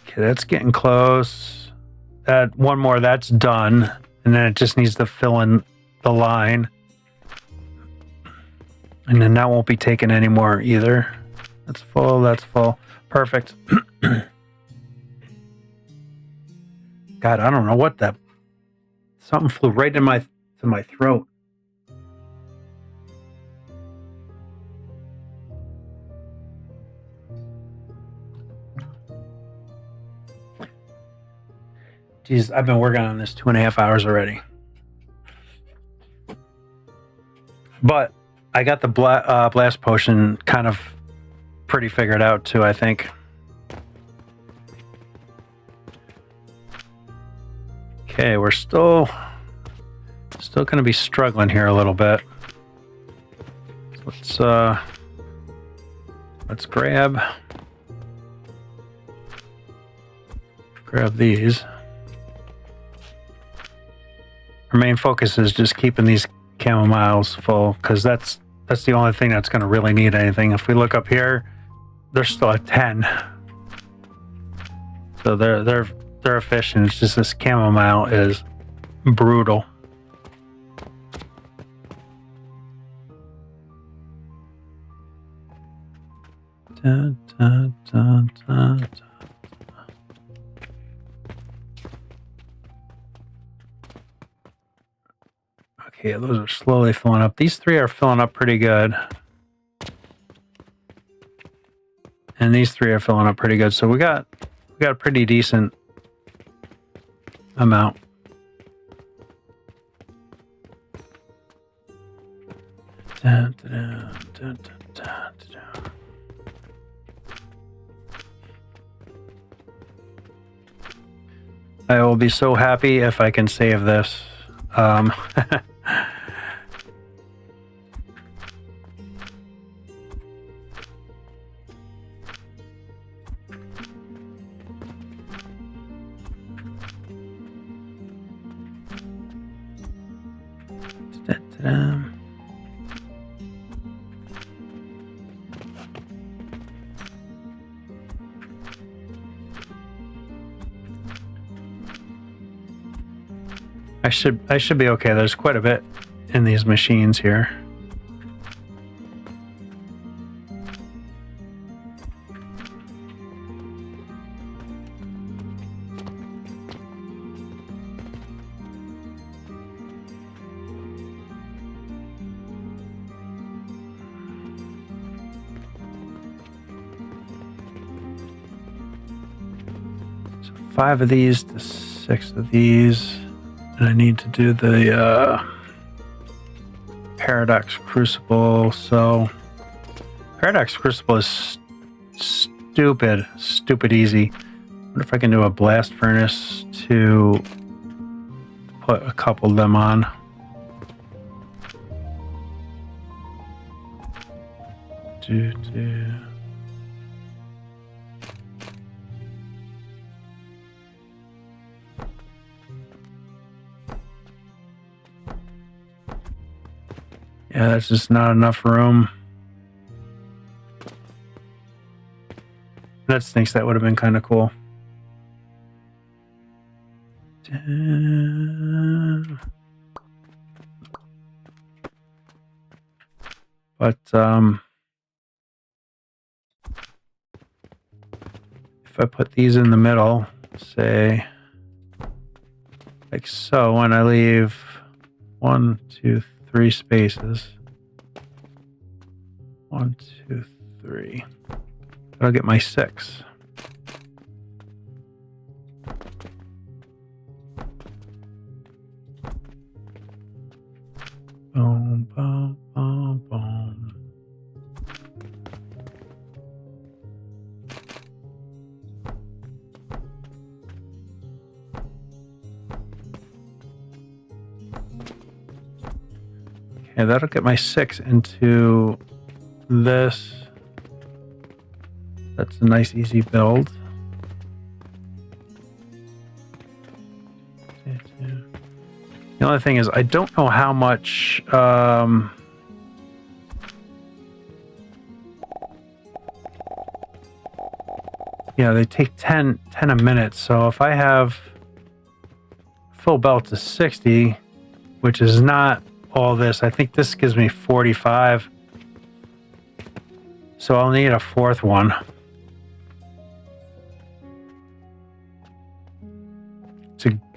Okay, that's getting close. That one more, that's done. And then it just needs to fill in the line. And then that won't be taken anymore either. That's full, that's full. Perfect. God, I don't know what that... Something flew right to my throat. Jeez, I've been working on this 2.5 hours already. But I got the blast potion kind of pretty figured out too, I think. Okay, we're still going to be struggling here a little bit. So let's grab these. Our main focus is just keeping these chamomiles full, because that's the only thing that's going to really need anything. If we look up here, they're still at 10, so they're efficient. It's just this chamomile is brutal. Dun, dun, dun, dun, dun. Okay, those are slowly filling up. These three are filling up pretty good. And these three are filling up pretty good. So we got a pretty decent amount. Dun, dun, dun, dun, dun, dun. I will be so happy if I can save this. I should be okay. There's quite a bit in these machines here. 5 of these to 6 of these. And I need to do the Paradox Crucible. So Paradox Crucible is stupid easy. I wonder if I can do a blast furnace to put a couple of them on. Yeah, that's just not enough room. That stinks. That would have been kind of cool. But if I put these in the middle, say like so, and I leave 1, 2, 3 spaces. 1, 2, 3. That'll get my 6. Boom, boom, boom, boom. Okay, that'll get my 6 into this. That's a nice, easy build. The only thing is, I don't know how much. Yeah, they take 10 a minute. So if I have full belt to 60, which is not all this, I think this gives me 45. So I'll need a 4th one.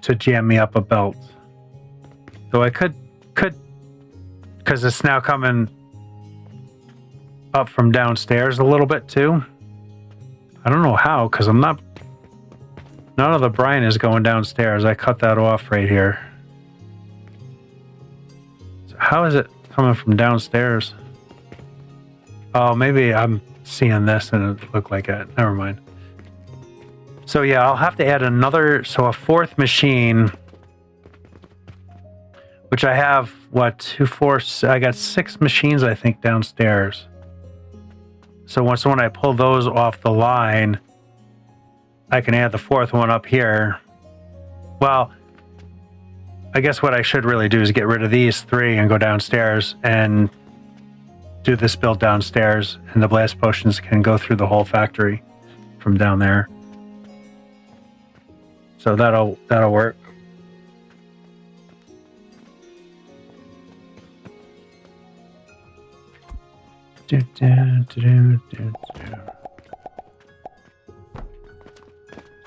To jam me up a belt. So I could, because it's now coming up from downstairs a little bit too. I don't know how, because I'm not, none of the brine is going downstairs. I cut that off right here. So how is it coming from downstairs? Oh, maybe I'm seeing this and it looked like it. Never mind. So yeah, I'll have to add another, so a 4th machine, which I have, what, 2, 4, I got 6 machines, I think, downstairs. So when I pull those off the line, I can add the 4th one up here. Well, I guess what I should really do is get rid of these 3 and go downstairs and do this build downstairs, and the blast potions can go through the whole factory from down there. So that'll work.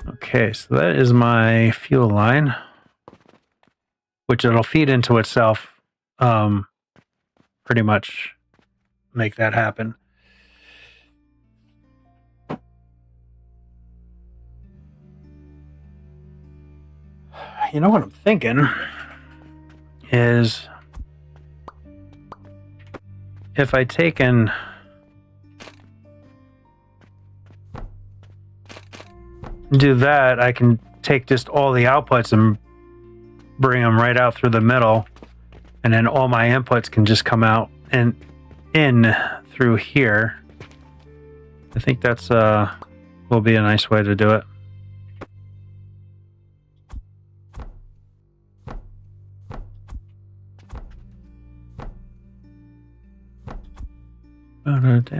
Okay, so that is my fuel line, which it'll feed into itself, pretty much make that happen. You know what I'm thinking is, if I take and do that, I can take just all the outputs and bring them right out through the middle, and then all my inputs can just come out and in through here. I think that's will be a nice way to do it. Okay,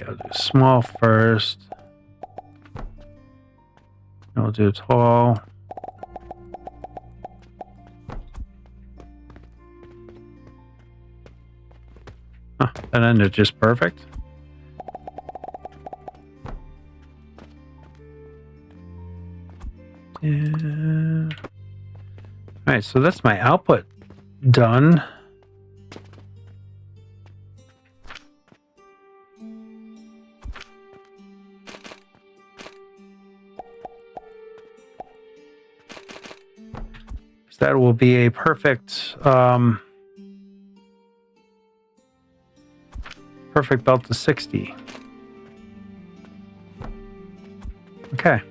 I'll do small first. I'll do tall. Huh, that ended just perfect. Yeah. All right, so that's my output done. That will be a perfect perfect belt to 60. Okay.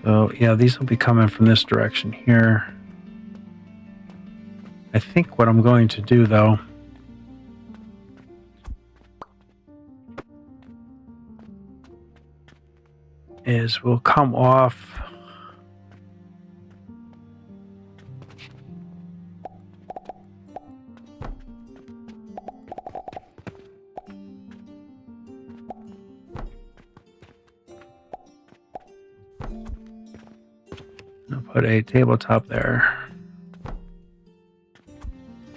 So yeah, these will be coming from this direction here. I think what I'm going to do though is we'll come off I'll put a tabletop there.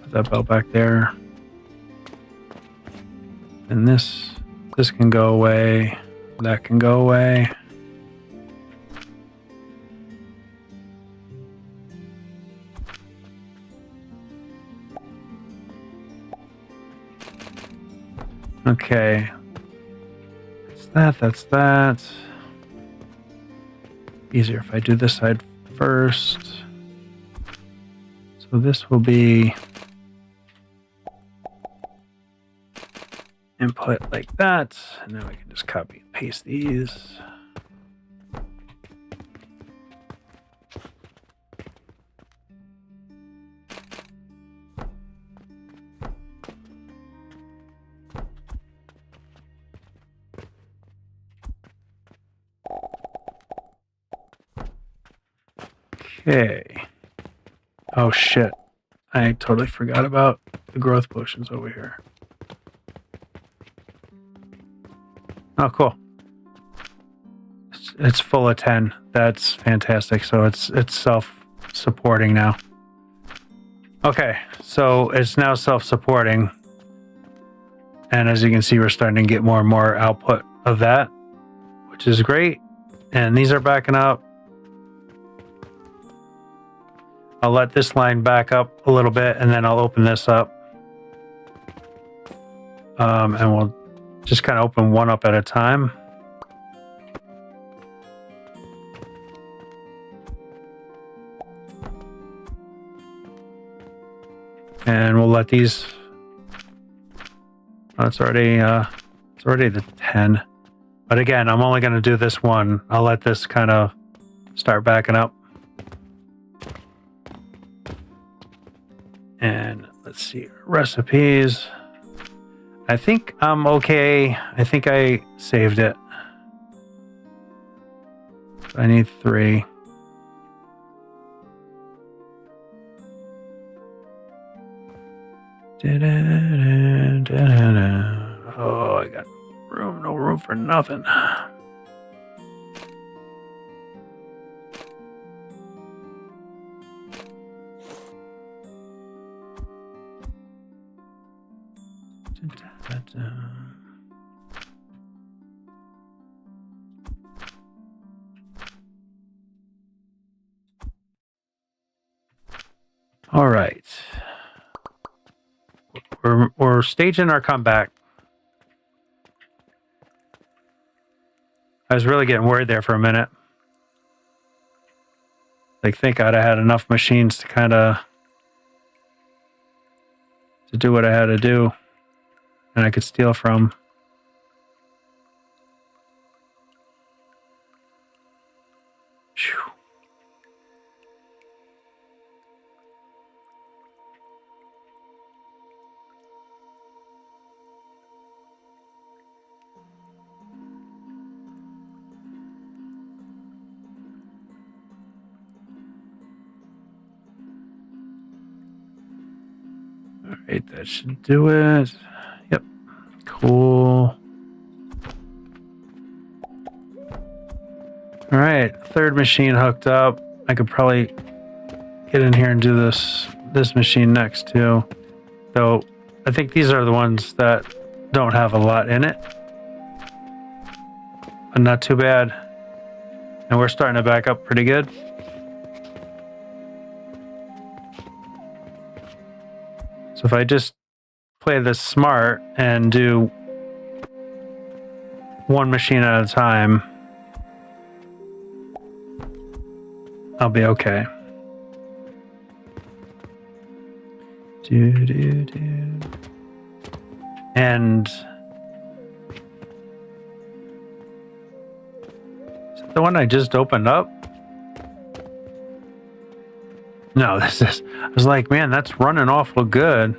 Put that belt back there. And this can go away. That can go away. Okay. That's that. Easier if I do this side first. So this will be input like that, and then we can just copy and paste these. Okay. Oh shit. I totally forgot about the growth potions over here. Oh, cool. It's full of 10. That's fantastic. So it's self-supporting now. Okay, so it's now self-supporting. And as you can see, we're starting to get more and more output of that, which is great. And these are backing up. I'll let this line back up a little bit, and then I'll open this up. And we'll just kind of open one up at a time. And we'll let these... Oh, it's already the 10. But again, I'm only going to do this one. I'll let this kind of start backing up. And let's see, recipes. I think I'm okay. I think I saved it. I need 3. Oh, I got no room for nothing. All right. We're staging our comeback. I was really getting worried there for a minute. Like, think I'd have had enough machines to kind of to do what I had to do, and I could steal from. Whew. All right, that should do it. Yep. Cool. All right, third machine hooked up. I could probably get in here and do this this machine next too. Though I think these are the ones that don't have a lot in it. But not too bad. And we're starting to back up pretty good. So if I just play this smart and do one machine at a time, I'll be okay. And is it the one I just opened up? No, this is. I was like, man, that's running awful good.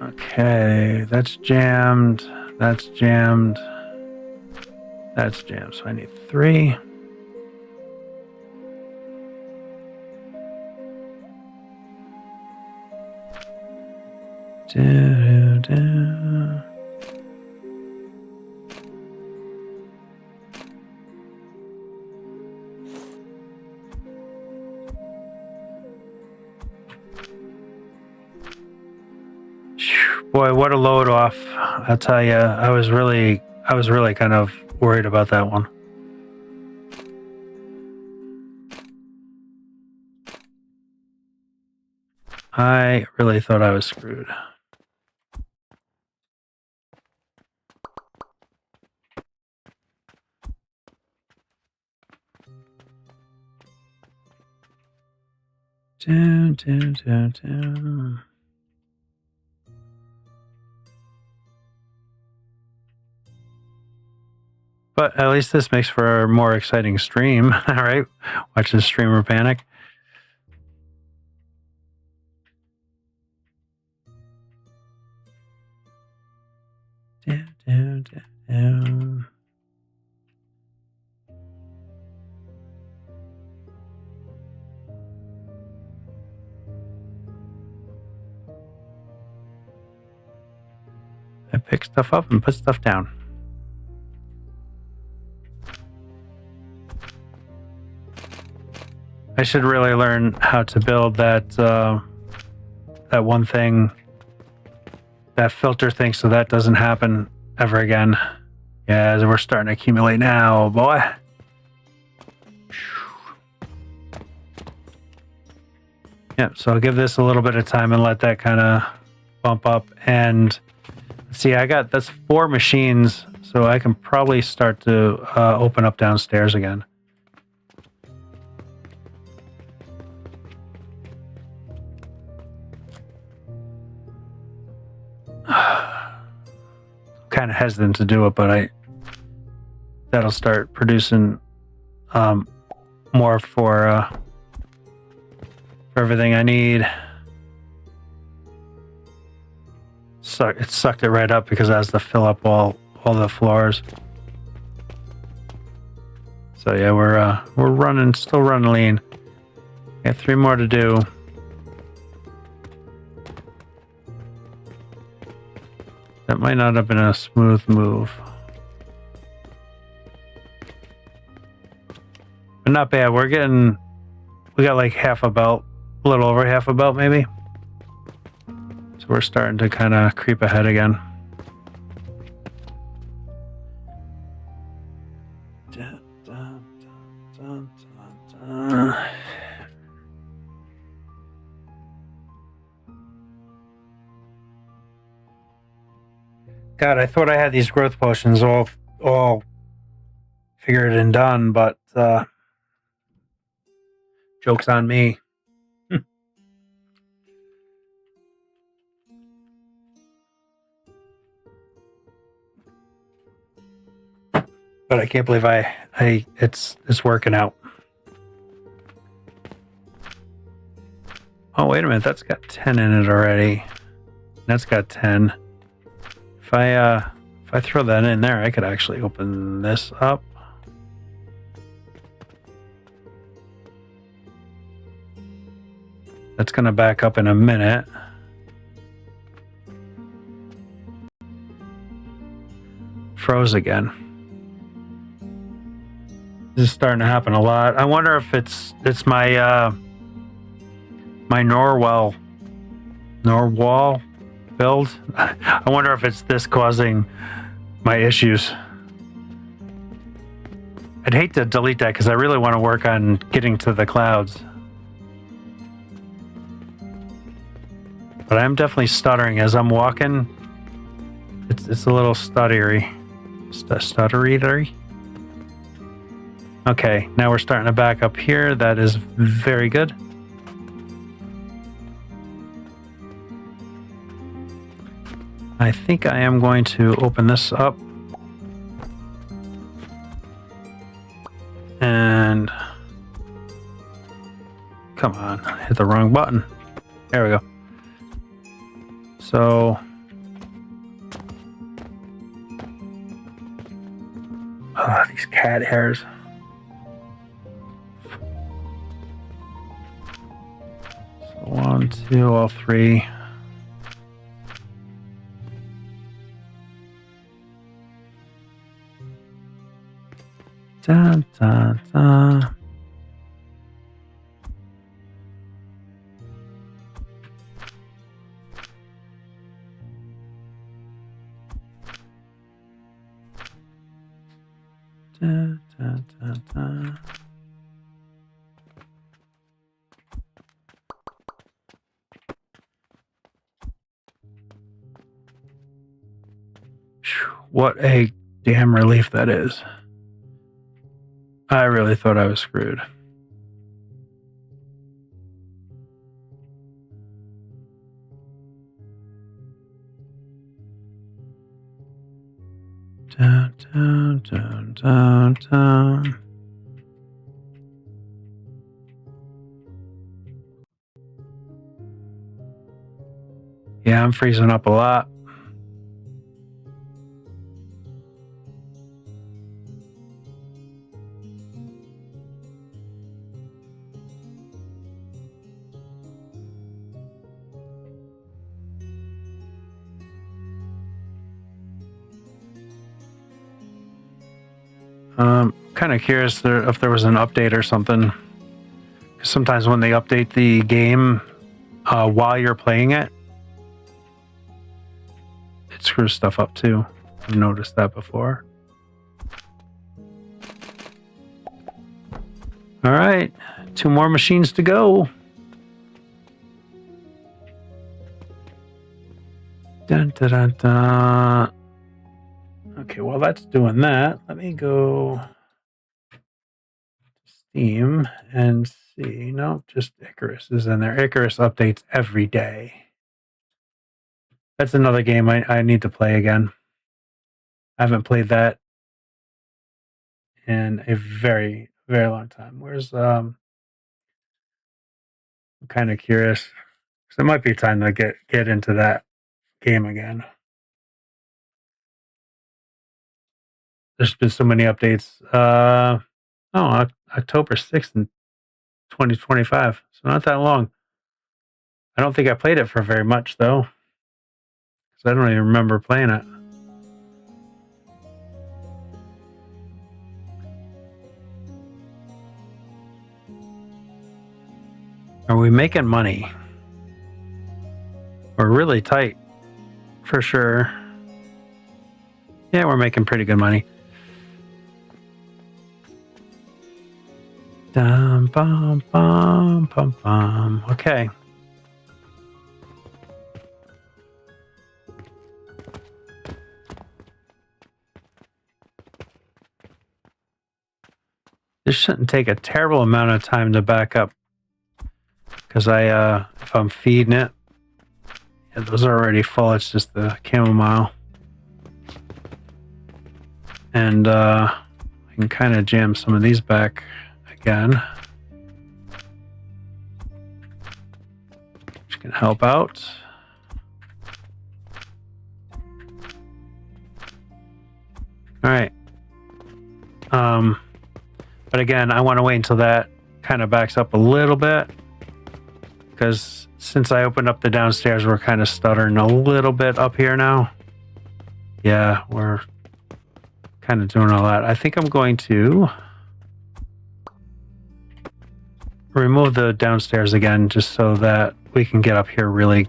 Okay, that's jammed. That's jammed. That's jammed. So I need 3. Boy, what a load off. I'll tell you, I was really kind of worried about that one. I really thought I was screwed. But at least this makes for a more exciting stream, all right? Watch the streamer panic. I pick stuff up and put stuff down. I should really learn how to build that that one thing, that filter thing, so that doesn't happen ever again. Yeah, we're starting to accumulate now, boy. Yeah, so I'll give this a little bit of time and let that kind of bump up. And see, that's 4 machines, so I can probably start to open up downstairs again. Kind of hesitant to do it, but that'll start producing more for everything I need. It sucked it right up because it has to fill up all the floors. So yeah, we're still running lean. Got 3 more to do. That might not have been a smooth move. But not bad. We got like half a belt, a little over half a belt maybe. So we're starting to kind of creep ahead again. God, I thought I had these growth potions all figured and done, but joke's on me. But I can't believe it's working out. Oh, wait a minute, that's got 10 in it already. That's got 10. If I throw that in there, I could actually open this up. That's going to back up in a minute. Froze again. This is starting to happen a lot. I wonder if it's my my Norwal build. I wonder if it's this causing my issues. I'd hate to delete that because I really want to work on getting to the clouds. But I'm definitely stuttering as I'm walking. It's a little stuttery. Stuttery. Okay, now we're starting to back up here. That is very good. I think I am going to open this up. And come on, hit the wrong button. There we go. So these cat hairs. So 1, 2, all 3. Dun, dun, dun. Dun, dun, dun, dun. What a damn relief that is. I really thought I was screwed. Dun, dun, dun, dun, dun. Yeah, I'm freezing up a lot. Kind of curious if there was an update or something. Sometimes when they update the game while you're playing it, it screws stuff up too. I've noticed that before. All right, 2 more machines to go. Dun, dun, dun, dun. Okay, while that's doing that, let me go to Steam and see. No, just Icarus is in there. Icarus updates every day. That's another game I need to play again. I haven't played that in a very, very long time. Where's I'm kind of curious. So it might be time to get into that game again. There's been so many updates. October 6th in 2025. So not that long. I don't think I played it for very much though. Because I don't even remember playing it. Are we making money? We're really tight. For sure. Yeah, we're making pretty good money. Dum, bum, bum, bum, bum. Okay. This shouldn't take a terrible amount of time to back up. Because if I'm feeding it, yeah, those are already full. It's just the chamomile. And I can kind of jam some of these back again, which can help out. All right. But again, I want to wait until that kind of backs up a little bit, because since I opened up the downstairs, we're kind of stuttering a little bit up here now. Yeah, we're kind of doing all that. I think I'm going to remove the downstairs again just so that we can get up here really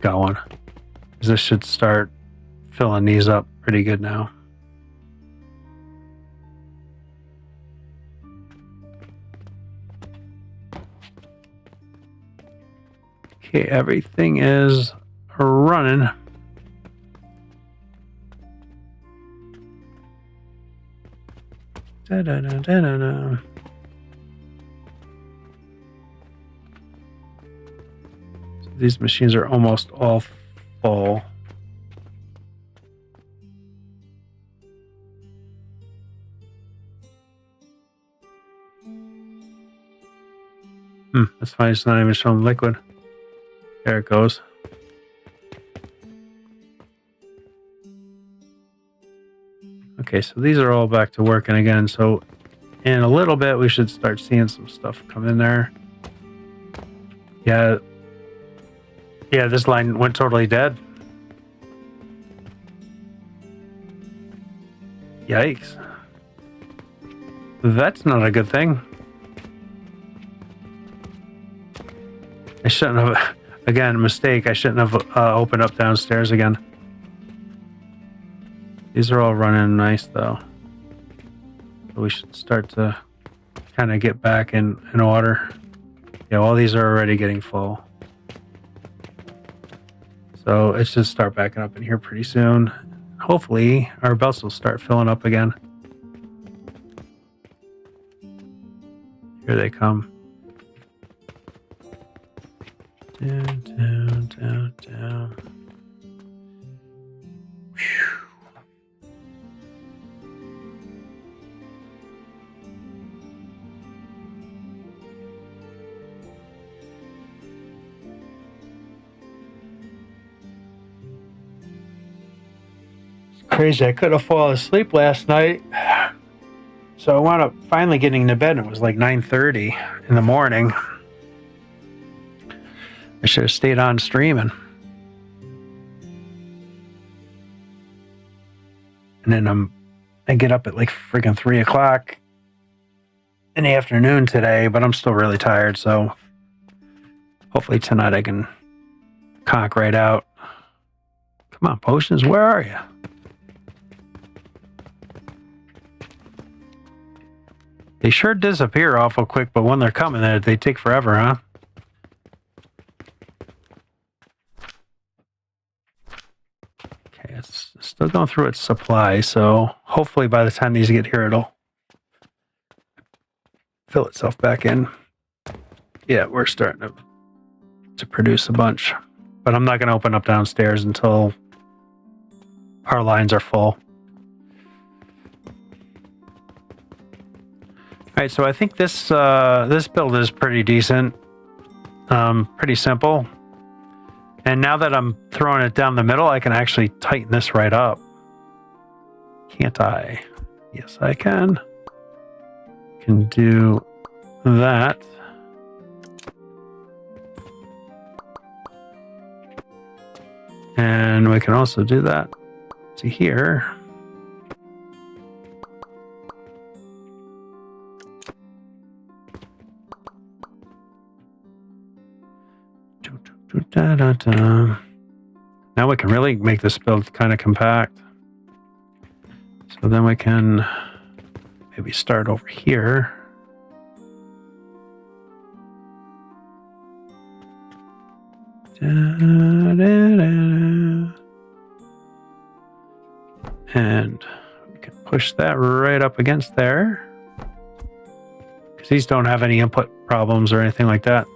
going. 'Cause this should start filling these up pretty good now. Okay, everything is running. Da-da-da-da-da-da. So these machines are almost all full. That's fine. It's not even showing liquid. There it goes. Okay, so these are all back to working again. So in a little bit, we should start seeing some stuff come in there. Yeah. Yeah, this line went totally dead. Yikes. That's not a good thing. I shouldn't have, again, mistake. I shouldn't have opened up downstairs again. These are all running nice though. So we should start to kind of get back in order. Yeah, all these are already getting full. So it should start backing up in here pretty soon. Hopefully our belts will start filling up again. Here they come. Down, down, down, down. Whew. Crazy. I couldn't fall asleep last night. So I wound up finally getting to bed. It was like 9:30 in the morning. I should have stayed on streaming. And then I get up at like freaking 3 o'clock in the afternoon today, but I'm still really tired. So hopefully tonight I can conk right out. Come on, potions, where are you? They sure disappear awful quick, but when they're coming, they take forever, huh? Okay, it's still going through its supply, so hopefully by the time these get here, it'll fill itself back in. Yeah, we're starting to produce a bunch, but I'm not going to open up downstairs until our lines are full. All right, so I think this build is pretty decent, pretty simple. And now that I'm throwing it down the middle, I can actually tighten this right up. Can't I? Yes, I can. Can do that. And we can also do that to here. Now we can really make this build kind of compact. So then we can maybe start over here. And we can push that right up against there. Because these don't have any input problems or anything like that.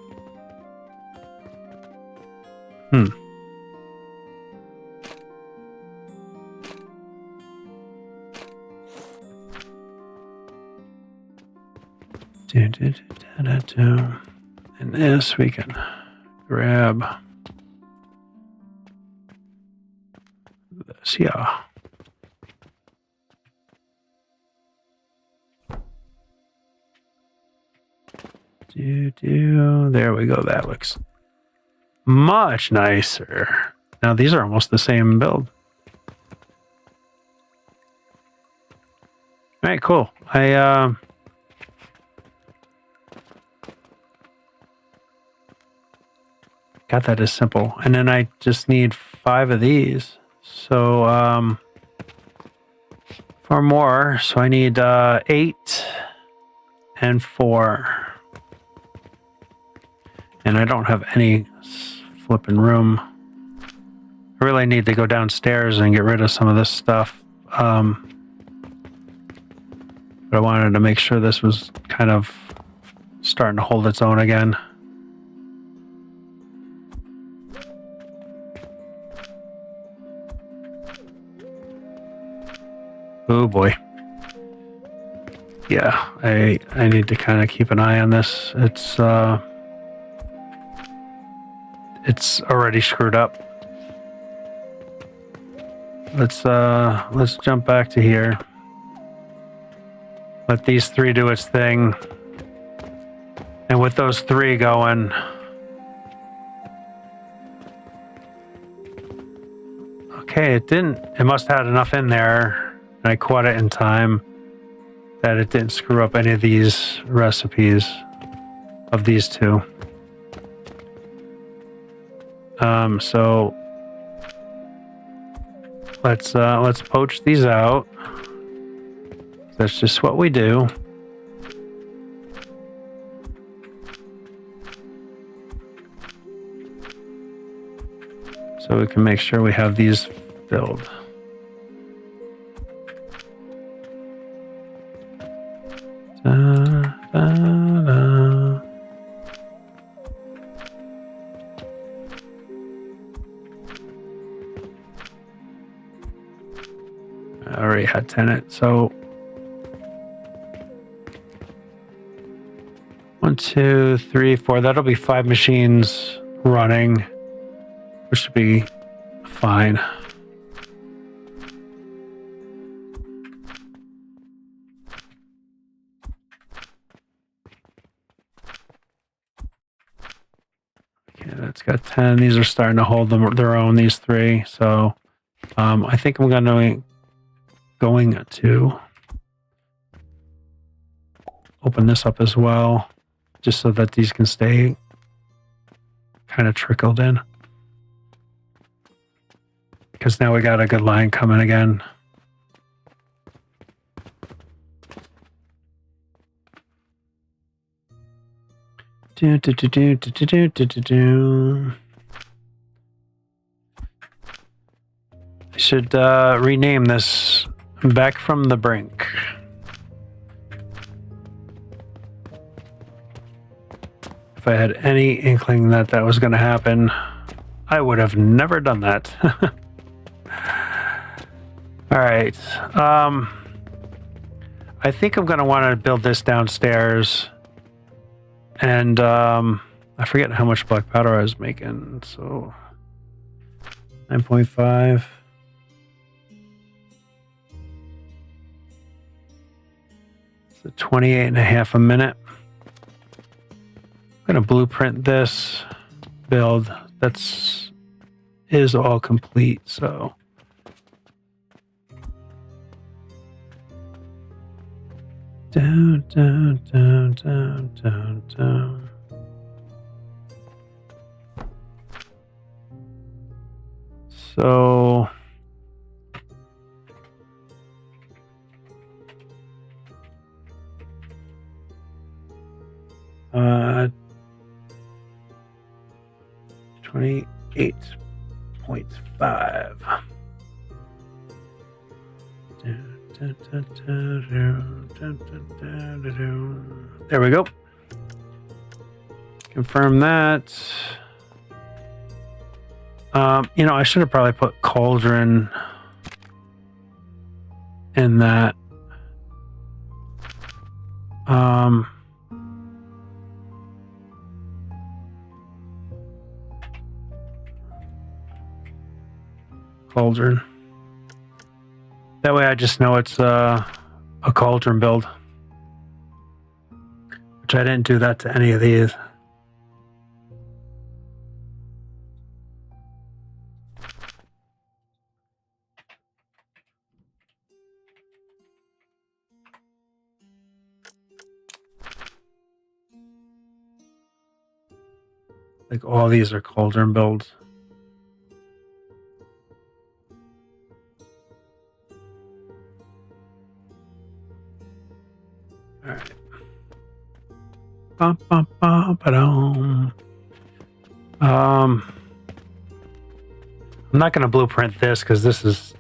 And this we can grab this, yeah. There we go. That looks much nicer. Now these are almost the same build. All right, cool. God, that is simple. And then I just need 5 of these. So, 4 more. So I need 8 and 4. And I don't have any flipping room. I really need to go downstairs and get rid of some of this stuff. But I wanted to make sure this was kind of starting to hold its own again. Oh boy. Yeah, I need to kind of keep an eye on this. It's already screwed up. Let's jump back to here. Let these 3 do its thing. And with those 3 going, okay, it must have had enough in there, and I caught it in time that it didn't screw up any of these recipes of these 2. So let's poach these out. That's just what we do. So we can make sure we have these filled. Da, da, da. I already had tenant, so 1, 2, 3, 4. That'll be 5 machines running, which should be fine. Okay, that's got 10. These are starting to hold their own, these 3. So I think I'm going to open this up as well, just so that these can stay kind of trickled in. Because now we got a good line coming again. I should rename this Back from the Brink. If I had any inkling that that was going to happen, I would have never done that. All right. I think I'm going to want to build this downstairs. And I forget how much black powder I was making. So 9.5. So 28.5 a minute. I'm going to blueprint this build. Is all complete. So down, down, down, down, down, down. So 28.5. There we go. Confirm that. I should have probably put cauldron in that. Cauldron. That way I just know it's a cauldron build. Which I didn't do that to any of these. Like all these are cauldron builds. All right. Bum, bum, bum, ba-dum. I'm not going to blueprint this because this is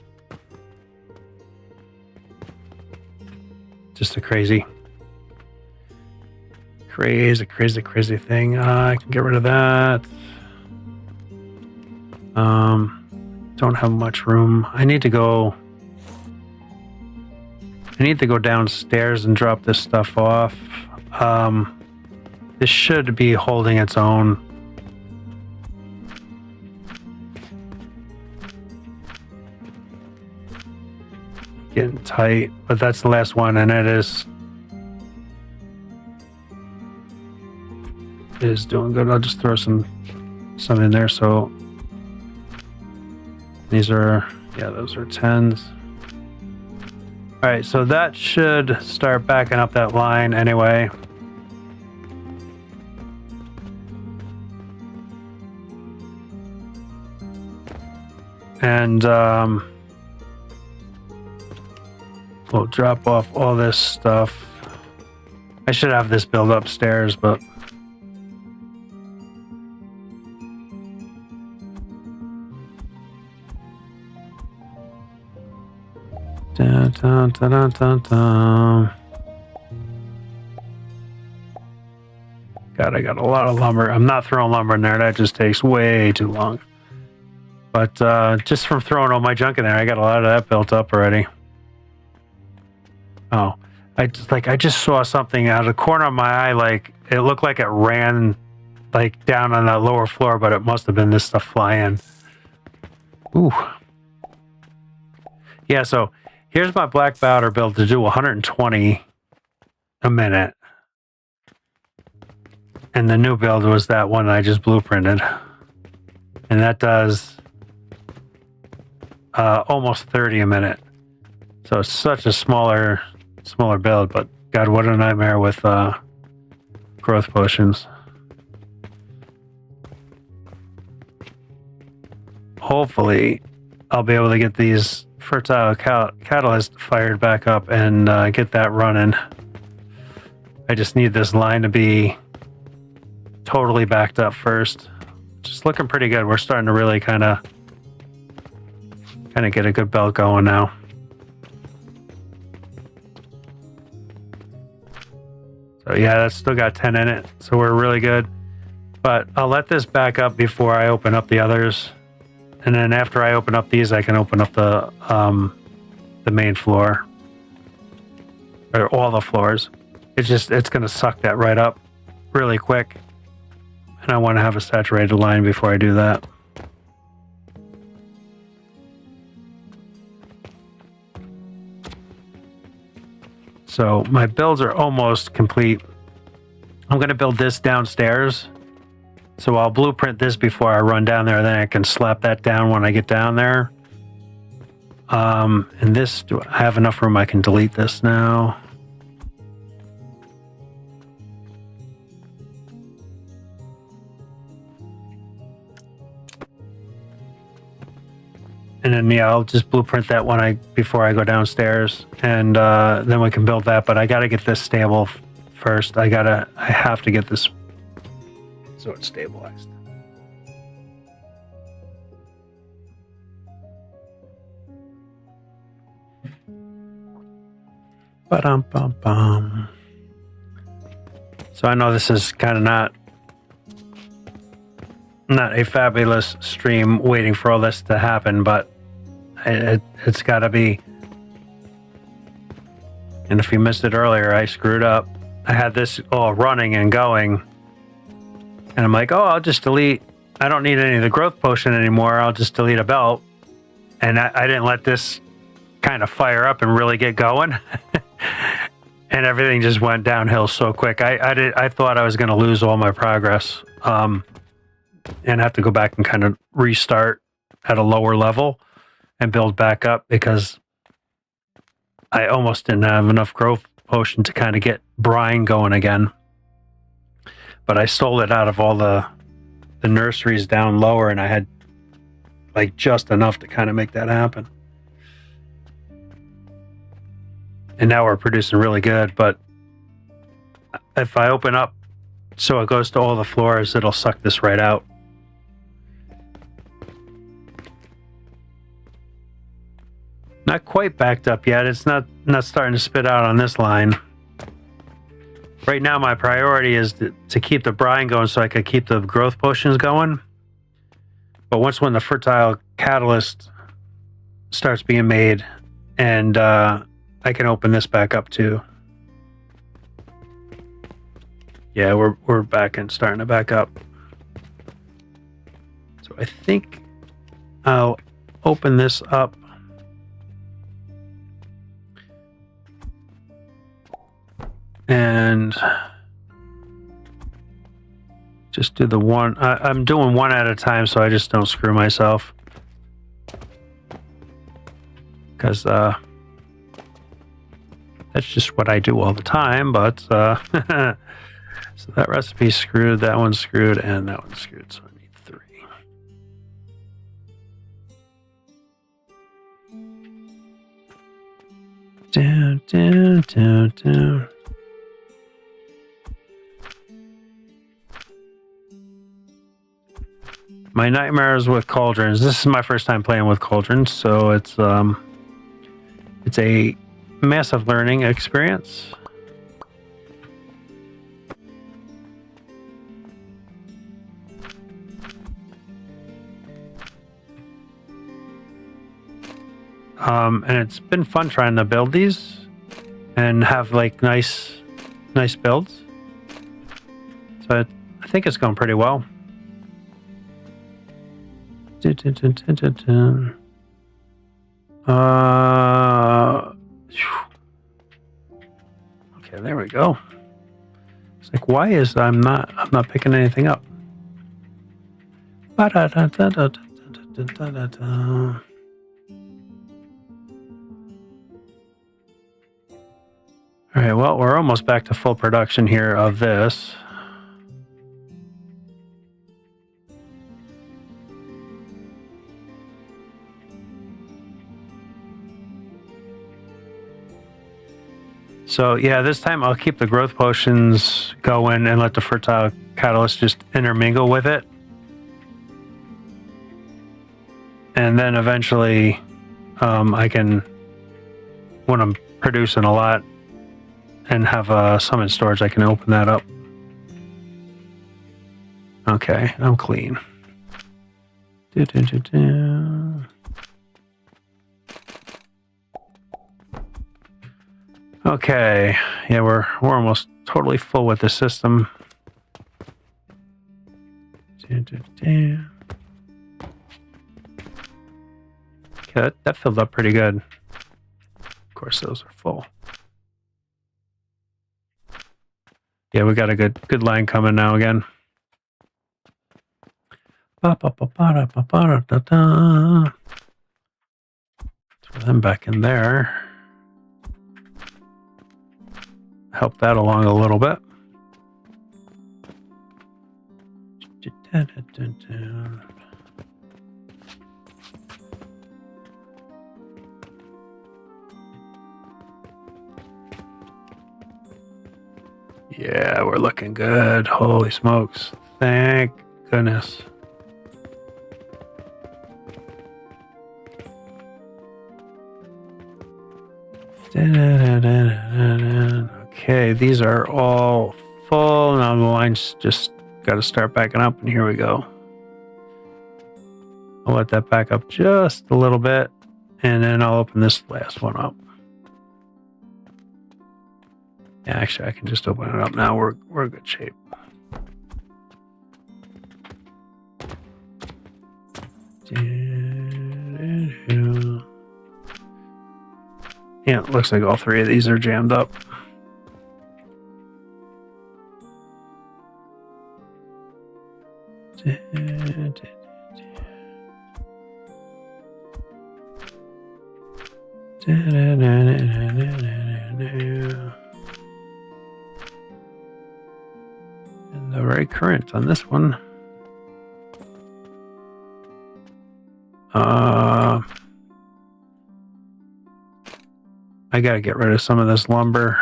just a crazy thing. I can get rid of that. Don't have much room. I need to go downstairs and drop this stuff off. This should be holding its own. Getting tight, but that's the last one, and it is doing good. I'll just throw some in there. So these are, yeah, those are 10s. All right, so that should start backing up that line anyway. And we'll drop off all this stuff. I should have this build upstairs, but dun, dun, dun, dun, dun, dun. God, I got a lot of lumber. I'm not throwing lumber in there. That just takes way too long. But just from throwing all my junk in there, I got a lot of that built up already. Oh, I just saw something out of the corner of my eye. Like it looked like it ran like down on the lower floor, but it must have been this stuff flying. Ooh. Yeah, so here's my black powder build to do 120 a minute. And the new build was that one I just blueprinted. And that does almost 30 a minute. So it's such a smaller build, but God, what a nightmare with growth potions. Hopefully, I'll be able to get these fertile catalyst fired back up and get that running. I just need this line to be totally backed up first. Just looking pretty good. We're starting to really kind of get a good belt going now. So yeah, that's still got 10 in it, so we're really good. But I'll let this back up before I open up the others. And then after I open up these, I can open up the main floor. Or all the floors. It's going to suck that right up really quick. And I want to have a saturated line before I do that. So my builds are almost complete. I'm going to build this downstairs. So I'll blueprint this before I run down there. Then I can slap that down when I get down there. And this, do I have enough room? I can delete this now. And then yeah, I'll just blueprint that one before I go downstairs, and then we can build that. But I got to get this stable first. I have to get this so it's stabilized. Ba-dum-bum-bum. So I know this is kind of not a fabulous stream waiting for all this to happen, but it's got to be. And if you missed it earlier, I screwed up. I had this all running and going, and I'm like, oh, I'll just delete. I don't need any of the growth potion anymore. I'll just delete a belt. And I didn't let this kind of fire up and really get going. And everything just went downhill so quick. I thought I was going to lose all my progress. And have to go back and kind of restart at a lower level and build back up because I almost didn't have enough growth potion to kind of get brine going again. But I stole it out of all the the nurseries down lower, and I had like just enough to kind of make that happen. And now we're producing really good, but if I open up so it goes to all the floors, it'll suck this right out. Not quite backed up yet. It's not starting to spit out on this line. Right now, my priority is to keep the brine going so I could keep the growth potions going. But when the fertile catalyst starts being made, and I can open this back up too. Yeah, we're back and starting to back up. So I think I'll open this up. And just do the one. I'm doing one at a time so I just don't screw myself. Because that's just what I do all the time. But so that recipe's screwed, that one's screwed, and that one's screwed. So I need 3. Down, down, down, down. My nightmares with cauldrons. This is my first time playing with cauldrons, so it's a massive learning experience. And it's been fun trying to build these and have like nice builds. So I think it's going pretty well. Okay, there we go. It's like, why is I'm not picking anything up? All right, well, we're almost back to full production here of this. So yeah, this time I'll keep the growth potions going and let the fertile catalyst just intermingle with it. And then eventually I can, when I'm producing a lot and have some in storage, I can open that up. Okay, I'm clean. Okay, yeah, we're almost totally full with the system. Okay, that filled up pretty good. Of course, those are full. Yeah, we got a good line coming now again. Throw them back in there. Help that along a little bit. Yeah, we're looking good. Holy smokes. Thank goodness. Okay, these are all full. Now the line's just got to start backing up, and here we go. I'll let that back up just a little bit, and then I'll open this last one up. Yeah, actually, I can just open it up now. We're in good shape. Yeah, it looks like all 3 of these are jammed up. And they're very current on this one. I gotta get rid of some of this lumber.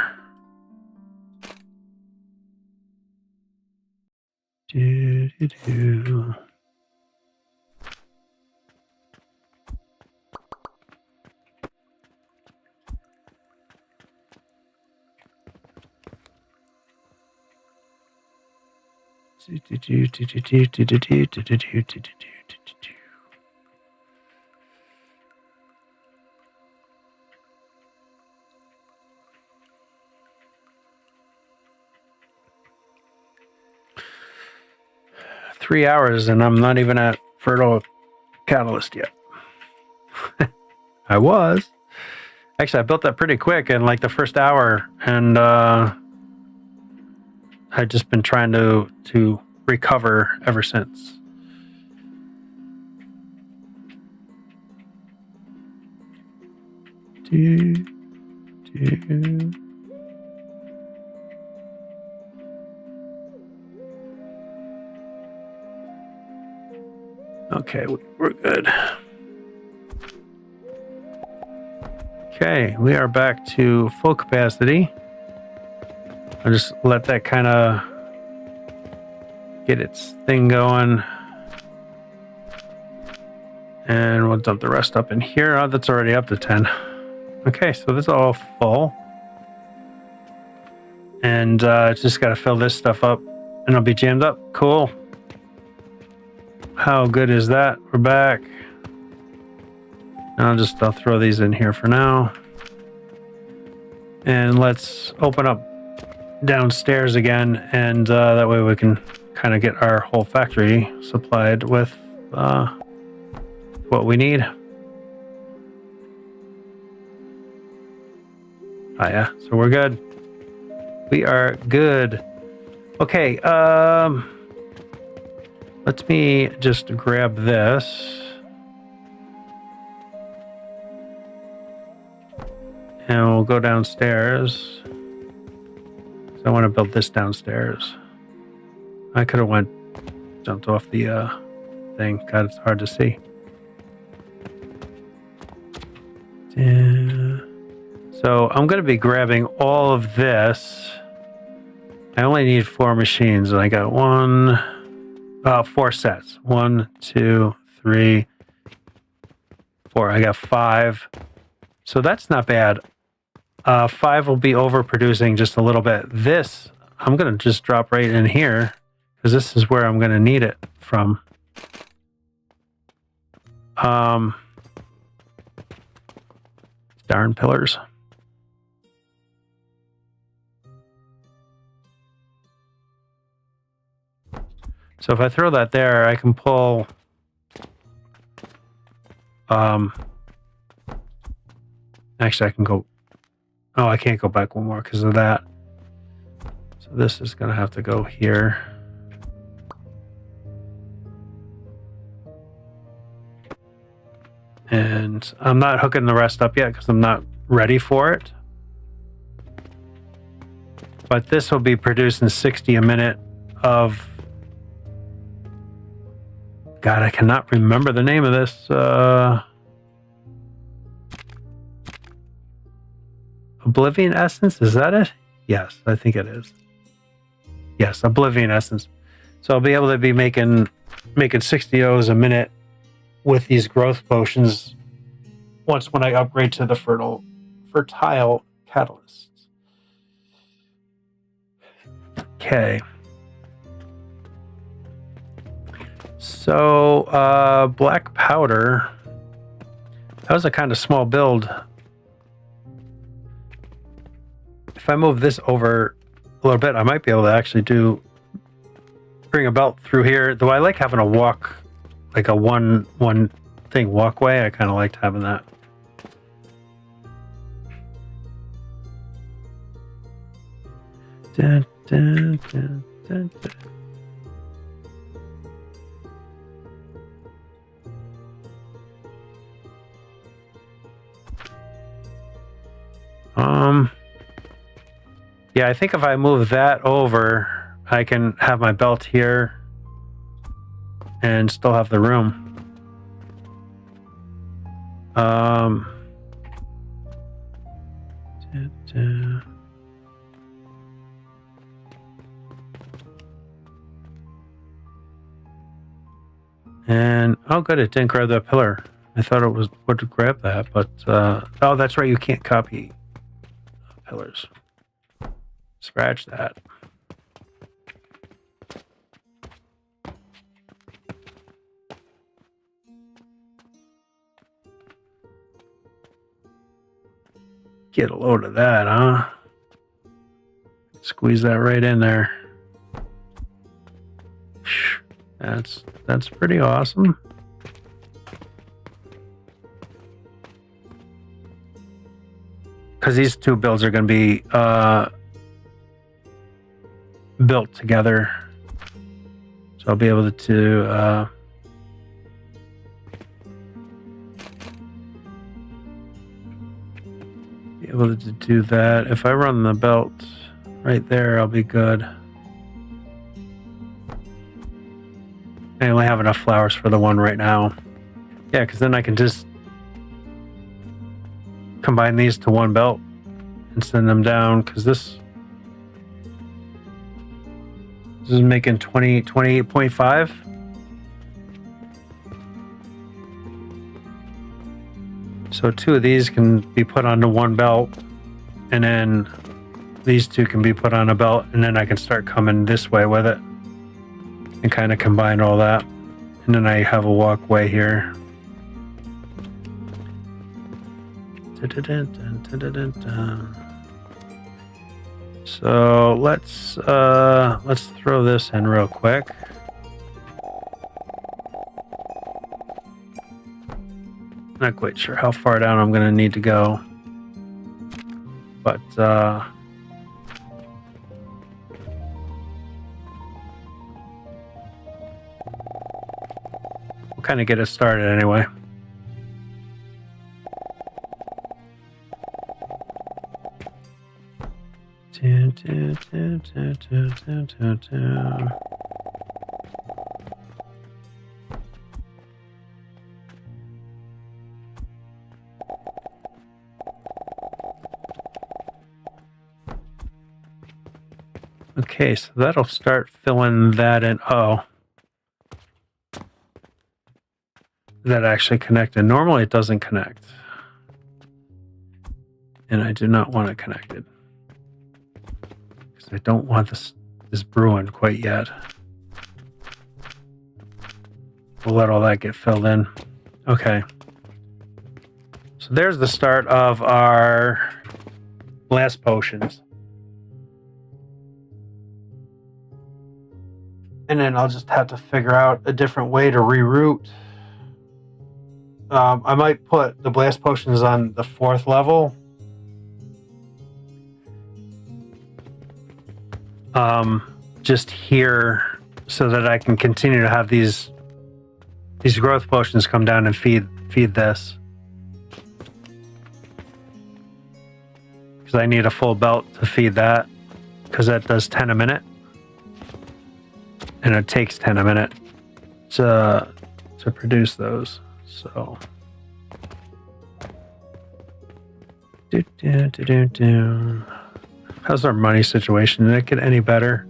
Do, do, do. Three hours and I'm not even at fertile catalyst yet. I was. Actually, I built that pretty quick in like the first hour, and I've just been trying to recover ever since. Do, do. Okay, we're good. Okay, we are back to full capacity. I'll just let that kind of get its thing going. And we'll dump the rest up in here. Oh, that's already up to 10. Okay, so this is all full. And just got to fill this stuff up and it'll be jammed up. Cool. How good is that? We're back. I'll throw these in here for now. And let's open up downstairs again. And that way we can kind of get our whole factory supplied with what we need. Oh yeah, so we're good. We are good. Okay, let me just grab this. And we'll go downstairs. So I want to build this downstairs. I could have jumped off the thing. God, it's hard to see. So I'm going to be grabbing all of this. I only need 4 machines, and I got 4 sets. 1, 2, 3, 4. I got 5. So that's not bad. 5 will be overproducing just a little bit. This, I'm going to just drop right in here, because this is where I'm going to need it from. Darn pillars. So if I throw that there, I can pull actually I can go, oh, I can't go back one more because of that. So this is going to have to go here. And I'm not hooking the rest up yet because I'm not ready for it. But this will be producing 60 a minute of... God, I cannot remember the name of this. Oblivion Essence, is that it? Yes, I think it is. Yes, Oblivion Essence. So I'll be able to be making 60 O's a minute with these growth potions when I upgrade to the fertile catalysts. Okay. So black powder. That was a kind of small build. If I move this over a little bit, I might be able to actually bring a belt through here. Though I like having a walk, like a one thing walkway. I kind of liked having that. Dun, dun, dun, dun, dun. Yeah, I think if I move that over, I can have my belt here and still have the room. And oh, good, it didn't grab that pillar. I thought it would grab that, but oh, that's right, you can't copy pillars. Scratch that. Get a load of that, huh? Squeeze that right in there. That's pretty awesome. Because these two builds are going to be built together, so I'll be able to do that. If I run the belt right there, I'll be good. I only have enough flowers for the one right now. Yeah, because then I can just combine these to one belt and send them down, because this is making 28.5. So two of these can be put onto one belt, and then these two can be put on a belt, and then I can start coming this way with it and kind of combine all that. And then I have a walkway here. So let's throw this in real quick. Not quite sure how far down I'm gonna need to go, but we'll kind of get it started anyway. Okay, so that'll start filling that in. Oh, that actually connected. Normally it doesn't connect, and I do not want it connected because I don't want this brewing quite yet. We'll let all that get filled in. Okay, so there's the start of our blast potions. And then I'll just have to figure out a different way to reroute. I might put the blast potions on the 4th level. Just here, so that I can continue to have these growth potions come down and feed this. Because I need a full belt to feed that, because that does 10 a minute. And it takes 10 a minute to produce those. So how's our money situation? Did it get any better?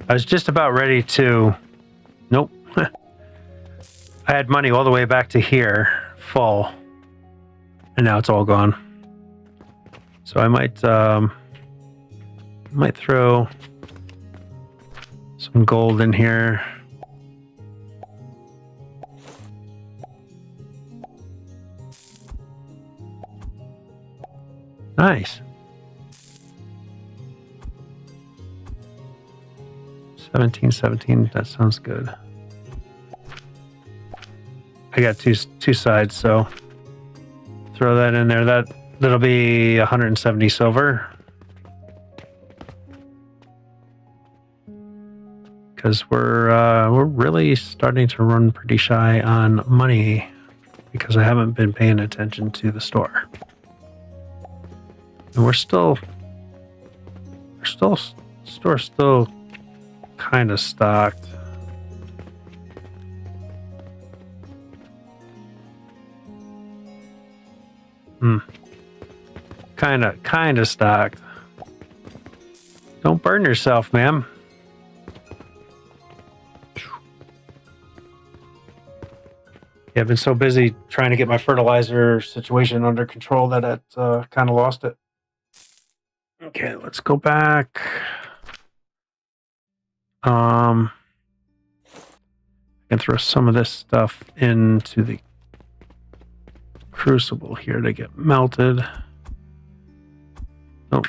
I was just about ready to. Nope. I had money all the way back to here, full, and now it's all gone. So I might throw some gold in here. Nice. 17, that sounds good. I got two sides, so throw that in there. That'll be 170 silver. Because we're really starting to run pretty shy on money because I haven't been paying attention to the store. And store's still kind of stocked. Kind kind of stocked. Don't burn yourself, ma'am. Yeah, I've been so busy trying to get my fertilizer situation under control that it kind of lost it. Okay, let's go back. I can throw some of this stuff into the crucible here to get melted. Oh,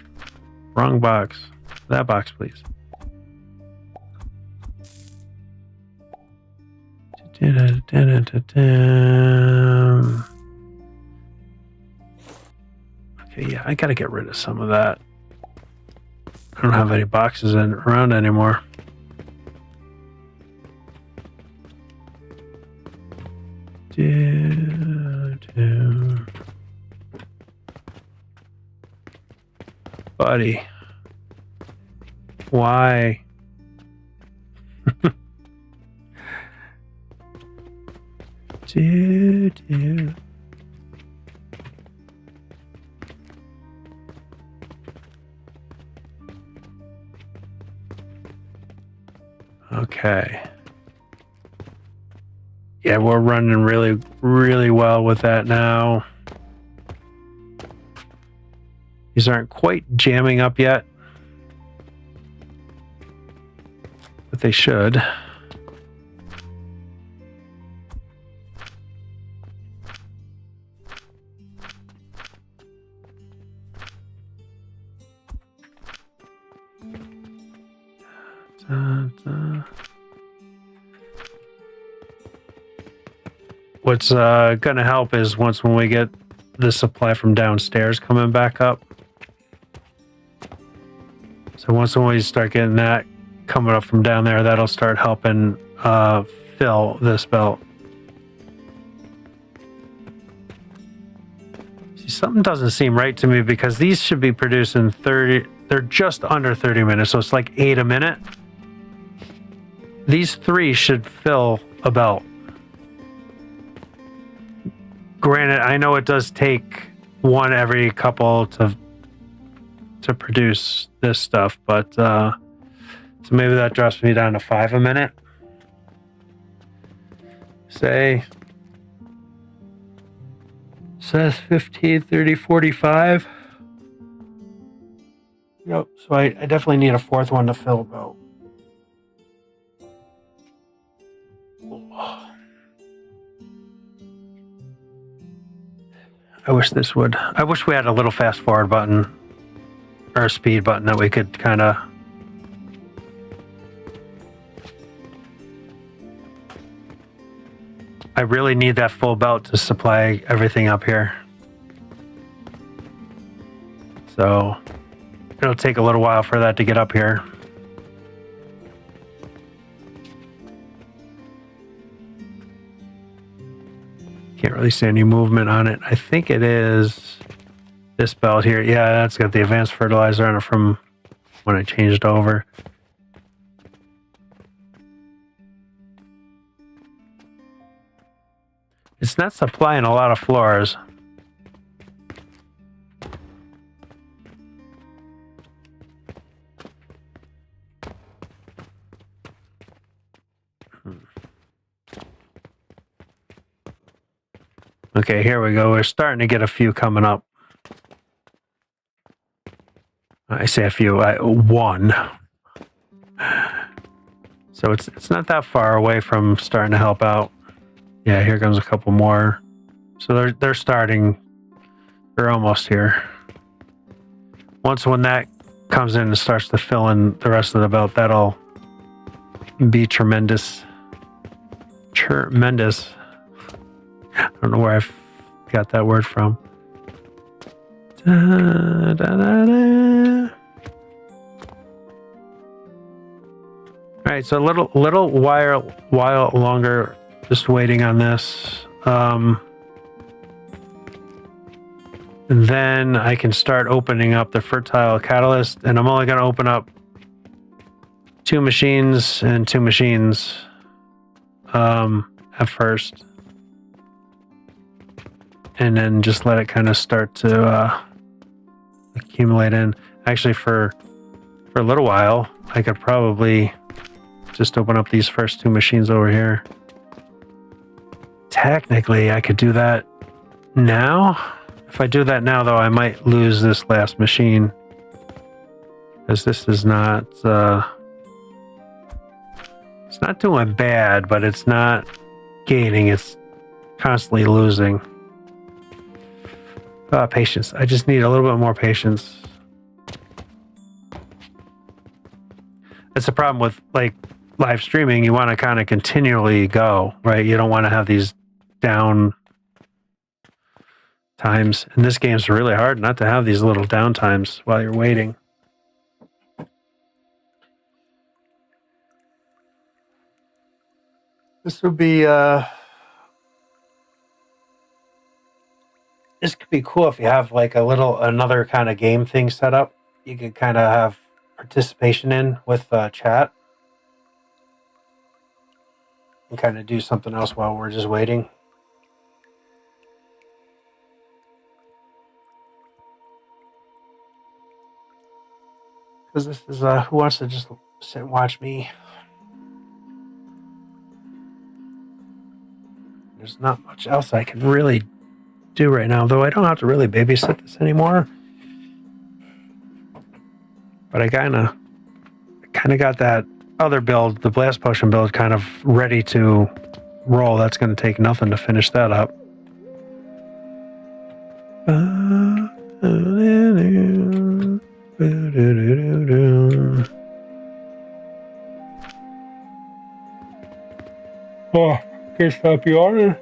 wrong box. That box, please. Okay, yeah, I gotta get rid of some of that. I don't have any boxes around anymore. Buddy. Why? Okay. Yeah, we're running really, really well with that now. These aren't quite jamming up yet, but they should. What's going to help is when we get the supply from downstairs coming back up. So when we start getting that coming up from down there, that'll start helping fill this belt. See, something doesn't seem right to me because these should be produced in 30. They're just under 30 minutes, so it's like 8 a minute. These 3 should fill a belt. Granted, I know it does take 1 every couple to produce this stuff, but so maybe that drops me down to 5 a minute. Say says 15, 30, 45. Yep. So I definitely need a 4th one to fill about. I wish we had a little fast forward button or a speed button that we could kind of. I really need that full belt to supply everything up here. So it'll take a little while for that to get up here. Can't really see any movement on it. I think it is this belt here. Yeah, that's got the advanced fertilizer on it from when I changed over. It's not supplying a lot of floors. Okay, here we go. We're starting to get a few coming up. I say a few, 1. So it's not that far away from starting to help out. Yeah, here comes a couple more. So they're starting. They're almost here. When that comes in and starts to fill in the rest of the belt, that'll be tremendous. Tremendous. I don't know where I got that word from. Da, da, da, da. All right, so a little while longer, just waiting on this. And then I can start opening up the fertile catalyst, and I'm only going to open up 2 machines and 2 machines at first. And then just let it kind of start to accumulate in. Actually, for a little while, I could probably just open up these first two machines over here. Technically, I could do that now. If I do that now, though, I might lose this last machine. Because this is not... it's not doing bad, but it's not gaining. It's constantly losing. Patience. I just need a little bit more patience. That's the problem with, like, live streaming. You want to kind of continually go, right? You don't want to have these down times. And this game's really hard not to have these little down times while you're waiting. This would be this could be cool if you have like another kind of game thing set up. You could kind of have participation in with chat and kind of do something else while we're just waiting. Because this is who wants to just sit and watch me? There's not much else I can really do right now, though I don't have to really babysit this anymore. But I kind of got that other build, the blast potion build, kind of ready to roll. That's going to take nothing to finish that up. Oh, can't stop yawning.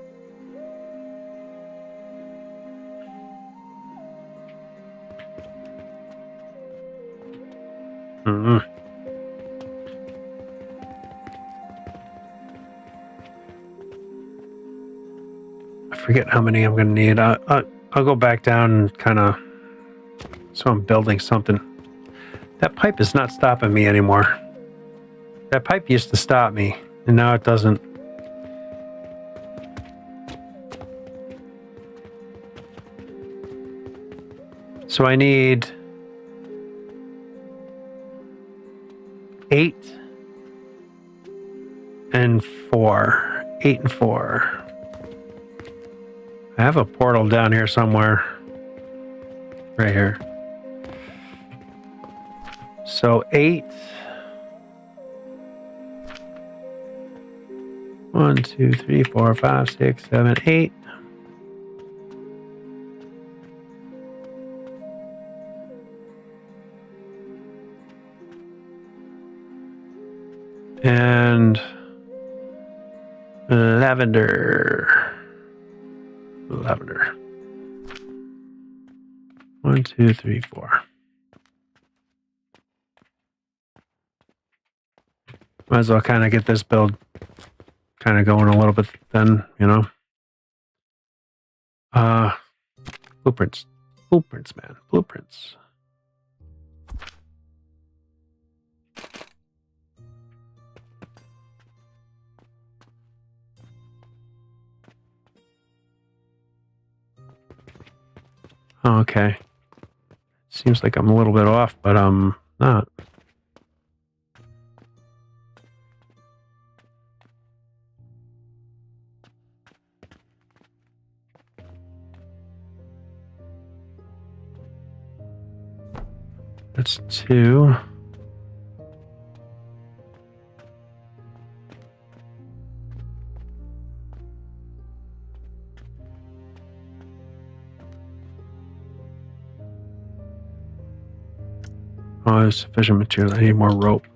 I forget how many I'm going to need. I'll go back down and kind of... So I'm building something. That pipe is not stopping me anymore. That pipe used to stop me, and now it doesn't. So I need 8 and 4. 8 and 4. I have a portal down here somewhere. Right here. So 8. 1, 2, 3, 4, 5, 6, 7, 8. And lavender. 1, 2, 3, 4. Might as well kind of get this build kind of going a little bit then, you know. Blueprints, man, blueprints. Okay. Seems like I'm a little bit off, but I'm not. That's 2. Oh, there's sufficient material. I need more rope.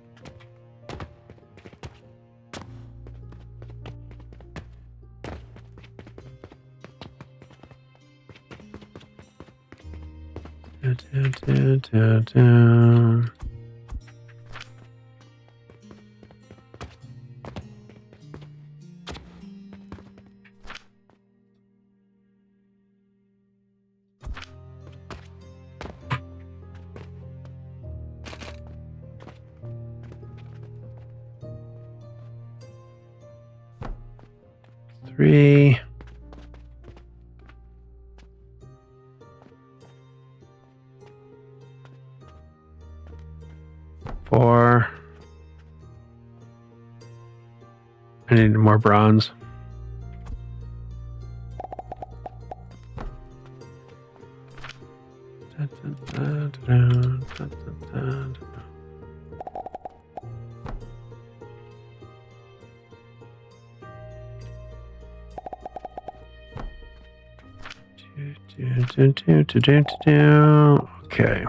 Three. I need more bronze. Okay.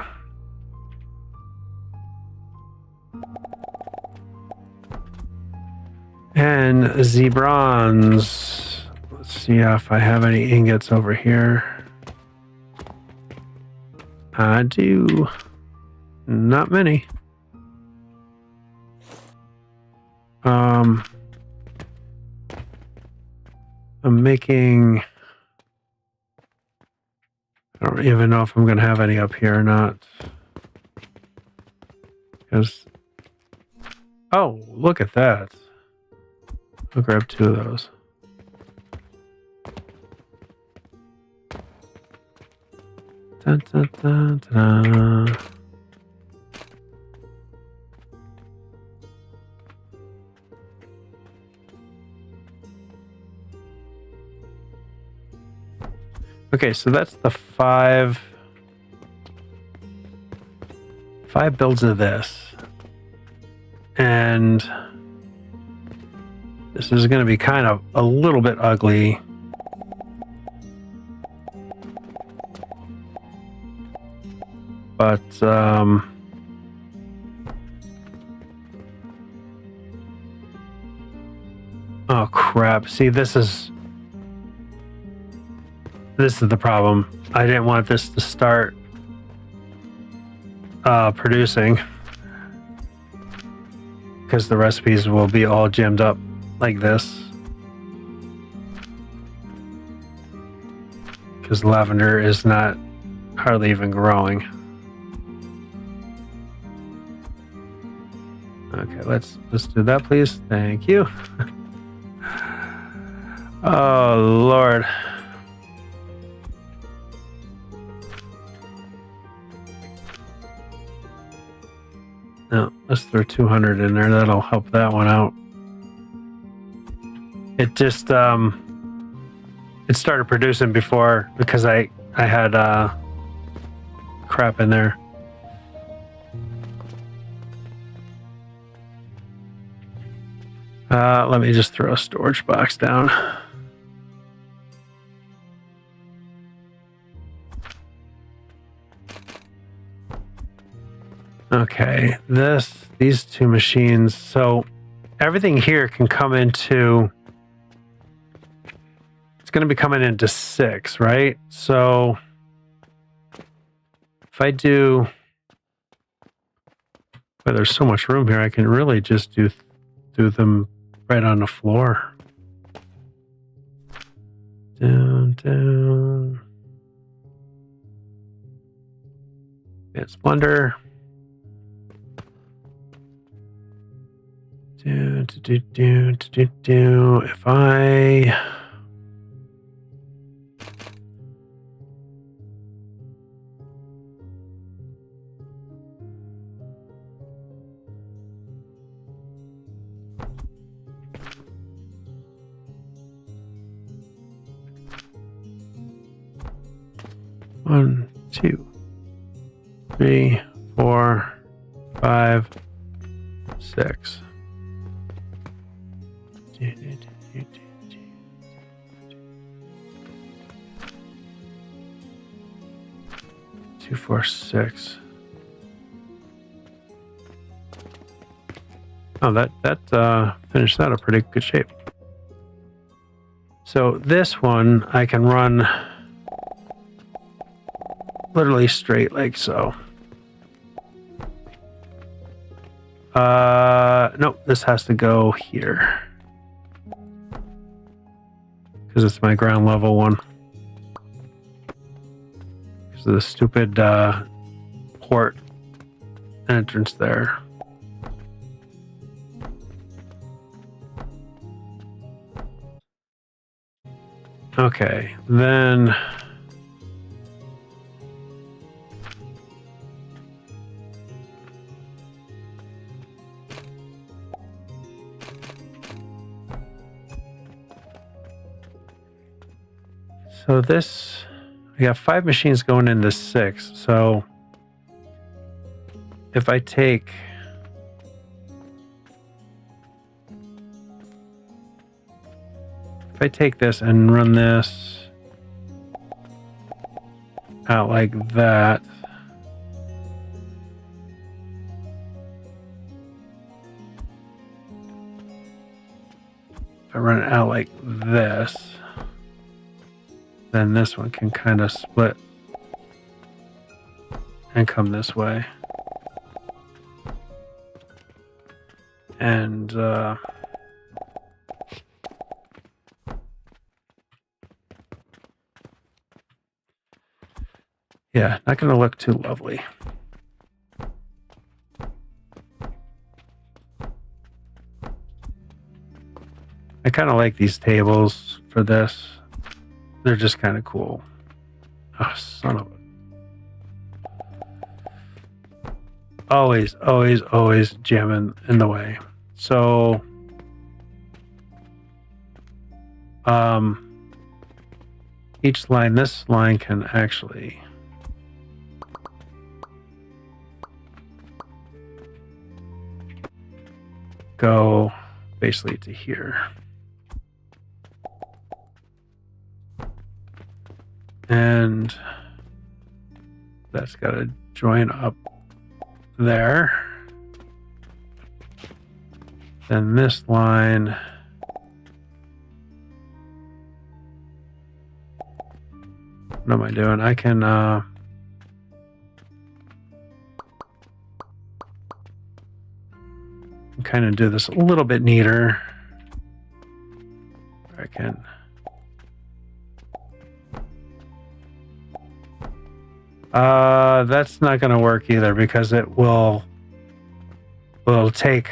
And the bronze. Let's see if I have any ingots over here. I do. Not many. I'm making... I don't even know if I'm going to have any up here or not. Because... Oh, look at that. I'll grab 2 of those. Dun, dun, dun, dun. Okay, so that's the 5 builds of this. And this is going to be kind of a little bit ugly. But, oh crap. See, this is the problem. I didn't want this to start producing, because the recipes will be all jammed up like this. Because lavender is not hardly even growing. Okay, let's do that, please. Thank you. Oh Lord. No, let's throw 200 in there. That'll help that one out. It just it started producing before because I had crap in there. Let me just throw a storage box down. Okay, these 2 machines, so everything here can come into, it's going to be coming into 6, right? So if I do, well, there's so much room here, I can really just do them right on the floor. Down, down. Yeah, Splendor. If I one, 2, 3, 4, 5, 6. 2, 4, 6. Oh, that finished that in pretty good shape. So this one I can run literally straight like so. Nope, this has to go here because it's my ground level one. Because of the stupid port entrance there. Okay, then So this, we got 5 machines going into 6. So if I take this and run this out like that, if I run it out like this, then this one can kind of split and come this way. And yeah, not going to look too lovely. I kind of like these tables for this. They're just kind of cool. Oh, son of a... Always jamming in the way. So, each line, this line can actually go basically to here. And that's got to join up there. Then this line what am I doing? I can kind of do this a little bit neater. I can that's not going to work either, because it will take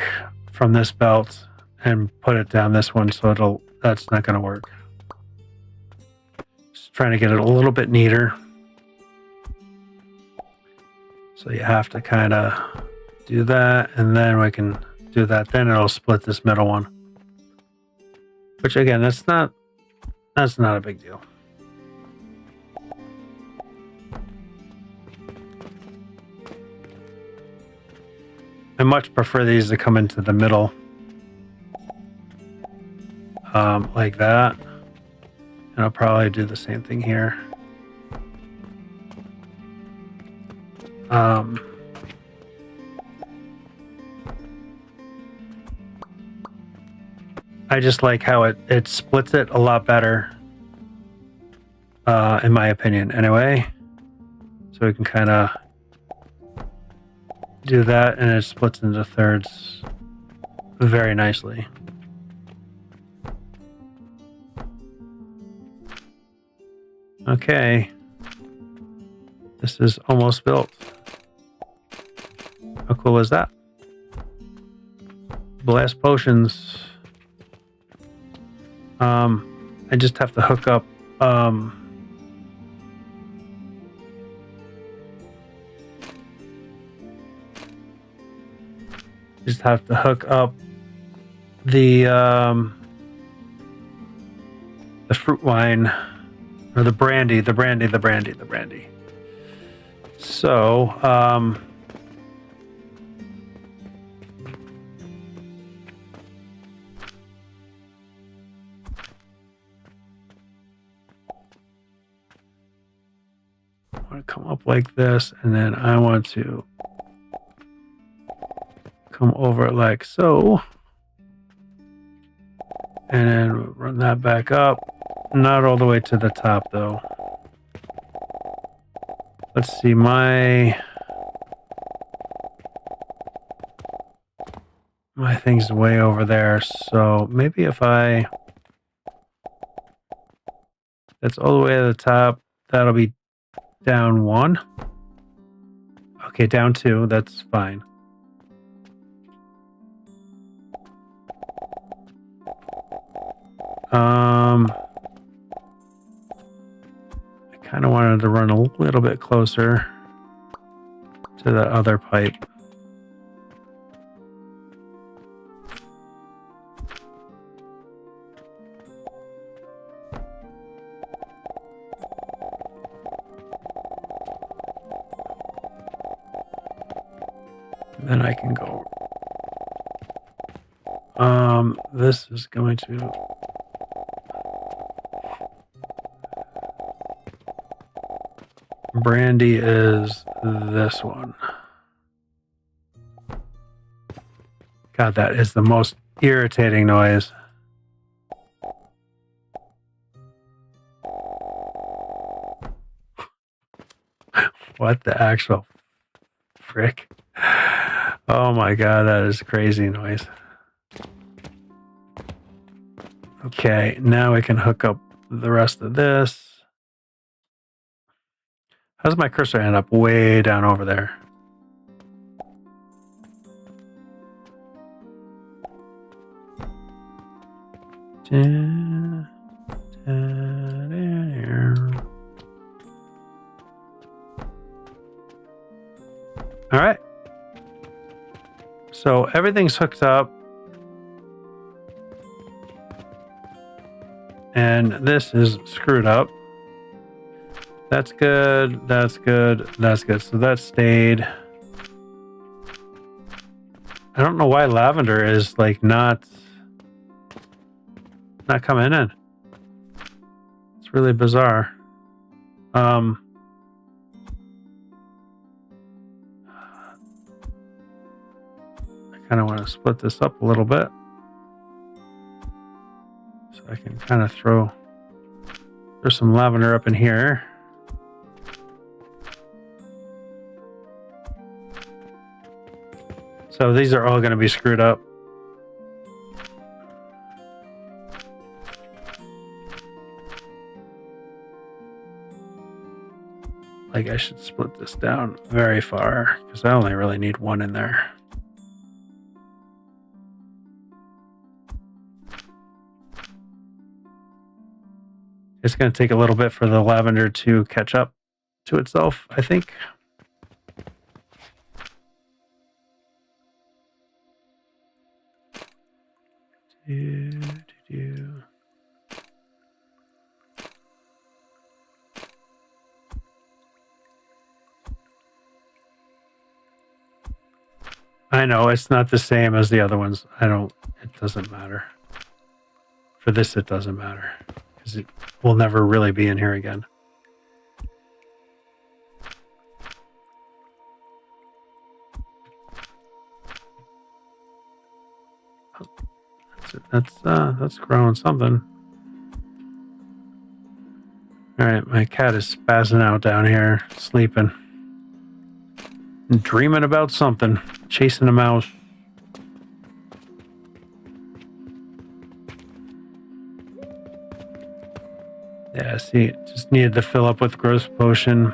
from this belt and put it down this one, so that's not going to work. Just trying to get it a little bit neater. So you have to kind of do that, and then we can do that. Then it'll split this middle one. Which again, that's not a big deal. I much prefer these to come into the middle, like that. And I'll probably do the same thing here. I just like how it splits it a lot better, in my opinion, anyway. So we can kind of do that, and it splits into thirds very nicely. Okay, this is almost built. How cool is that? Blast potions. I just have to hook up the fruit wine, or the brandy. So I want to come up like this, and then I want to come over like so, and then run that back up. Not all the way to the top though. Let's see, my thing's way over there, so maybe if that's all the way to the top, that'll be down 1. Okay, down 2, that's fine. I kind of wanted to run a little bit closer to the other pipe. Then I can go. This is going to. Brandy is this one. God, that is the most irritating noise. What the actual frick? Oh my god, that is crazy noise. Okay, now we can hook up the rest of this. How does my cursor end up way down over there? All right. So everything's hooked up. And this is screwed up. That's good. That's good. That's good. So that stayed. I don't know why lavender is like not coming in. It's really bizarre. I kind of want to split this up a little bit. So I can kind of throw some lavender up in here. So these are all going to be screwed up. Like I should split this down very far because I only really need one in there. It's going to take a little bit for the lavender to catch up to itself, I think. I know it's not the same as the other ones. It doesn't matter. For this, it doesn't matter because it will never really be in here again. That's growing something. All right, my cat is spazzing out down here, sleeping, dreaming about something, chasing a mouse. Yeah, see, just needed to fill up with growth potion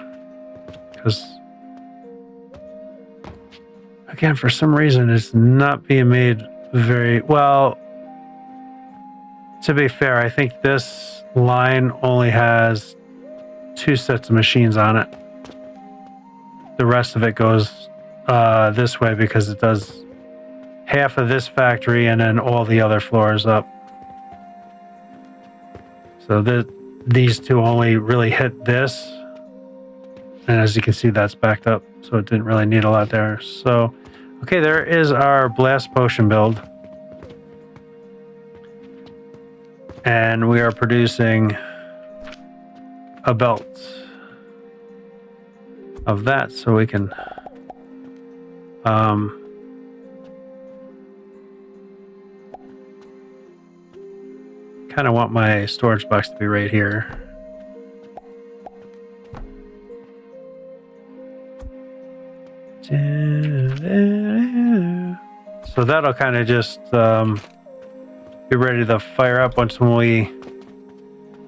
because, again, for some reason, it's not being made very well. To be fair, I think this line only has 2 sets of machines on it. The rest of it goes this way because it does half of this factory and then all the other floors up. So these 2 only really hit this. And as you can see, that's backed up. So it didn't really need a lot there. So, okay, there is our blast potion build. And we are producing a belt of that so we can kind of want my storage box to be right here. So that'll kind of just be ready to fire up once when we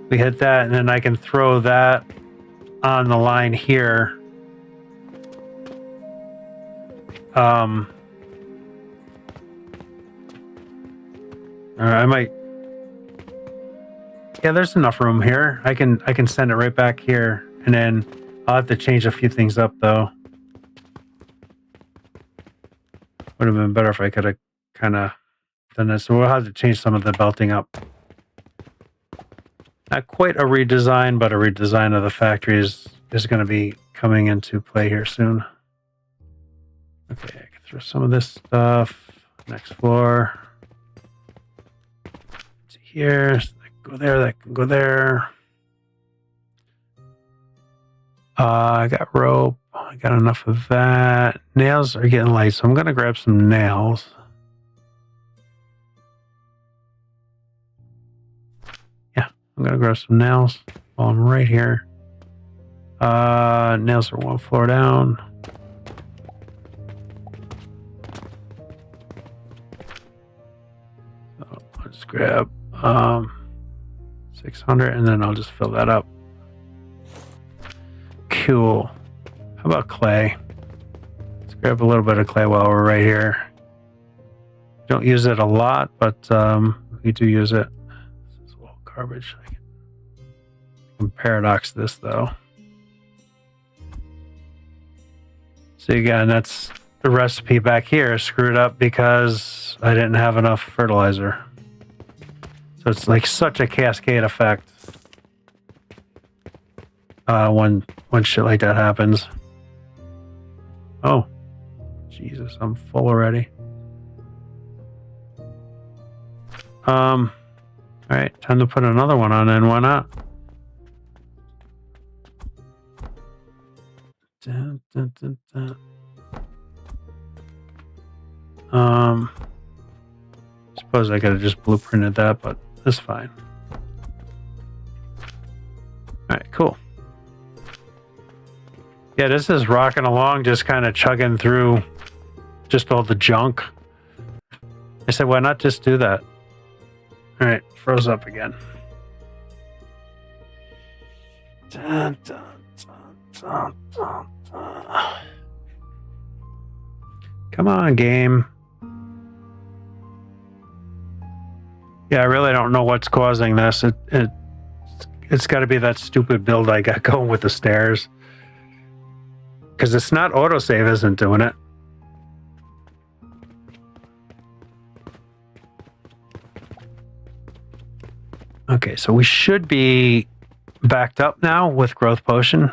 hit that, and then I can throw that on the line here. Or I might. Yeah, there's enough room here. I can send it right back here, and then I'll have to change a few things up though. Would have been better if I could have kind of done this. So we'll have to change some of the belting up. Not quite a redesign, but a redesign of the factory is going to be coming into play here soon. Okay, I can through some of this stuff. Next floor. To here. So that can go there. That can go there. I got rope. I got enough of that. Nails are getting light, so I'm going to grab some nails. Yeah, I'm going to grab some nails while I'm right here. Nails are one floor down. So I'll just grab 600 and then I'll just fill that up. Cool. How about clay? Let's grab a little bit of clay while we're right here. Don't use it a lot, but we do use it. This is all garbage. I can paradox this though. So again, that's the recipe back here screwed up because I didn't have enough fertilizer. So it's like such a cascade effect when shit like that happens. Oh, Jesus, I'm full already. All right, time to put another one on in. Why not? Dun, dun, dun, dun. Suppose I could have just blueprinted that, but that's fine. All right, cool. Yeah, this is rocking along, just kind of chugging through just all the junk. I said, why not just do that? All right, froze up again. Dun, dun, dun, dun, dun, dun. Come on, game. Yeah, I really don't know what's causing this. It's got to be that stupid build I got going with the stairs. Because it's not autosave isn't doing it. Okay, so we should be backed up now with growth potion.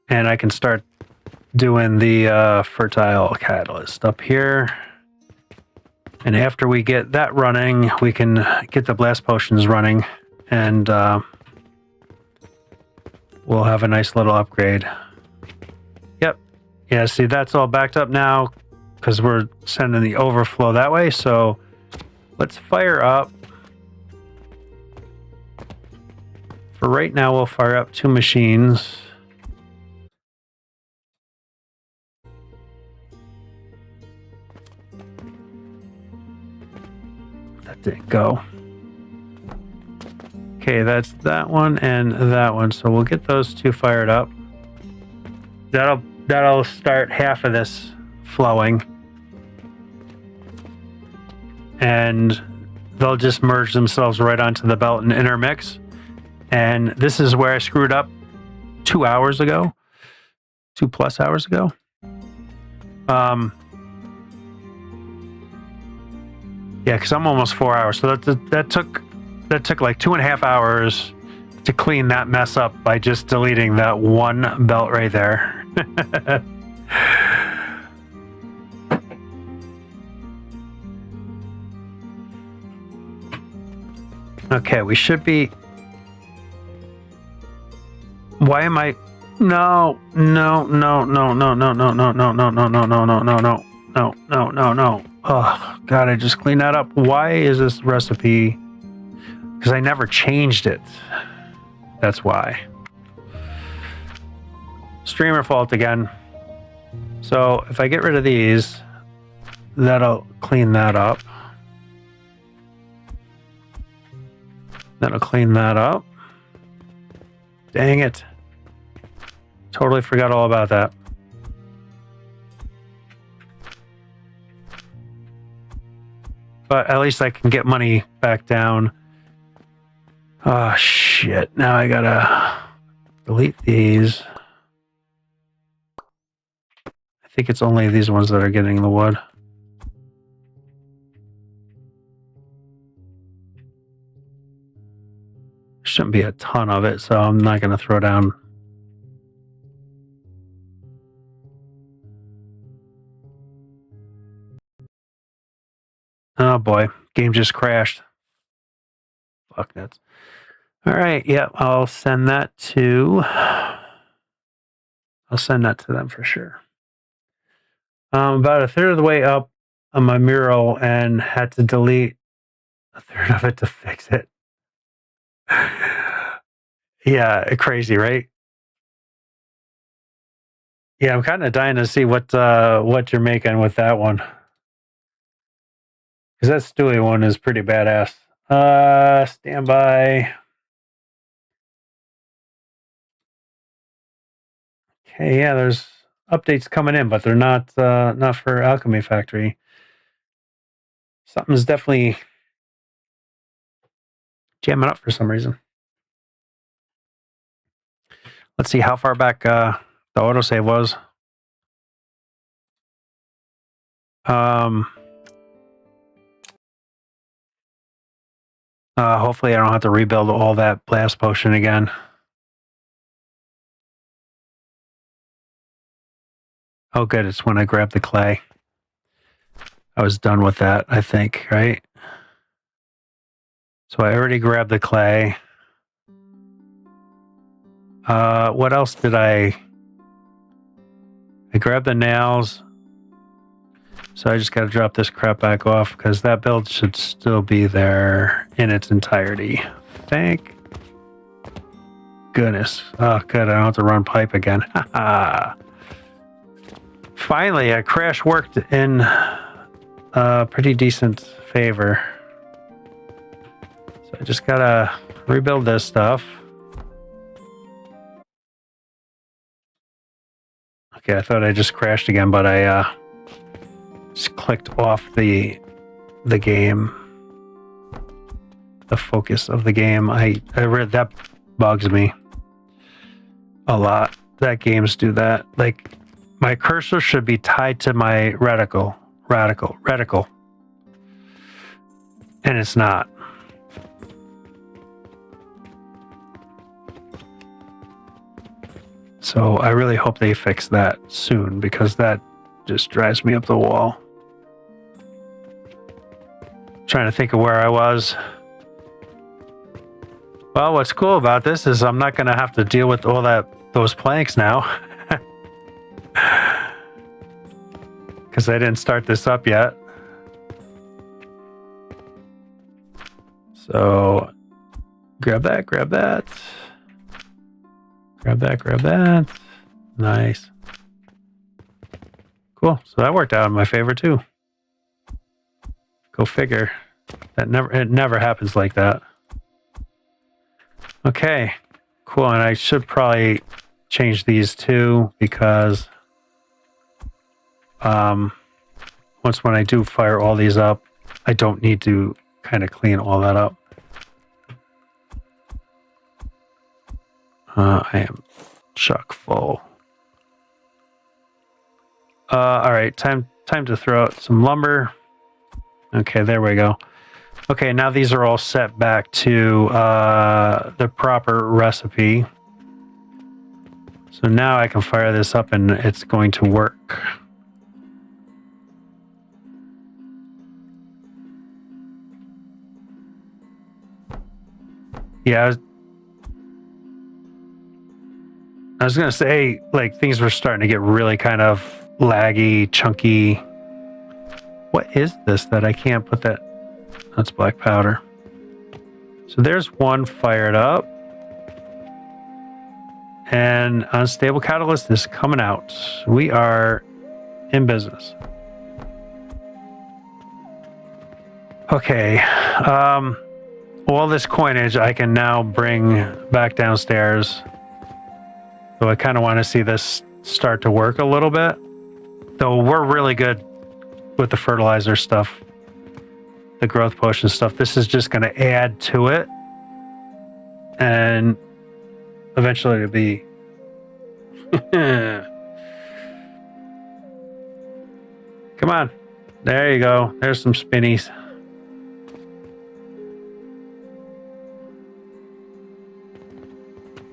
And I can start doing the fertile catalyst up here. And after we get that running, we can get the blast potions running. And we'll have a nice little upgrade. Yep. Yeah, see, that's all backed up now because we're sending the overflow that way. So let's fire up. For right now, we'll fire up 2 machines. That didn't go. Okay, that's that one and that one. So we'll get those 2 fired up. That'll start half of this flowing. And they'll just merge themselves right onto the belt and intermix. And this is where I screwed up 2 hours ago. 2+ hours ago. Yeah, because I'm almost 4 hours. So that took like 2.5 hours to clean that mess up by just deleting that one belt right there. Okay, we should be. Why am I? No. Oh, God, I just cleaned that up. Why is this recipe? Because I never changed it. That's why. Streamer fault again. So if I get rid of these, that'll clean that up. That'll clean that up. Dang it. Totally forgot all about that. But at least I can get money back down. Oh, shit. Now I gotta delete these. I think it's only these ones that are getting the wood. Shouldn't be a ton of it, so I'm not gonna throw down. Oh boy, game just crashed. Fuck nuts. All right, yeah, I'll send that to them for sure. About a third of the way up on my mural and had to delete a third of it to fix it. Yeah, crazy, right? Yeah, I'm kind of dying to see what you're making with that one. Because that Stewie one is pretty badass. Stand by. Okay, yeah, there's updates coming in, but they're not for Alchemy Factory. Something's definitely jamming up for some reason. Let's see how far back the autosave was. Hopefully I don't have to rebuild all that blast potion again. Oh, good. It's when I grabbed the clay. I was done with that, I think, right? So I already grabbed the clay. What else did I grabbed the nails. So I just got to drop this crap back off because that build should still be there in its entirety. Thank goodness. Oh, good. I don't have to run pipe again. Finally, a crash worked in pretty decent favor. So I just got to rebuild this stuff. Okay, I thought I just crashed again, but I just clicked off the game, the focus of the game. I read that bugs me a lot. That games do that. Like my cursor should be tied to my reticle, and it's not. So I really hope they fix that soon because that just drives me up the wall. Trying to think of where I was. Well, what's cool about this is I'm not going to have to deal with all those planks now. Because I didn't start this up yet. So grab that. Grab that. Nice. Cool. So that worked out in my favor too. Go figure. It never happens like that. Okay. Cool. And I should probably change these too because once when I do fire all these up, I don't need to kind of clean all that up. I am chock full. All right, time to throw out some lumber. Okay, there we go. Okay, now these are all set back to the proper recipe. So now I can fire this up and it's going to work. Yeah, I was gonna say, like, things were starting to get really kind of laggy, chunky. What is this that I can't put that? That's black powder. So there's one fired up. And unstable catalyst is coming out. We are in business. Okay. All this coinage I can now bring back downstairs. So I kind of want to see this start to work a little bit. Though we're really good with the fertilizer stuff, the growth potion stuff. This is just going to add to it. And eventually it'll be... Come on. There you go. There's some spinnies.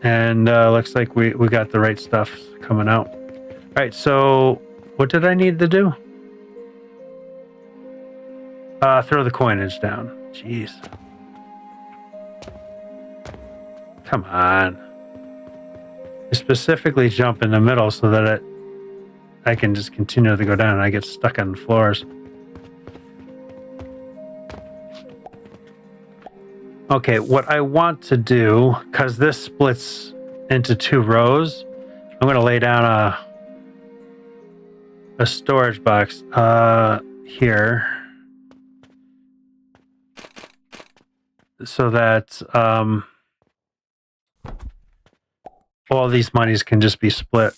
And looks like we got the right stuff coming out. All right, so what did I need to do? Throw the coinage down. Jeez. Come on. I specifically jump in the middle so that I can just continue to go down and I get stuck on the floors. Okay, what I want to do, because this splits into 2 rows, I'm going to lay down a storage box here so that all these monies can just be split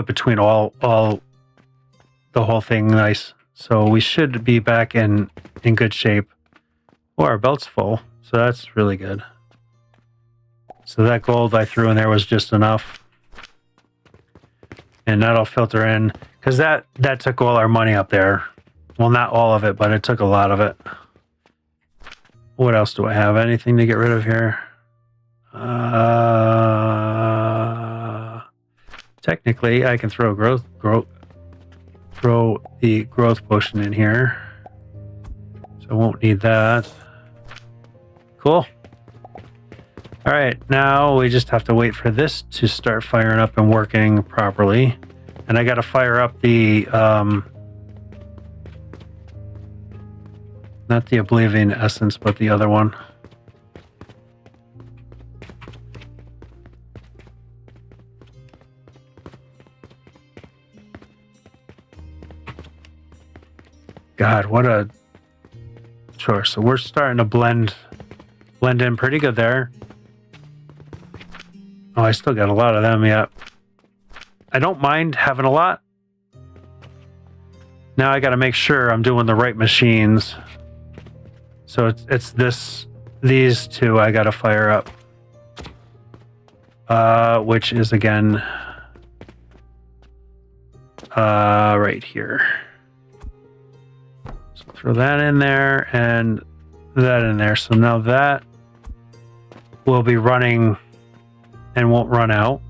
between all the whole thing. Nice. So we should be back in good shape. Oh, our belt's full, so that's really good. So that gold I threw in there was just enough. And that'll filter in, because that took all our money up there. Well, not all of it, but it took a lot of it. What else do I have? Anything to get rid of here? Technically, I can throw the growth potion in here. So I won't need that. Cool. All right, now we just have to wait for this to start firing up and working properly. And I got to fire up the, not the Oblivion Essence, but the other one. God, what a chore. So we're starting to blend in pretty good there. Oh, I still got a lot of them yet. I don't mind having a lot. Now I got to make sure I'm doing the right machines. So it's these two I got to fire up. Which is again right here. So throw that in there and that in there. So now that will be running and won't run out.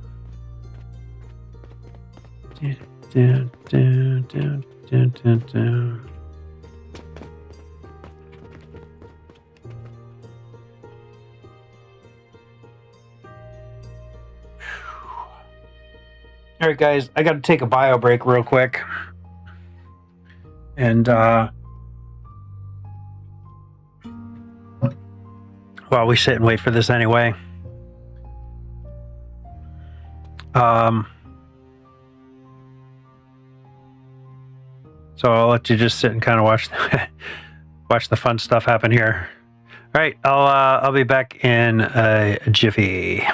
All right, guys, I got to take a bio break real quick. And while we sit and wait for this anyway. So I'll let you just sit and kind of watch the fun stuff happen here. All right, I'll be back in a jiffy.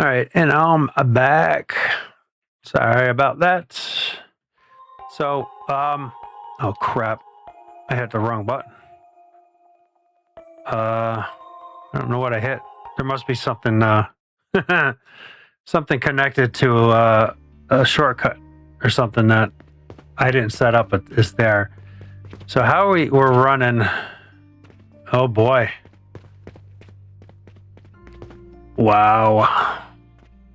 All right, and I'm back. Sorry about that. So, oh crap. I hit the wrong button. I don't know what I hit. There must be something, something connected to a shortcut or something that I didn't set up, but it's there. So how are we're running? Oh boy. Wow.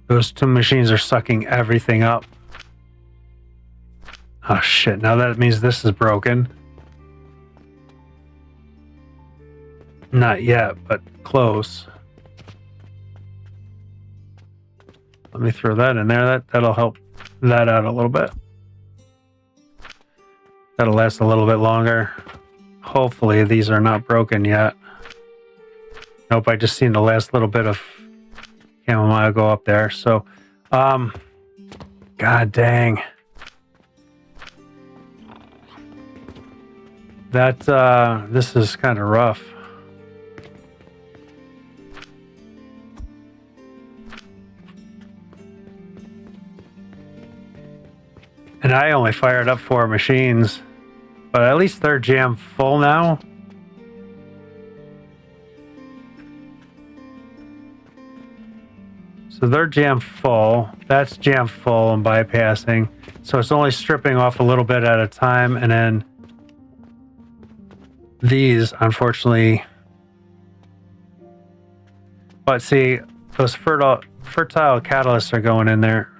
Those two machines are sucking everything up. Oh shit, now that means this is broken. Not yet, but close. Let me throw that in there. That'll help that out a little bit. That'll last a little bit longer. Hopefully these are not broken yet. Nope, I just seen the last little bit of chamomile go up there. So, god dang. That, this is kind of rough. And I only fired up 4 machines, but at least they're jammed full now. So they're jammed full. That's jammed full and bypassing. So it's only stripping off a little bit at a time. And then these, unfortunately. But see, those fertile catalysts are going in there.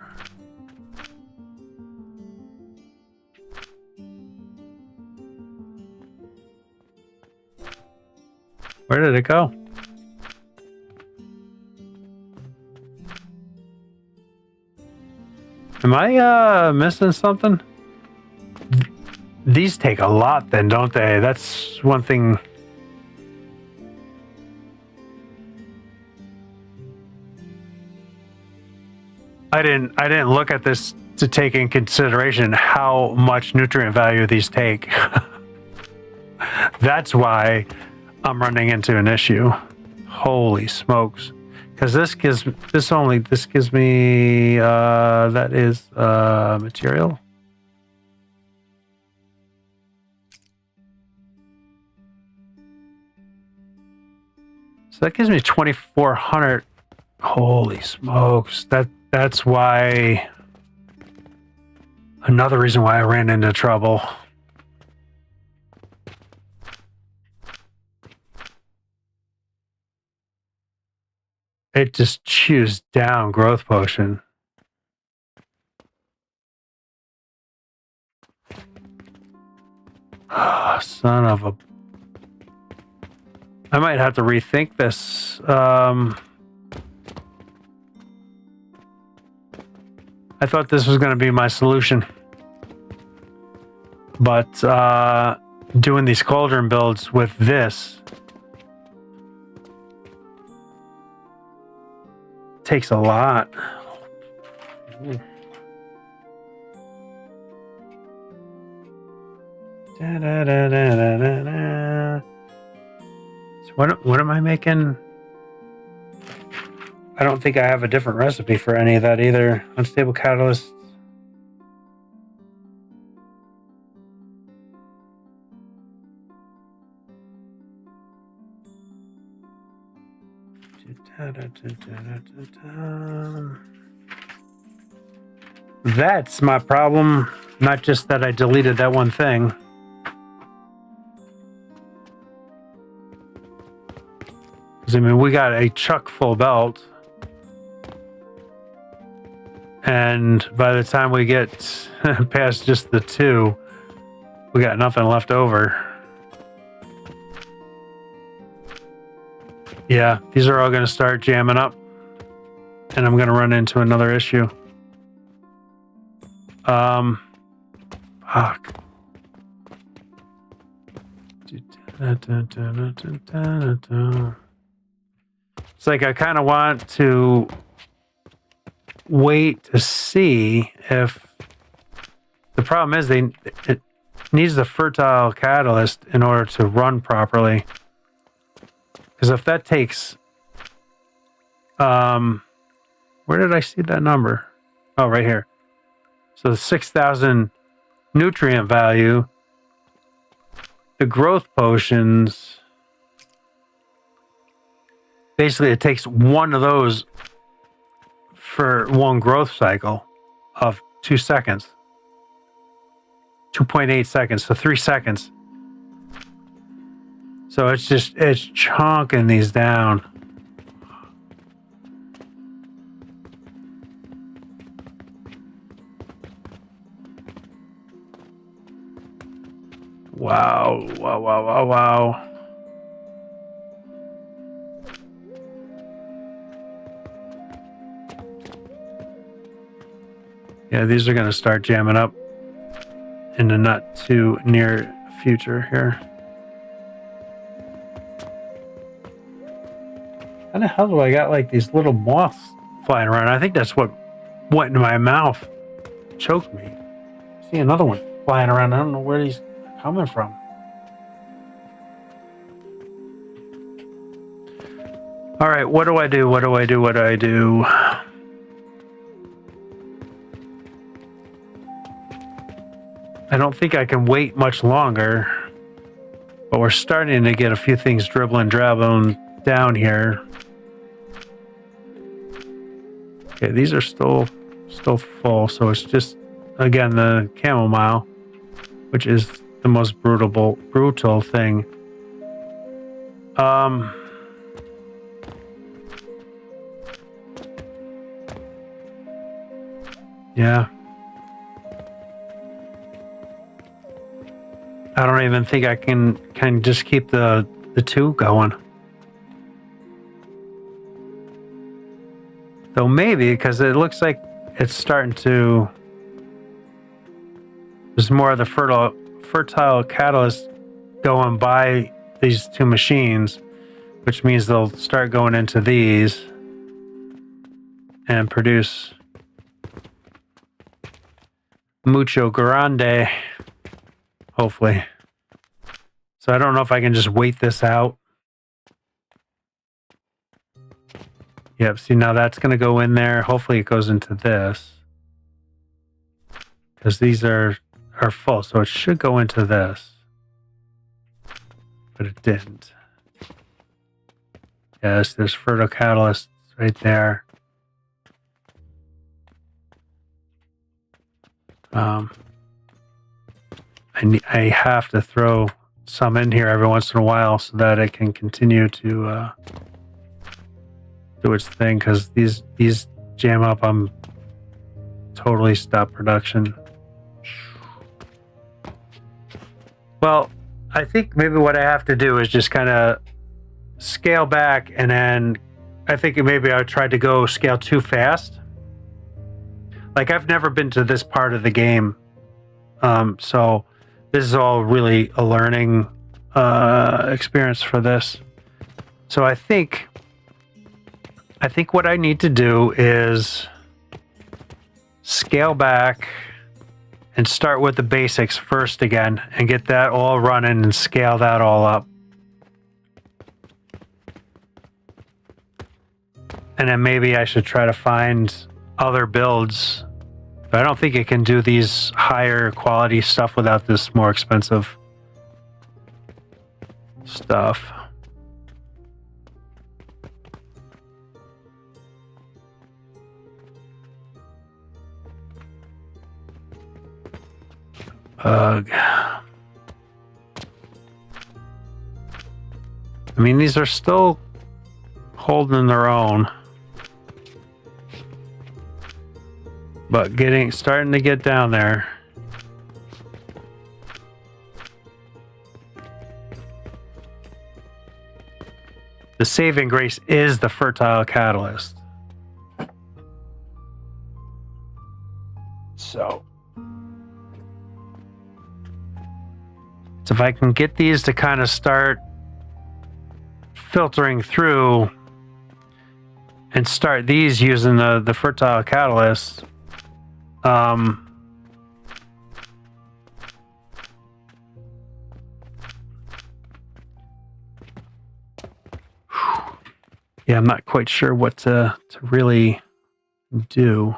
Where did it go? Am I missing something? These take a lot then, don't they? That's one thing. I didn't look at this to take in consideration how much nutrient value these take. That's why I'm running into an issue. Holy smokes. Because this gives me that is material. So that gives me 2,400. Holy smokes. That's why, another reason why I ran into trouble. It just chews down growth potion. Oh, son of a... I might have to rethink this. I thought this was going to be my solution. But doing these cauldron builds with this takes a lot. So what am I making? I don't think I have a different recipe for any of that either. Unstable catalyst. That's my problem. Not just that I deleted that one thing. Because I mean, we got a chuck full belt. And by the time we get past just the 2, we got nothing left over. Yeah, these are all going to start jamming up. And I'm going to run into another issue. Fuck. It's like I kind of want to wait to see if the problem is it needs the fertile catalyst in order to run properly. Because if that takes Where did I see that number? Oh, right here. So the 6,000 nutrient value. The growth potions. Basically, it takes one of those for one growth cycle of 2 seconds. 2.8 seconds, so 3 seconds. So it's chunking these down. Wow, wow, wow, wow, wow. Yeah, these are going to start jamming up in the not too near future here. How the hell do I got like these little moths flying around? I think that's what went into my mouth. Choked me. See another one flying around. I don't know where he's coming from. All right, what do I do? What do I do? What do I do? I don't think I can wait much longer, but we're starting to get a few things dribbling down here. Okay, these are still full, so it's just, again, the chamomile, which is the most brutal thing. Yeah. I don't even think I can just keep the two going. Though maybe, because it looks like it's starting to... There's more of the fertile catalyst going by these two machines, which means they'll start going into these and produce mucho grande. Hopefully. So I don't know if I can just wait this out. Yep, see now that's going to go in there. Hopefully it goes into this. Because these are full, so it should go into this. But it didn't. Yes, there's fertile catalyst right there. I have to throw some in here every once in a while so that it can continue to do its thing, because these jam up. I'm totally stop production. Well, I think maybe what I have to do is just kind of scale back, and then I think maybe I tried to go scale too fast. Like, I've never been to this part of the game, so this is all really a learning experience for this. So I think what I need to do is scale back and start with the basics first again and get that all running and scale that all up. And then maybe I should try to find other builds. But I don't think it can do these higher quality stuff without this more expensive stuff. I mean, these are still holding their own, but starting to get down there. The saving grace is the fertile catalyst. So if I can get these to kind of start filtering through and start these using the fertile catalyst, yeah, I'm not quite sure what to really do.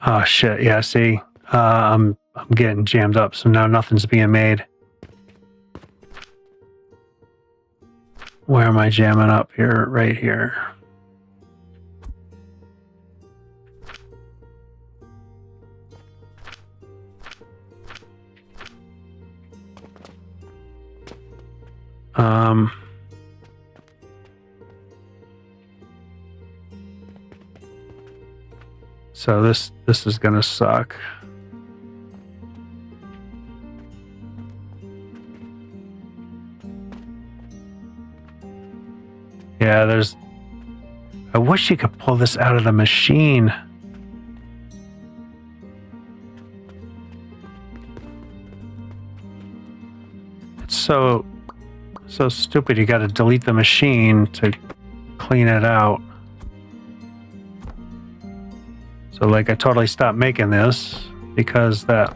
Oh shit! Yeah, see, I'm getting jammed up, so now nothing's being made. Where am I jamming up here? Right here. So this is gonna suck. Yeah, there's... I wish you could pull this out of the machine. It's so stupid. You gotta delete the machine to clean it out. So like I totally stopped making this because that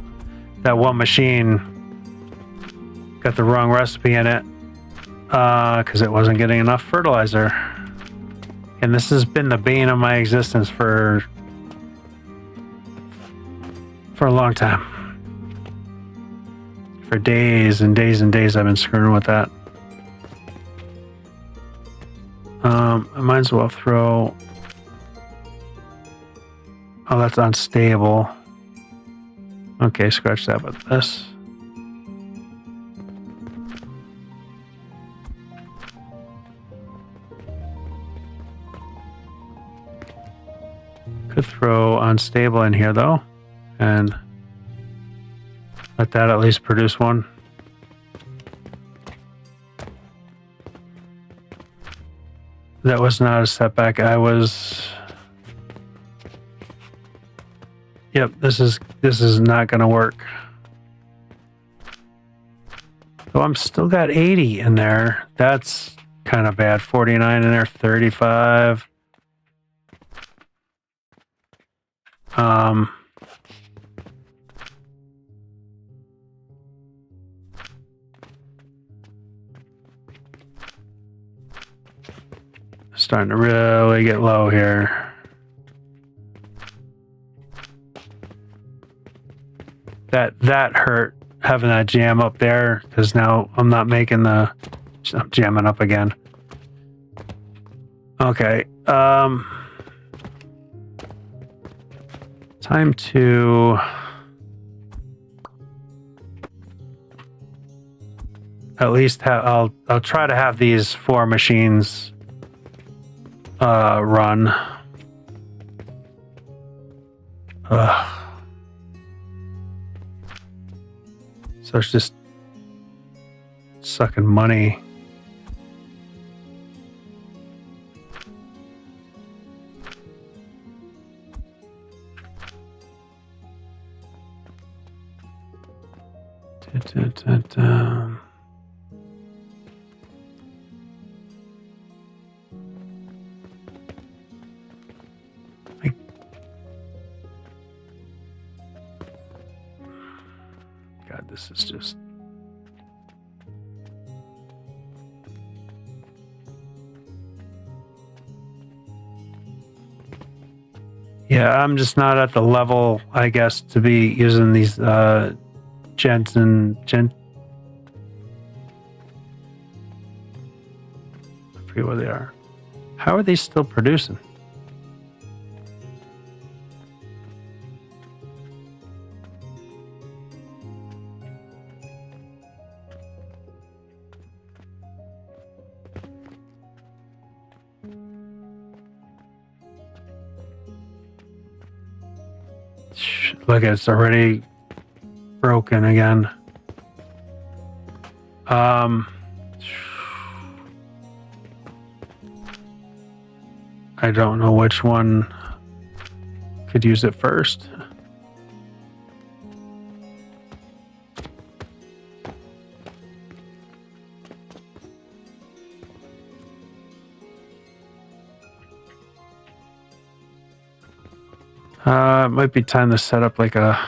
one machine got the wrong recipe in it because it wasn't getting enough fertilizer. And this has been the bane of my existence for a long time. For days and days and days I've been screwing with that. I might as well throw... Oh, that's unstable. Okay, scratch that with this. Could throw unstable in here though, and let that at least produce one. That was not a setback. I was... Yep, this is not gonna work. So I'm still got 80 in there. That's kind of bad. 49 in there, 35. Starting to really get low here. That hurt having that jam up there because now I'm not making the... I'm jamming up again. Okay. Time to at least have... I'll try to have these 4 machines run. Ugh. So it's just sucking money. God, this is just... Yeah, I'm just not at the level, I guess, to be using these gens and I forget what they are. How are they still producing? Look, it's already broken again. I don't know which one could use it first. It might be time to set up like a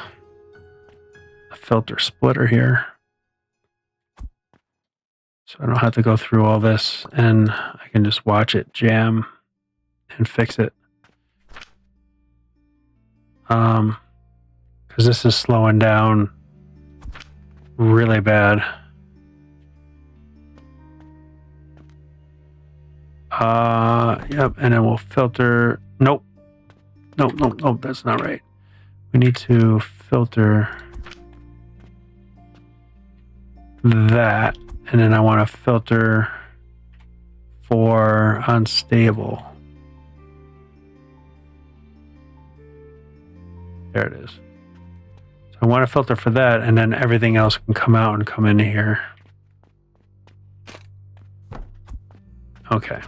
filter splitter here. So I don't have to go through all this and I can just watch it jam and fix it. Because this is slowing down really bad. Yep, and then we'll filter. Nope, that's not right. We need to filter that, and then I want to filter for unstable. There it is. So I want to filter for that, and then everything else can come out and come into here. Okay.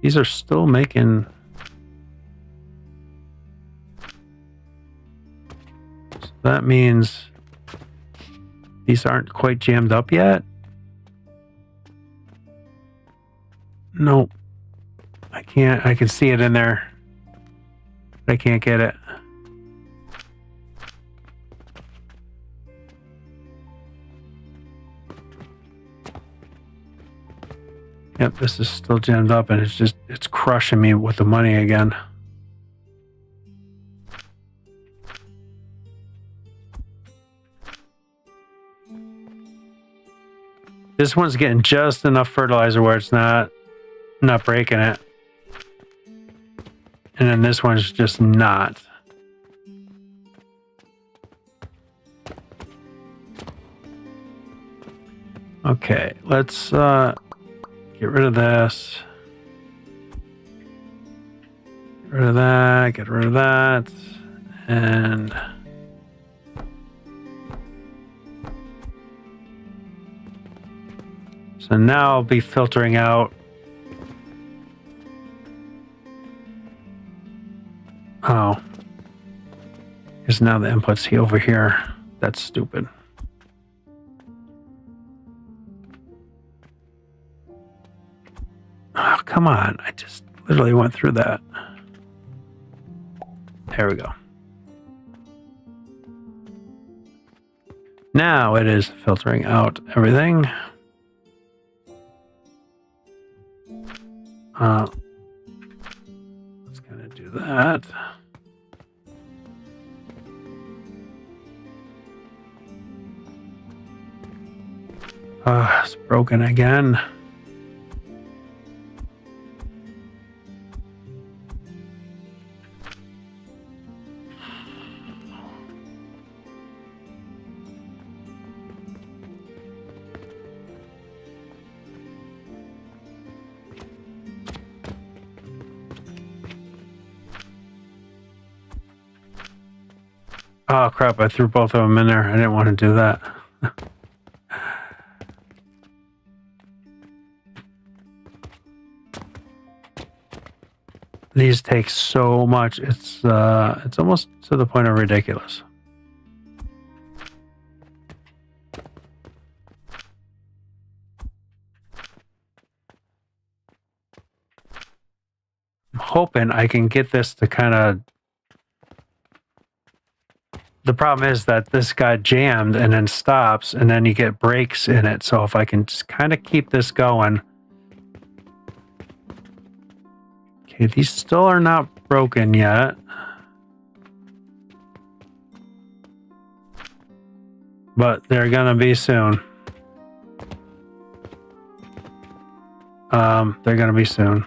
These are still making. So that means these aren't quite jammed up yet. Nope. I can't. I can see it in there. But I can't get it. Yep, this is still jammed up, and it's crushing me with the money again. This one's getting just enough fertilizer where it's not breaking it. And then this one's just not. Okay, let's get rid of this. Get rid of that, get rid of that. And so now I'll be filtering out. Oh. Because now the input's over here. That's stupid. Oh, come on. I just literally went through that. There we go. Now it is filtering out everything. It's going to do that. It's broken again. Oh crap, I threw both of them in there. I didn't want to do that. These take so much. It's almost to the point of ridiculous. I'm hoping I can get this to kind of. The problem is that this got jammed and then stops, and then you get breaks in it. So if I can just kind of keep this going. Okay, these still are not broken yet. But they're gonna be soon. They're gonna be soon.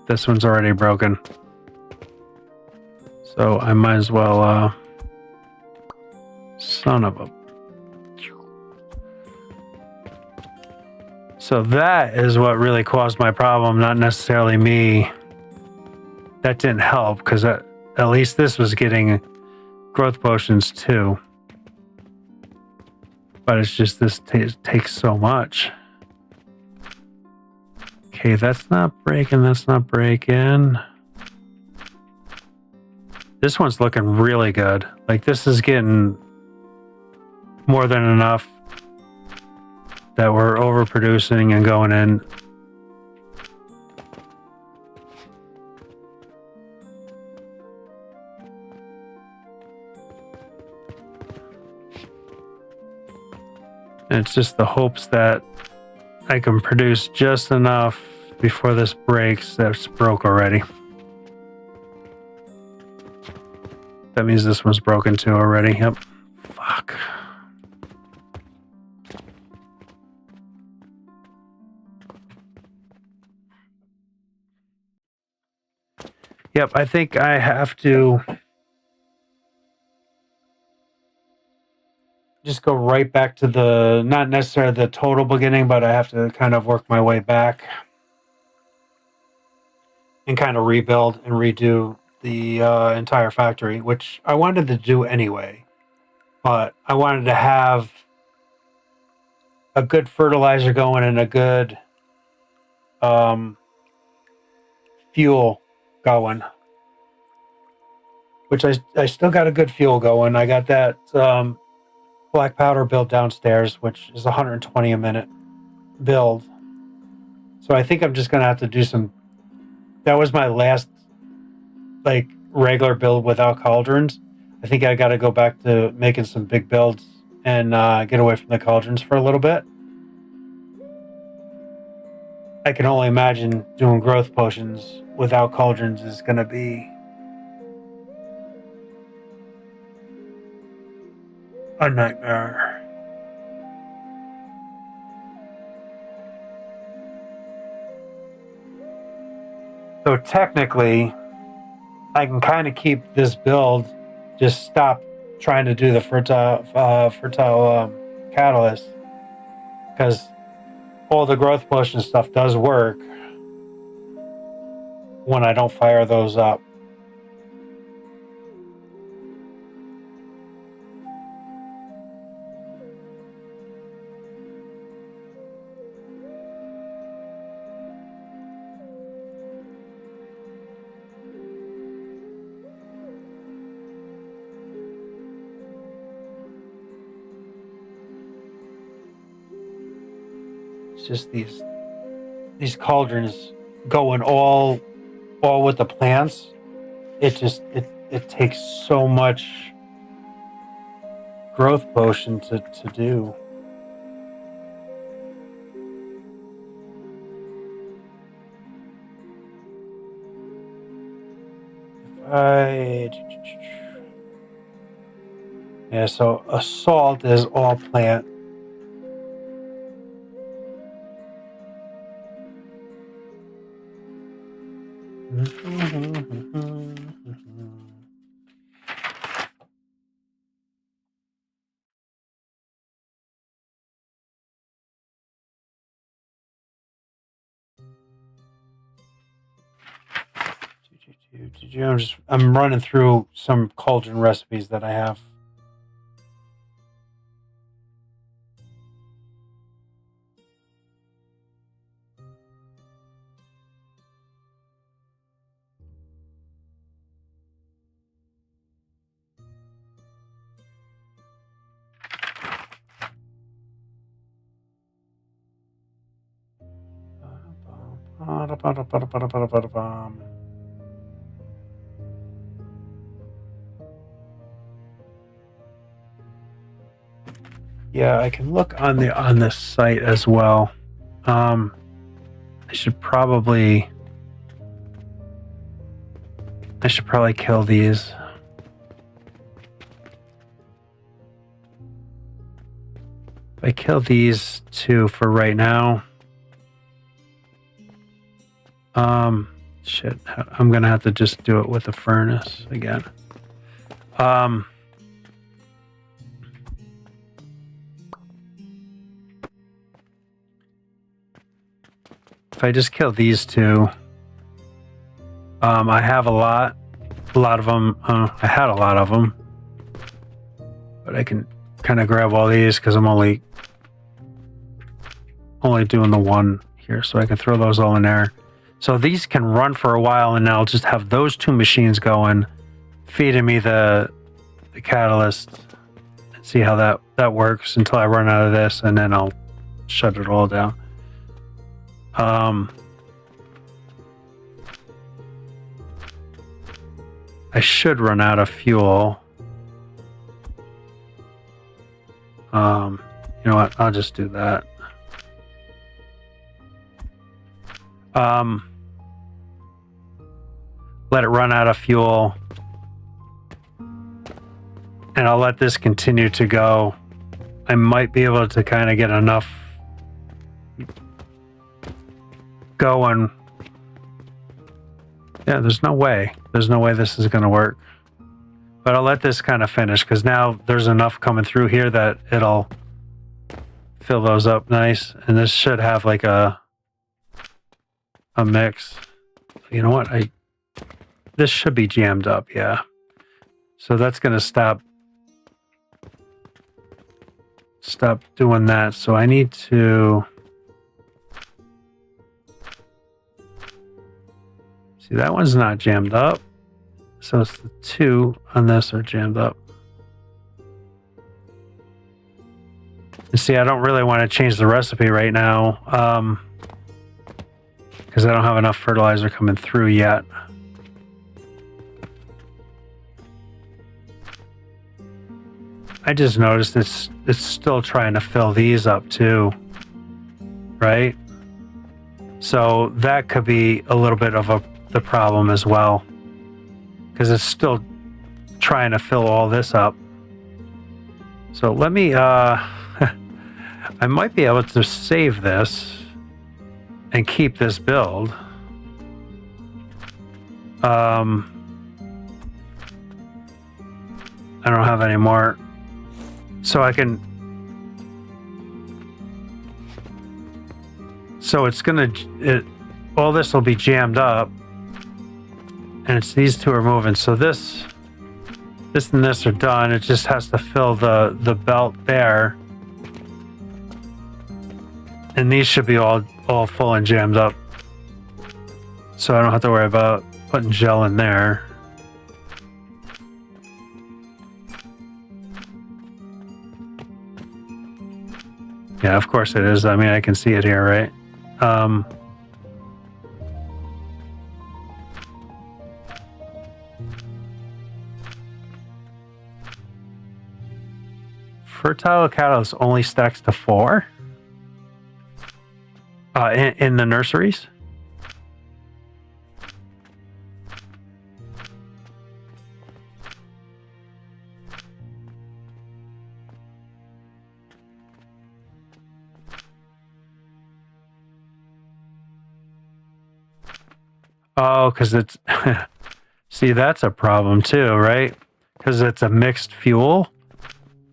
This one's already broken. So I might as well, son of a. So that is what really caused my problem, not necessarily me. That didn't help, because at least this was getting growth potions too. But it's just this takes so much. Okay, that's not breaking, that's not breaking. This one's looking really good. Like, this is getting more than enough that we're overproducing and going in. And it's just the hopes that I can produce just enough before this breaks. That's broke already. That means this one's broken too already. Yep. Fuck. Yep, I think I have to just go right back to the, not necessarily the total beginning, but I have to kind of work my way back and kind of rebuild and redo the entire factory, which I wanted to do anyway. But I wanted to have a good fertilizer going and a good fuel going, which I still got a good fuel going. I got that black powder build downstairs, which is 120 a minute build. So I think I'm just going to have to do some. That was my last like regular build without cauldrons. I think I got to go back to making some big builds and get away from the cauldrons for a little bit. I can only imagine doing growth potions without cauldrons is going to be a nightmare. So technically, I can kind of keep this build, just stop trying to do the fertile catalyst, because all the growth potion stuff does work when I don't fire those up. It's just these cauldrons going all with the plants. It takes so much growth potion to do. Yeah, so assault is all plant. I'm running through some cauldron recipes that I have. Yeah, I can look on the site as well. I should probably kill these. If I kill these two for right now. Shit, I'm gonna have to just do it with the furnace again. If I just kill these two, I have a lot of them. I had a lot of them, but I can kind of grab all these because I'm only doing the one here, so I can throw those all in there. So these can run for a while, and I'll just have those two machines going, feeding me the catalyst, and see how that works until I run out of this, and then I'll shut it all down. I should run out of fuel. You know what? I'll just do that. Let it run out of fuel. And I'll let this continue to go. I might be able to kind of get enough going. Yeah, there's no way. There's no way this is going to work. But I'll let this kind of finish because now there's enough coming through here that it'll fill those up nice. And this should have like a mix. You know what? This should be jammed up, yeah. So that's going to stop doing that. So I need to see, that one's not jammed up. So it's the two on this are jammed up. You see, I don't really want to change the recipe right now because I don't have enough fertilizer coming through yet. I just noticed it's still trying to fill these up too, right? So that could be a little bit of the problem as well, because it's still trying to fill all this up. So let me, I might be able to save this and keep this build. I don't have any more. So I can, so it's gonna, all this will be jammed up, and it's these two are moving. So this and this are done. It just has to fill the belt there, and these should be all full and jammed up. So I don't have to worry about putting gel in there. Yeah, of course it is. I mean, I can see it here, right? Fertile catalyst only stacks to 4 in the nurseries. Oh, because it's see, that's a problem too, right? Because it's a mixed fuel,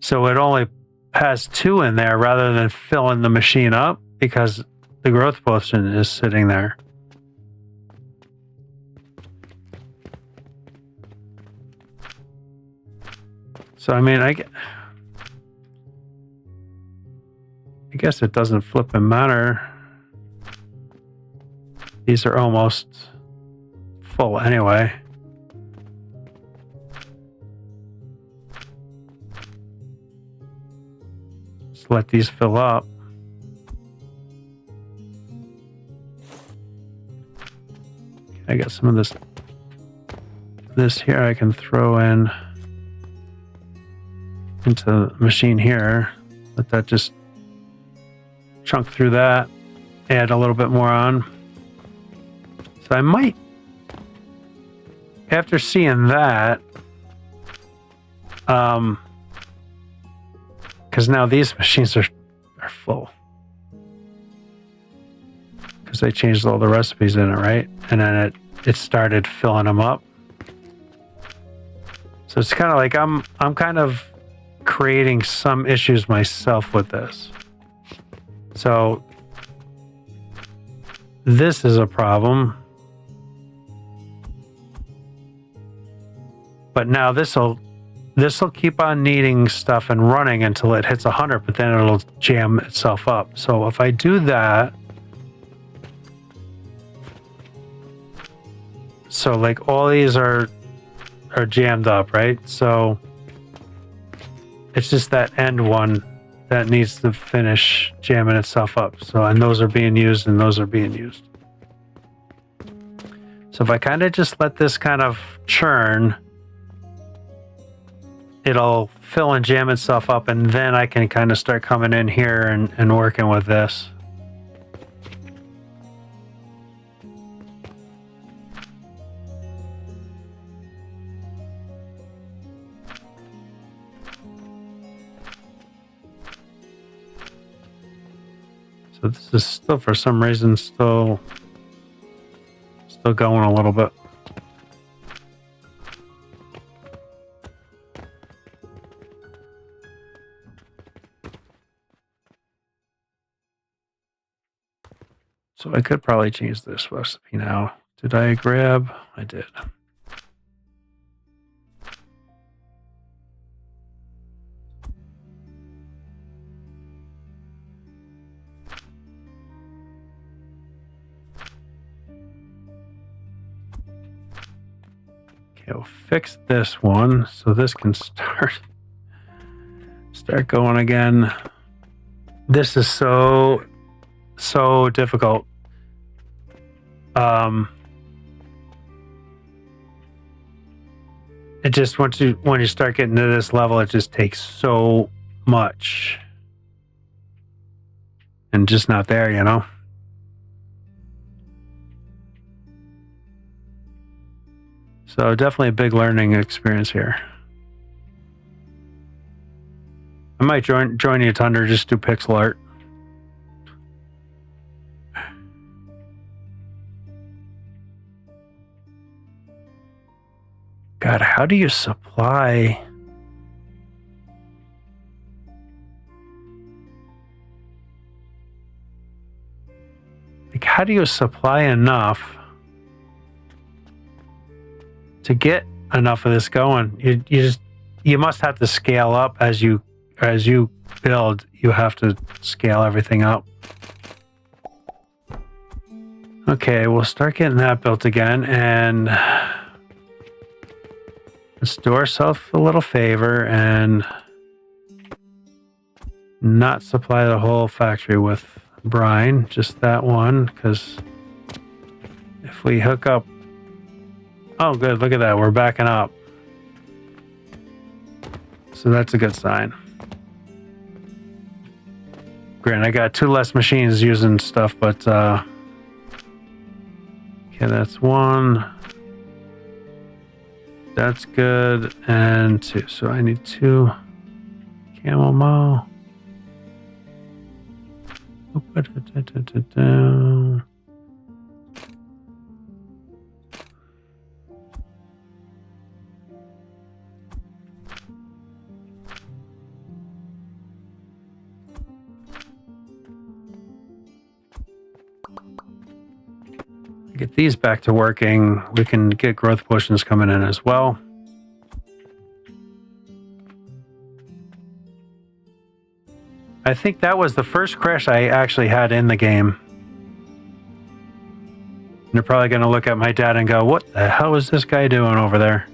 so it only has 2 in there rather than filling the machine up because the growth potion is sitting there. So I mean, I guess it doesn't flip and matter. These are almost full anyway. Just let these fill up. I got some of this here I can throw in into the machine here. Let that just chunk through that. Add a little bit more on. So I might, after seeing that, because now these machines are full. Because they changed all the recipes in it, right? And then it started filling them up. So it's kind of like I'm kind of creating some issues myself with this. So this is a problem. But now this'll keep on needing stuff and running until it hits 100, but then it'll jam itself up. So if I do that, so like all these are jammed up, right? So it's just that end one that needs to finish jamming itself up. So, and those are being used and those are being used. So if I kind of just let this kind of churn it'll fill and jam itself up, and then I can kind of start coming in here and working with this. So this is still, for some reason, still going a little bit. So I could probably change this recipe now. Did I grab? I did. Okay, we'll fix this one so this can start going again. This is so difficult. It just when you start getting to this level, it just takes so much, and just not there, you know. So definitely a big learning experience here. I might join you, Thunder, just do pixel art. God, how do you supply? Like, how do you supply enough to get enough of this going? You must have to scale up as you build. You have to scale everything up. Okay, we'll start getting that built again, and let's do ourselves a little favor and not supply the whole factory with brine, just that one, because if we hook up... Oh, good, look at that, we're backing up. So that's a good sign. Great, I got 2 less machines using stuff, but okay, that's 1. That's good, and 2. So I need 2 chamomile. Get these back to working. We can get growth potions coming in as well. I think that was the first crash I actually had in the game. And they're probably going to look at my dad and go, what the hell is this guy doing over there?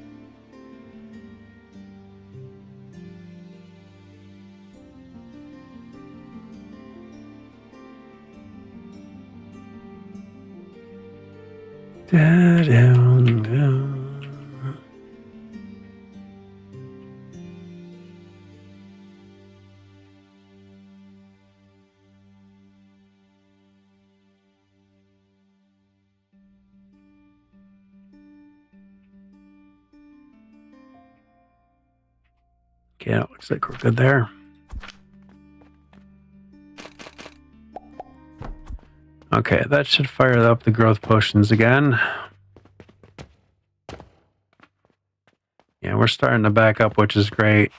Okay, it looks like we're good there. Okay, that should fire up the growth potions again. Yeah, we're starting to back up, which is great.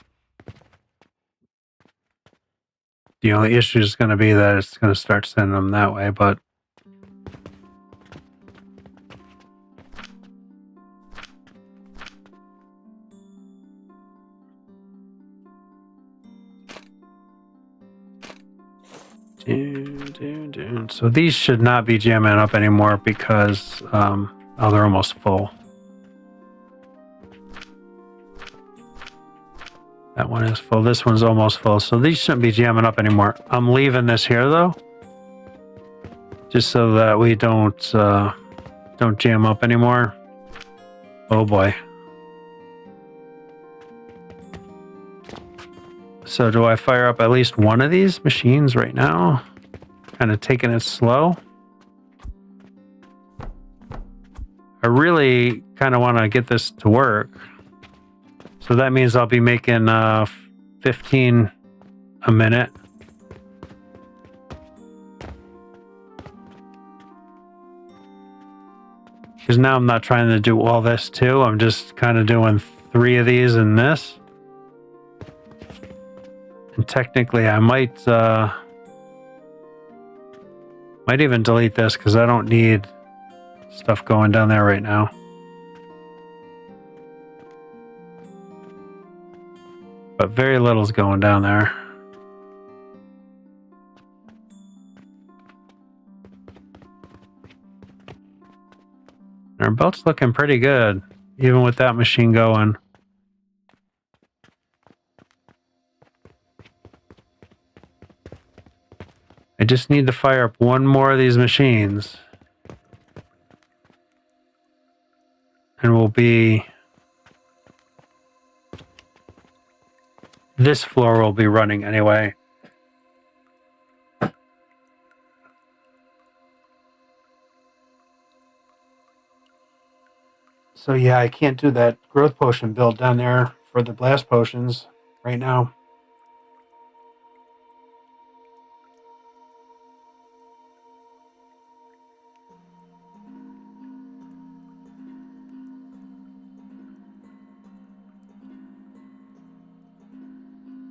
The only issue is going to be that it's going to start sending them that way, but so these should not be jamming up anymore because oh, they're almost full. That one is full. This one's almost full. So these shouldn't be jamming up anymore. I'm leaving this here though, just so that we don't jam up anymore. Oh boy. So do I fire up at least one of these machines right now? Kind of taking it slow. I really kind of want to get this to work. So that means I'll be making 15 a minute. Because now I'm not trying to do all this too. I'm just kind of doing 3 of these and this. And technically I might even delete this because I don't need stuff going down there right now. But very little's going down there. Our belt's looking pretty good, even with that machine going. I just need to fire up one more of these machines. And we'll be... This floor will be running anyway. So yeah, I can't do that growth potion build down there for the blast potions right now.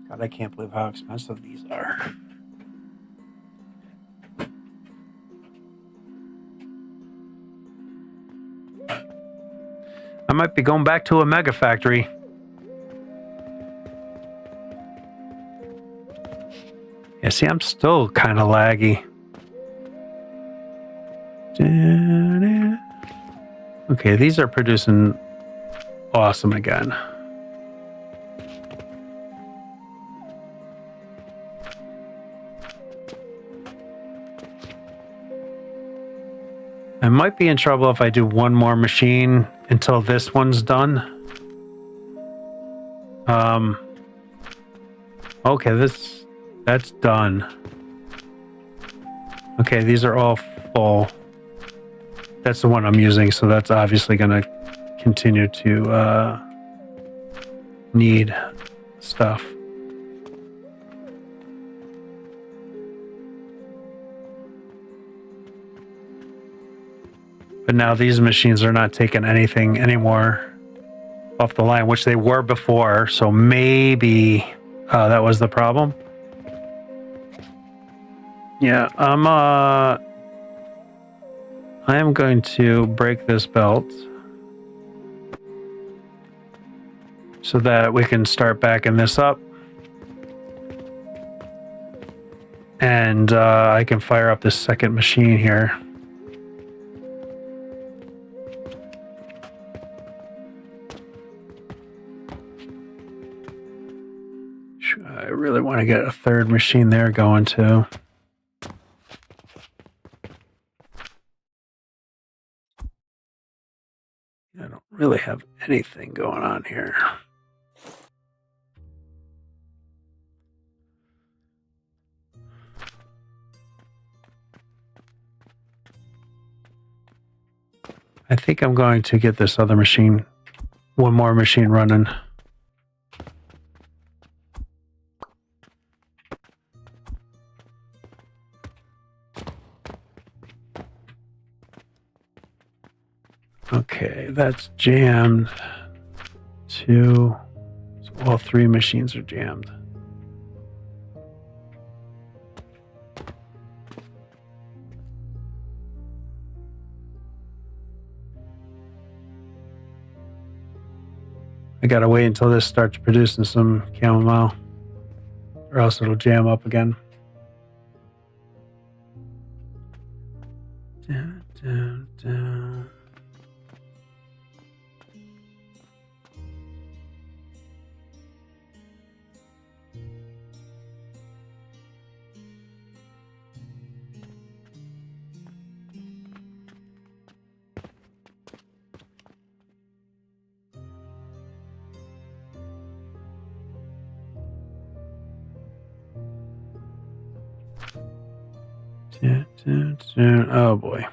God, I can't believe how expensive these are. I might be going back to a mega factory. Yeah, see, I'm still kind of laggy. Okay, these are producing awesome again. I might be in trouble if I do one more machine until this one's done. Okay, that's done. Okay, these are all full. That's the one I'm using, so that's obviously going to continue to need stuff. But now these machines are not taking anything anymore off the line, which they were before, so maybe that was the problem. Yeah, I am going to break this belt so that we can start backing this up. And I can fire up this second machine here. I really want to get a third machine there going too. I don't really have anything going on here. I think I'm going to get this other machine, one more machine running. Okay, that's jammed. 2. So all 3 machines are jammed. I gotta wait until this starts producing some chamomile, or else it'll jam up again. Down, down, down. Oh boy.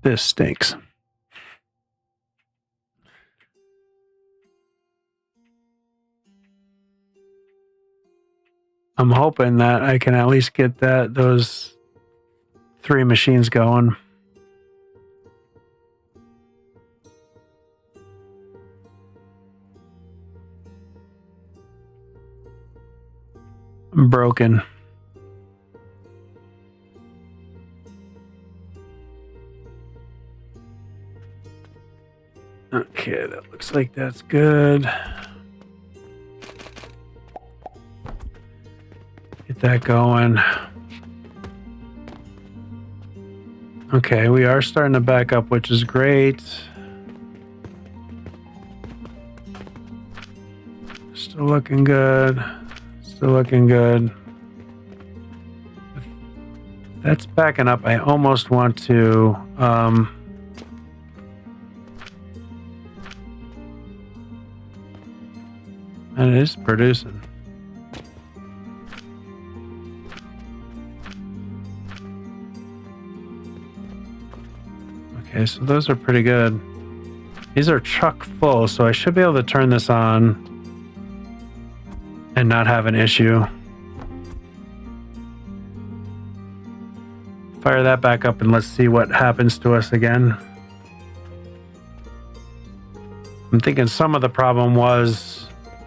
This stinks. I'm hoping that I can at least get those 3 machines going. I'm broken. Okay, that looks like that's good. Get that going. Okay, we are starting to back up, which is great. Still looking good. Still looking good. That's backing up. I almost want to and it is producing. Okay, so those are pretty good. These are chock full, so I should be able to turn this on and not have an issue. Fire that back up and let's see what happens to us again. I'm thinking some of the problem was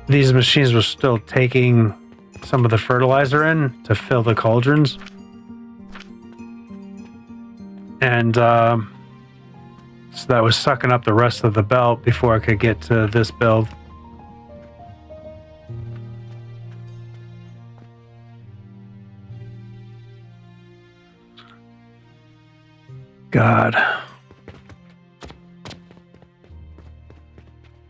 these machines were still taking some of the fertilizer in to fill the cauldrons. And so that was sucking up the rest of the belt before I could get to this build. God.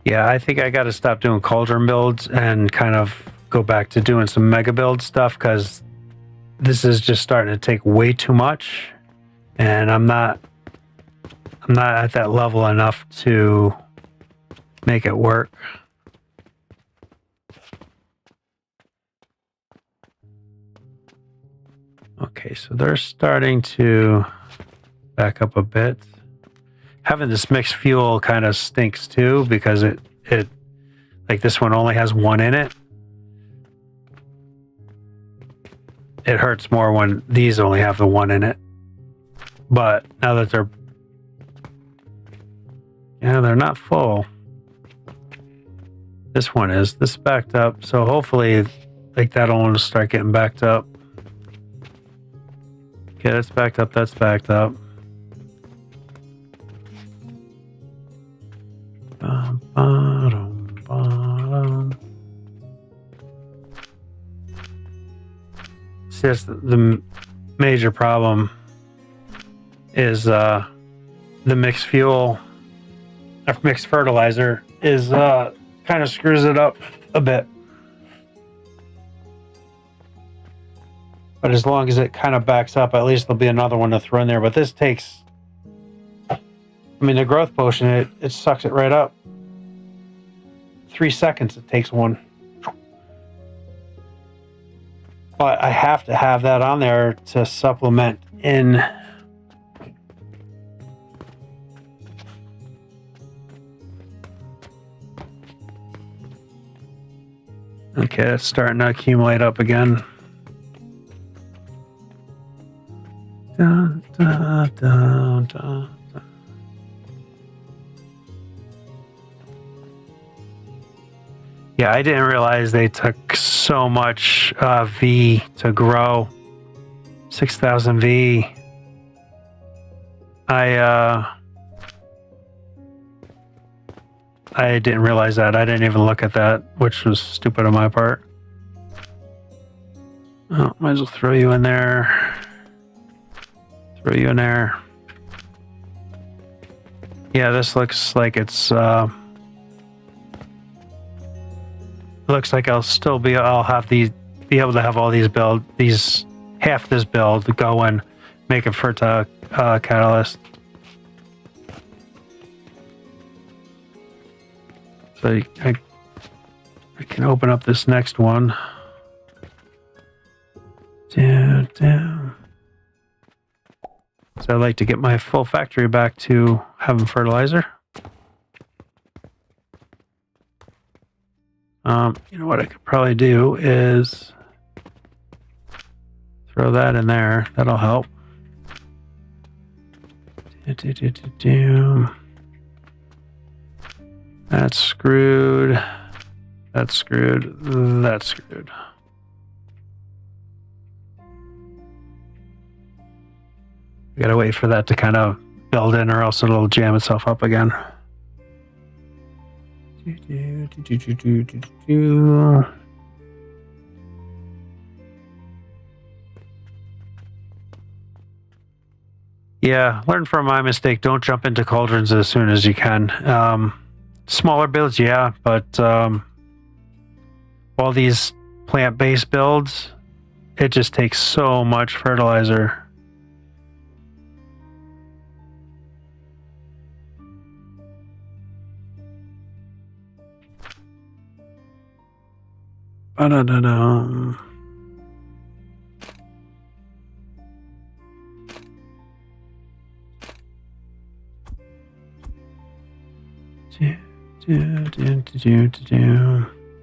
Yeah, I think I got to stop doing cauldron builds and kind of go back to doing some mega build stuff, because this is just starting to take way too much, and I'm not at that level enough to make it work. Okay, so they're starting to back up a bit. Having this mixed fuel kind of stinks too, because it like this one only has 1 in it. It hurts more when these only have the 1 in it. But now that they're not full. This one is. This backed up, so hopefully like that'll start getting backed up. Okay, that's backed up, that's backed up. See, that's the major problem is the mixed fuel or mixed fertilizer is kind of screws it up a bit. But as long as it kind of backs up, at least there'll be another one to throw in there. But this takes, I mean, the growth potion, it sucks it right up. 3 seconds it takes one. But I have to have that on there to supplement in. Okay, it's starting to accumulate up again. Da, da, da. Yeah, I didn't realize they took so much V to grow. 6,000 V. I didn't realize that. I didn't even look at that, which was stupid on my part. Oh, might as well throw you in there. Throw you in there. Yeah, this looks like it's looks like I'll have be able to have all these half this build go and make a fertile catalyst. So I can open up this next one. Down. So I'd like to get my full factory back to having fertilizer. You know what I could probably do is throw that in there. That'll help. That's screwed. That's screwed. That's screwed. We gotta wait for that to kind of build in, or else it'll jam itself up again. Yeah, learn from my mistake. Don't jump into cauldrons as soon as you can. Smaller builds, yeah, but all these plant-based builds, it just takes so much fertilizer. Ba-da-da-da.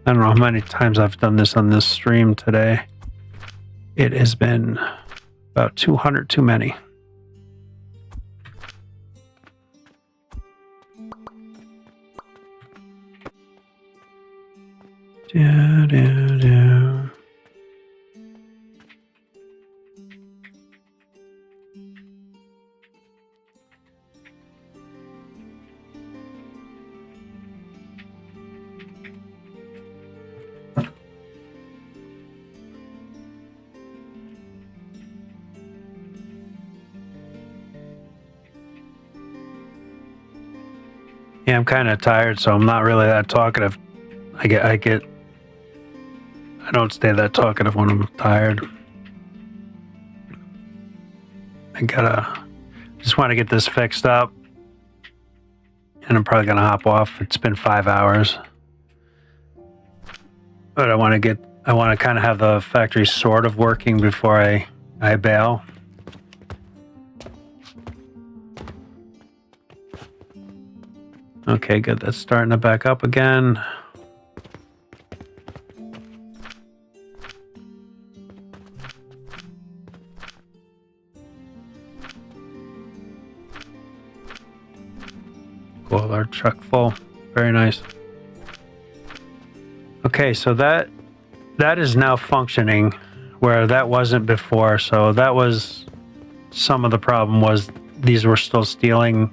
I don't know how many times I've done this on this stream today. It has been about 200 too many. Yeah, I'm kind of tired, so I'm not really that talkative. I don't stay that talkative when I'm tired. Just want to get this fixed up, and I'm probably gonna hop off. It's been 5 hours, but I want to kind of have the factory sort of working before I bail. Okay, good. That's starting to back up again. Cool, our truck full. Very nice. Okay, so that is now functioning where that wasn't before. So that was some of the problem, was these were still stealing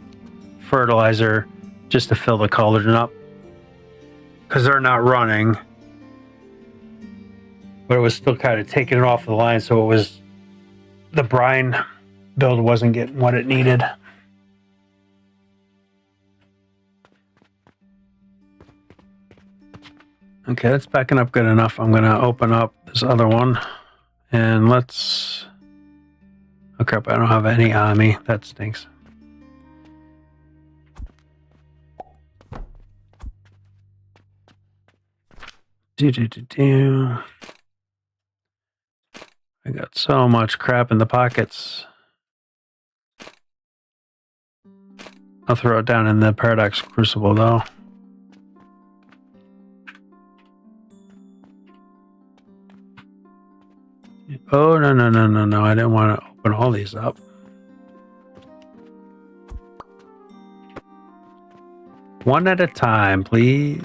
fertilizer just to fill the cauldron up because they're not running, but it was still kind of taking it off the line, so the brine build wasn't getting what it needed. Okay, that's backing up good enough. I'm gonna open up this other one and let's... Oh crap, I don't have any on me. That stinks. I got so much crap in the pockets. I'll throw it down in the Paradox Crucible though. Oh, no. I didn't want to open all these up. One at a time, please.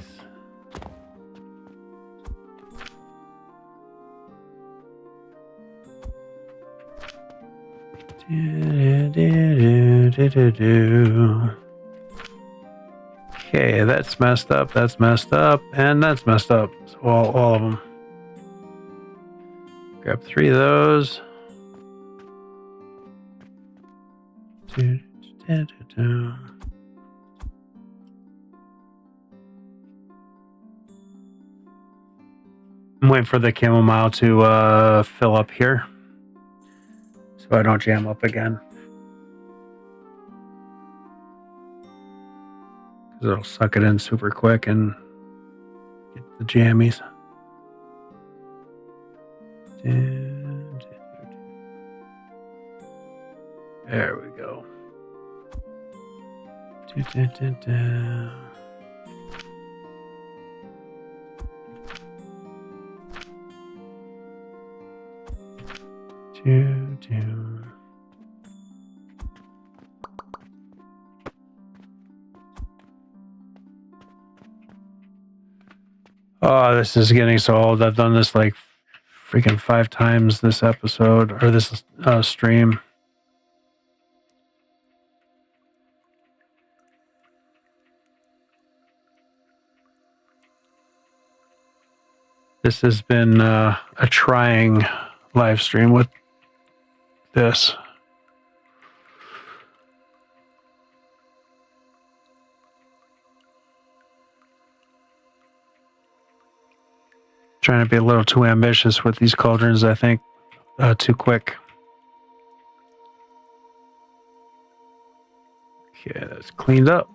Okay, that's messed up, and that's messed up. So all of them. Grab 3 of those. I'm waiting for the chamomile to fill up here so I don't jam up again. Because it'll suck it in super quick and get the jammies. There we go. Oh, this is getting so old. I've done this like freaking 5 times this episode or this stream. This has been a trying live stream with this. Trying to be a little too ambitious with these cauldrons, I think. Too quick. Okay, that's cleaned up.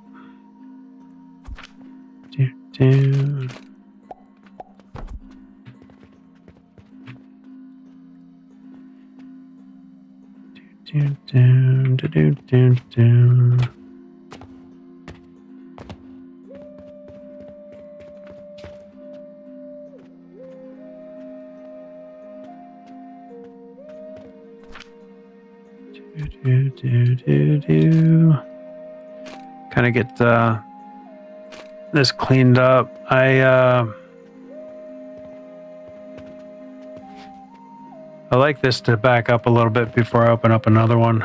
Kind of get this cleaned up. I like this to back up a little bit before I open up another one.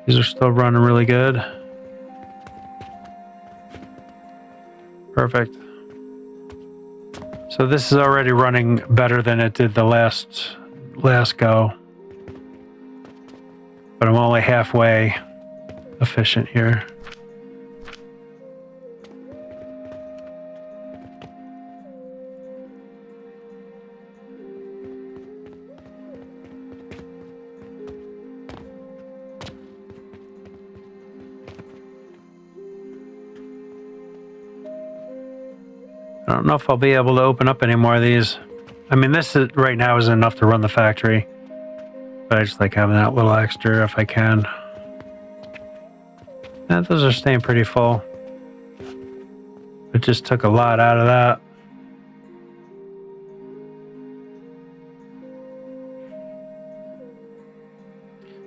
These are still running really good. Perfect. So this is already running better than it did the last go. But I'm only halfway efficient here. I don't know if I'll be able to open up any more of these. I mean, this is, right now is enough to run the factory. But I just like having that little extra if I can. And those are staying pretty full. It just took a lot out of that.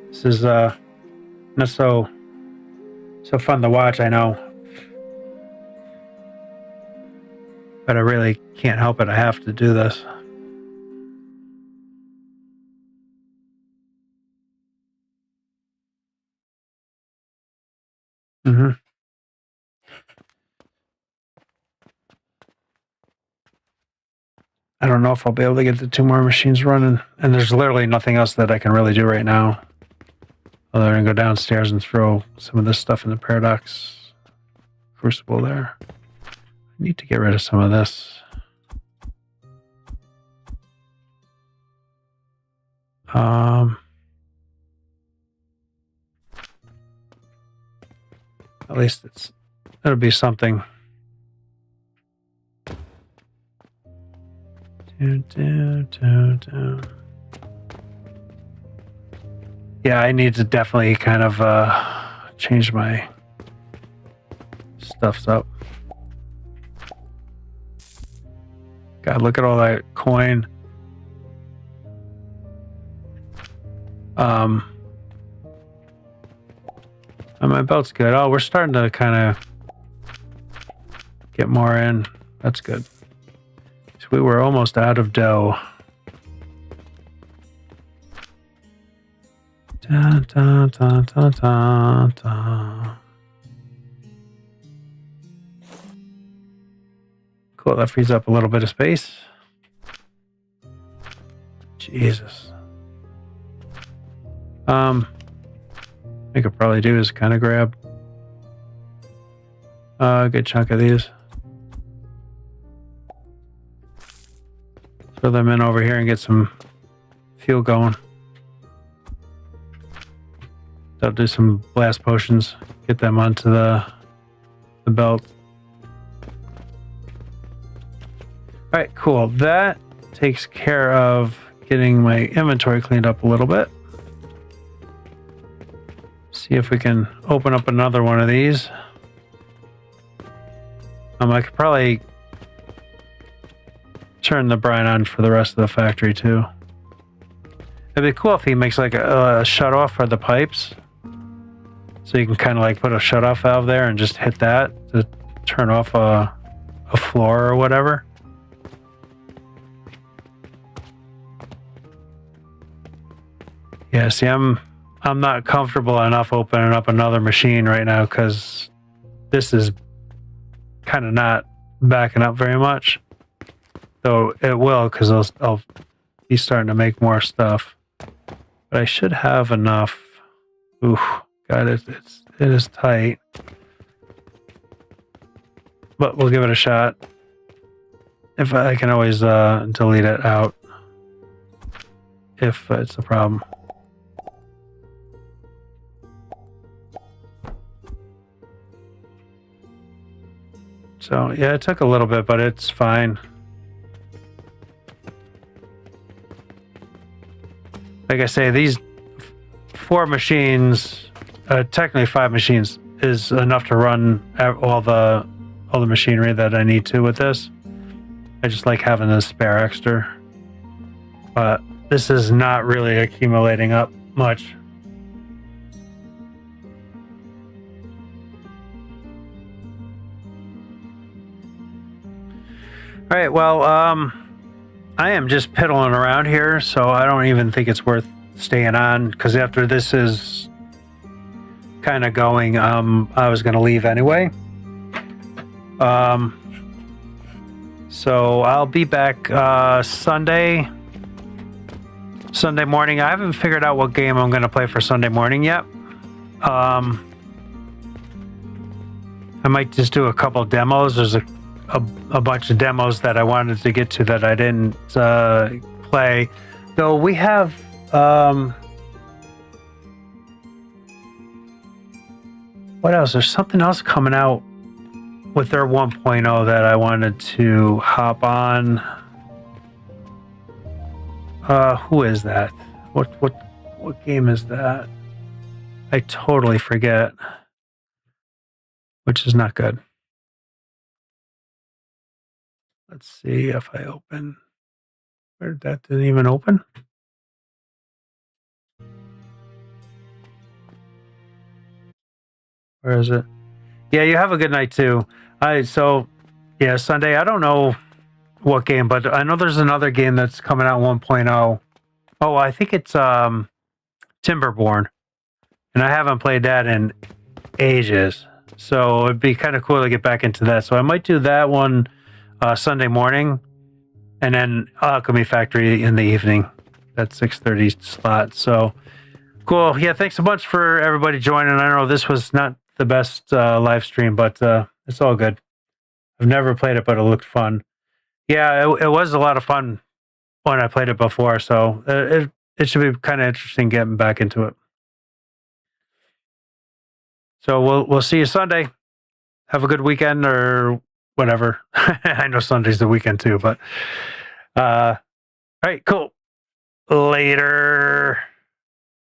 This is not so fun to watch, I know. But I really can't help it. I have to do this. I don't know if I'll be able to get the 2 more machines running. And there's literally nothing else that I can really do right now. Other than go downstairs and throw some of this stuff in the paradox crucible there. I need to get rid of some of this. At least it'll be something. Yeah, I need to definitely kind of change my stuffs up. God, look at all that coin. And my belt's good. Oh, we're starting to kind of get more in. That's good. So we were almost out of dough. Dun, dun, dun, dun, dun, dun. Cool, that frees up a little bit of space. Jesus. I could probably do is kind of grab a good chunk of these. Throw them in over here and get some fuel going. I'll do some blast potions, get them onto the belt. All right, cool. That takes care of getting my inventory cleaned up a little bit. See if we can open up another one of these. I could probably turn the brine on for the rest of the factory too. It'd be cool if he makes like a shut off for the pipes. So you can kind of like put a shut off valve there and just hit that to turn off a floor or whatever. Yeah, see, I'm not comfortable enough opening up another machine right now because this is kind of not backing up very much. Though it will, because I'll be starting to make more stuff. But I should have enough. Ooh, God, it is tight. But we'll give it a shot. If I can always delete it out if it's a problem. So yeah, it took a little bit, but it's fine. Like I say, these 4 machines, technically 5 machines, is enough to run all the machinery that I need to with this. I just like having the spare extra, but this is not really accumulating up much. All right, well, I am just piddling around here, so I don't even think it's worth staying on, because after this is kind of going, I was going to leave anyway. So I'll be back Sunday morning. I haven't figured out what game I'm going to play for Sunday morning yet. I might just do a couple demos. There's a bunch of demos that I wanted to get to that I didn't play. Though we have what else? There's something else coming out with their 1.0 that I wanted to hop on. Who is that? What game is that? I totally forget. Which is not good. Let's see if I open. Where that didn't even open? Where is it? Yeah, you have a good night too. Yeah, Sunday. I don't know what game, but I know there's another game that's coming out 1.0. Oh, I think it's Timberborn, and I haven't played that in ages. So it'd be kind of cool to get back into that. So I might do that one Sunday morning, and then Alchemy Factory in the evening. That 6:30 slot. So cool. Yeah, thanks a bunch for everybody joining. I know this was not the best live stream, but it's all good. I've never played it, but it looked fun. Yeah, it was a lot of fun when I played it before. So it should be kind of interesting getting back into it. So we'll see you Sunday. Have a good weekend or whatever. I know Sunday's the weekend too, but all right, cool. Later.